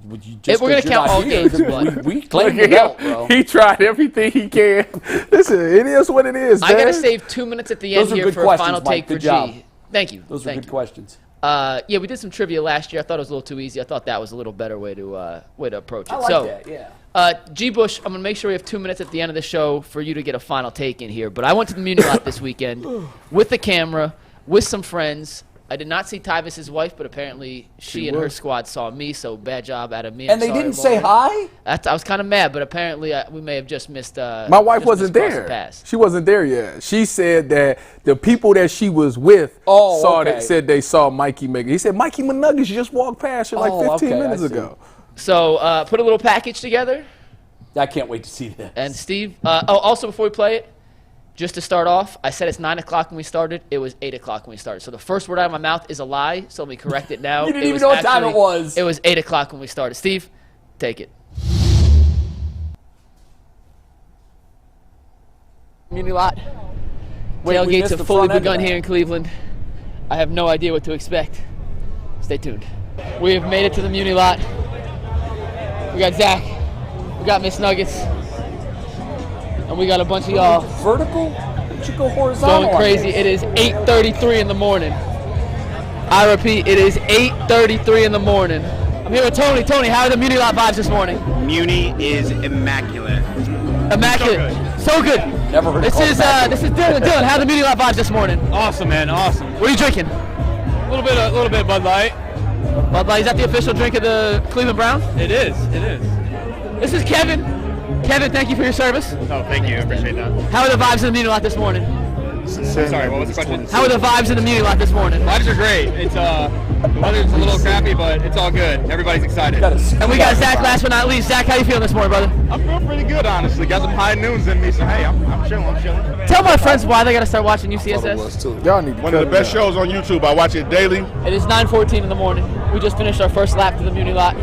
If we're gonna count all games we play. We claim the belt, bro. He tried everything he can. Listen, it is what it is, I got to man. save 2 minutes at the Those end are here good for a questions, final Mike. take for Good job. G. Thank you. Those are Thank good you. questions. Yeah, we did some trivia last year. I thought it was a little too easy. I thought that was a little better way to approach it. I like so, that, yeah. G. Bush, I'm going to make sure we have 2 minutes at the end of the show for you to get a final take in here. But I went to the Muni lot this weekend with the camera, with some friends. I did not see Tyvis's wife, but apparently she and her squad saw me, so bad job out of me. And they didn't say hi? I was kind of mad, but apparently we may have just missed. My wife just wasn't missed crossing there. paths. She wasn't there yet. She said that the people that she was with okay. said they saw Mikey make it. He said Mikey McNuggets just walked past her like 15 okay, minutes I see. ago. So put a little package together. I can't wait to see this. And Steve, also before we play it, just to start off, I said it's 9 o'clock when we started. It was 8 o'clock when we started. So the first word out of my mouth is a lie, so let me correct it now. You didn't even know what time it was. It was 8 o'clock when we started. Steve, take it. Muni lot. Wait, we Tailgates missed have the fully front end of begun that. here in Cleveland. I have no idea what to expect. Stay tuned. We have made it to the Muni lot. We got Zach. We got Miss Nuggets. And we got a bunch of y'all. Vertical? don't you go horizontal? Going crazy. It is 8:33 in the morning. I repeat, it is 8:33 in the morning. I'm here with Tony. Tony, how are the Muni Lot vibes this morning? Muni is immaculate. Immaculate. So good. Never heard This is Dylan. Dylan, how are the Muni Lot vibes this morning? Awesome, man. Awesome. What are you drinking? A little bit of Bud Light. Bud Light. Is that the official drink of the Cleveland Browns? It is. This is Kevin. Kevin, thank you for your service. Oh, thank you. I appreciate that. How are the vibes in the Muni Lot this morning? Sorry, what was the question? How are the vibes in the Muni Lot this morning? Vibes are great. It's the weather's a little crappy, but it's all good. Everybody's excited. And we got Zach last but not least. Zach, how you feeling this morning, brother? I'm feeling pretty good, honestly. Got some high noons in me, so hey, I'm chilling. Tell my friends why they got to start watching Thought it UCSS. was too. Y'all need to One of the best shows on YouTube. I watch it daily. It is 9:14 in the morning. We just finished our first lap to the Muni Lot.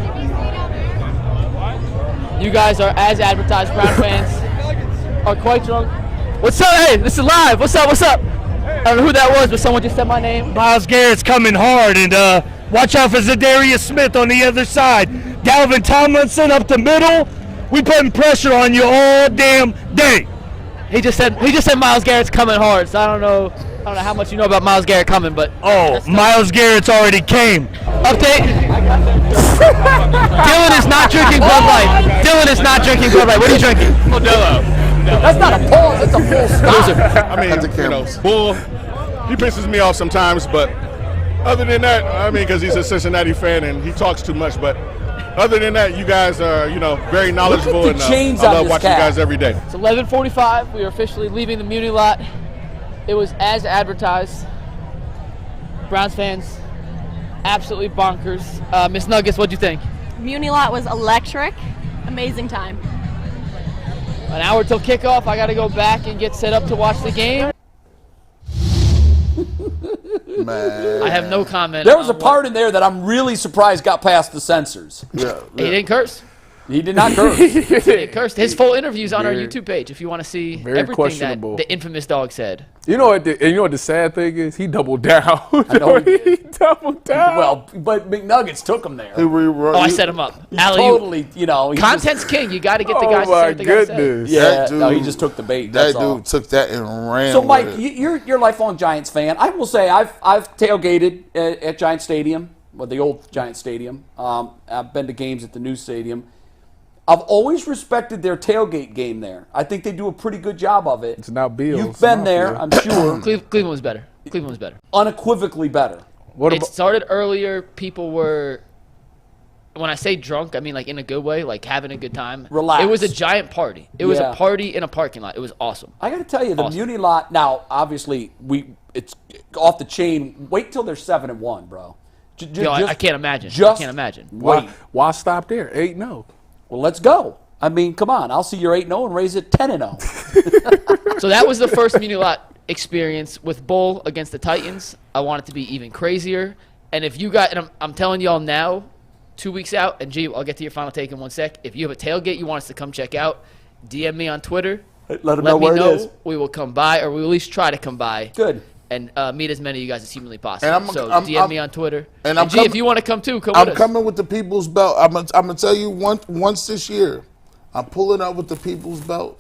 You guys are, as advertised, Brown fans are quite drunk. What's up? Hey, this is live. What's up? I don't know who that was, but someone just said my name. Myles Garrett's coming hard, and watch out for Zadarius Smith on the other side. Dalvin Tomlinson up the middle. We putting pressure on you all damn day. He just said Myles Garrett's coming hard. So I don't know how much you know about Myles Garrett coming, but Myles Garrett's already came. update. Dylan is not drinking Bud Light. Dylan is not drinking Bud Light. What are you drinking? Modelo. That's not a pause. That's a full stop. I mean, Bull, he pisses me off sometimes, but other than that, I mean, because he's a Cincinnati fan and he talks too much, but other than that, you guys are, very knowledgeable, Look at the and chains I on love this watching you cat. guys every day. It's 11:45. We are officially leaving the Muni Lot. It was as advertised. Browns fans, absolutely bonkers. Miss Nuggets, what'd you think? Muni Lot was electric. Amazing time. An hour till kickoff. I got to go back and get set up to watch the game. Man. I have no comment. There was a on part in there that I'm really surprised got past the censors. Yeah. He didn't curse. He did not curse. He didn't curse. His full interview's on our Very- YouTube page if you want to see very everything that questionable. the infamous dog said. You know what? The sad thing is, he doubled down. I know he did. He doubled down. Well, but McNuggets took him there. Oh, I set him up. Alley-oop. Totally, he Content's king. You got to get the Oh guys to say my what they got to say. goodness. Yeah, That no, he dude- just took the bait. That That's dude all. took that and ran. So, Mike, with it. you're a lifelong Giants fan. I will say I've tailgated at Giant Stadium, well, the old Giant Stadium. I've been to games at the new stadium. I've always respected their tailgate game there. I think they do a pretty good job of it. It's now Bills. You've been there, Mafia. I'm sure. Cleveland was better. Cleveland was better. Unequivocally better. What It about? started earlier. People were, when I say drunk, I mean like in a good way, like having a good time. Relaxed. It was a giant party. It was Yeah. a party in a parking lot. It was awesome. I got to tell you, the Awesome. Muni Lot. Now, obviously, it's off the chain. Wait till they're 7-1, bro. I can't imagine. I Just can't imagine. wait. Why stop there? 8-0. Well, let's go. I mean, come on. I'll see your 8-0 and raise it 10-0. So that was the first Muni Lot experience with Bull against the Titans. I want it to be even crazier. And if you got, and I'm telling y'all now, 2 weeks out, and I'll get to your final take in 1 sec. If you have a tailgate you want us to come check out, DM me on Twitter. Let them Let know me where know. it is. We will come by, or we'll at least try to come by. Good. And meet as many of you guys as humanly possible. And I'm- so I'm- DM I'm- me on Twitter. and And, I'm G, if coming- you want to come too, come I'm with us. coming with the people's belt. I'm gonna tell you once this year, I'm pulling up with the people's belt,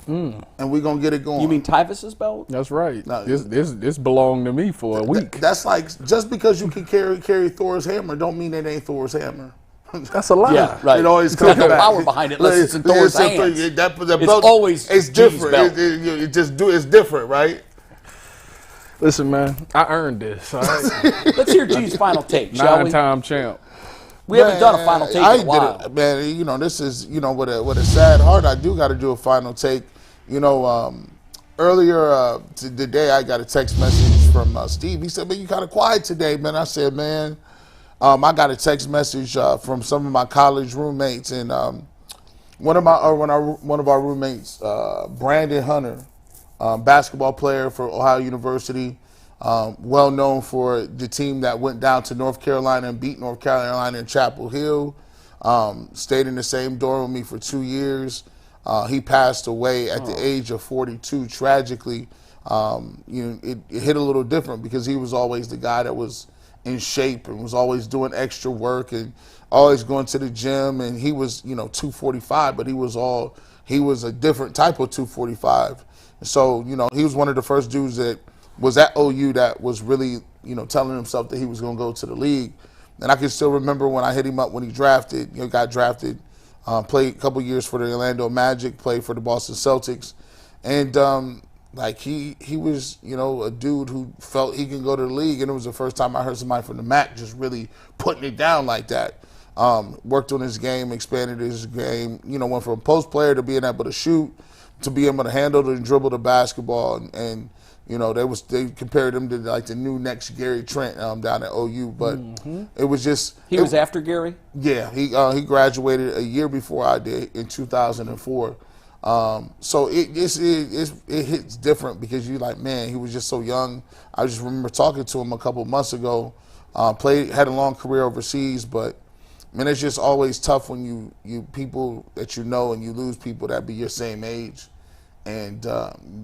and we're gonna get it going. You mean Tyvis's belt? That's right. No. This belonged to me for a week. That's like just because you can carry Thor's hammer, don't mean it ain't Thor's hammer. That's a lie. Yeah, right. It always It's got comes no back. power behind it unless it's in Thor's something- hands. the It's belt- always it's G's different. belt. It's different, right? Listen, man, I earned this. All right? Let's hear G's final take, shall we? 9-time champ. We haven't done a final take I in a while. Did it, man. This is with a sad heart. I do got to do a final take. Earlier today, I got a text message from Steve. He said, "Man, you kind of quiet today, man." I said, "Man, I got a text message from some of my college roommates, and one of our roommates, Brandon Hunter, basketball player for Ohio University." Well known for the team that went down to North Carolina and beat North Carolina in Chapel Hill. Stayed in the same dorm with me for 2 years. He passed away at the age of 42, tragically. It hit a little different because he was always the guy that was in shape and was always doing extra work and always going to the gym. And he was, 245, but he was a different type of 245. So, he was one of the first dudes that was at OU that was really, telling himself that he was going to go to the league. And I can still remember when I hit him up when he drafted, got drafted, played a couple years for the Orlando Magic, played for the Boston Celtics. And, he was, a dude who felt he can go to the league. And it was the first time I heard somebody from the MAC just really putting it down like that. Worked on his game, expanded his game, went from post player to being able to shoot, to be able to handle and dribble the basketball. And they compared him to like the new next Gary Trent down at OU. But it was just. He was after Gary? Yeah, he graduated a year before I did in 2004. So it hits different because you're like, man, he was just so young. I just remember talking to him a couple months ago. Had a long career overseas, but man, it's just always tough when you people that and you lose people that be your same age, and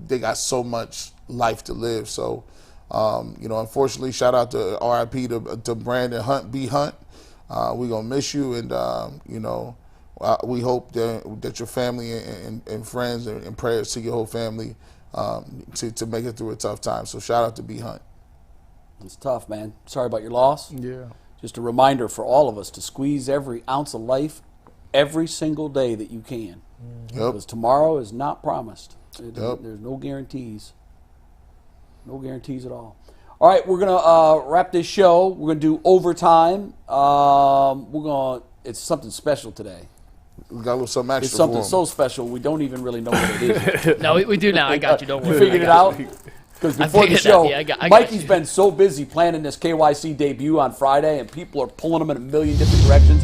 they got so much life to live. So, unfortunately, shout out to RIP to Brandon Hunt, B. Hunt. We're gonna miss you, and we hope that your family and friends and prayers to your whole family to make it through a tough time. So shout out to B. Hunt. It's tough, man. Sorry about your loss. Yeah. Just a reminder for all of us to squeeze every ounce of life every single day that you can. Because tomorrow is not promised. There's no guarantees. No guarantees at all. All right, we're going to wrap this show. We're going to do overtime. It's something special today. We got a little something extra. It's something so special we don't even really know what it is. No, we do now. I got you. Don't worry. You figured it out? Because before the show, I got Mikey's been so busy planning this KYC debut on Friday, and people are pulling him in a million different directions.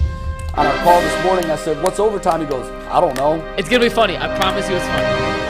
On our call this morning, I said, "What's overtime?" He goes, "I don't know." It's going to be funny. I promise you it's funny.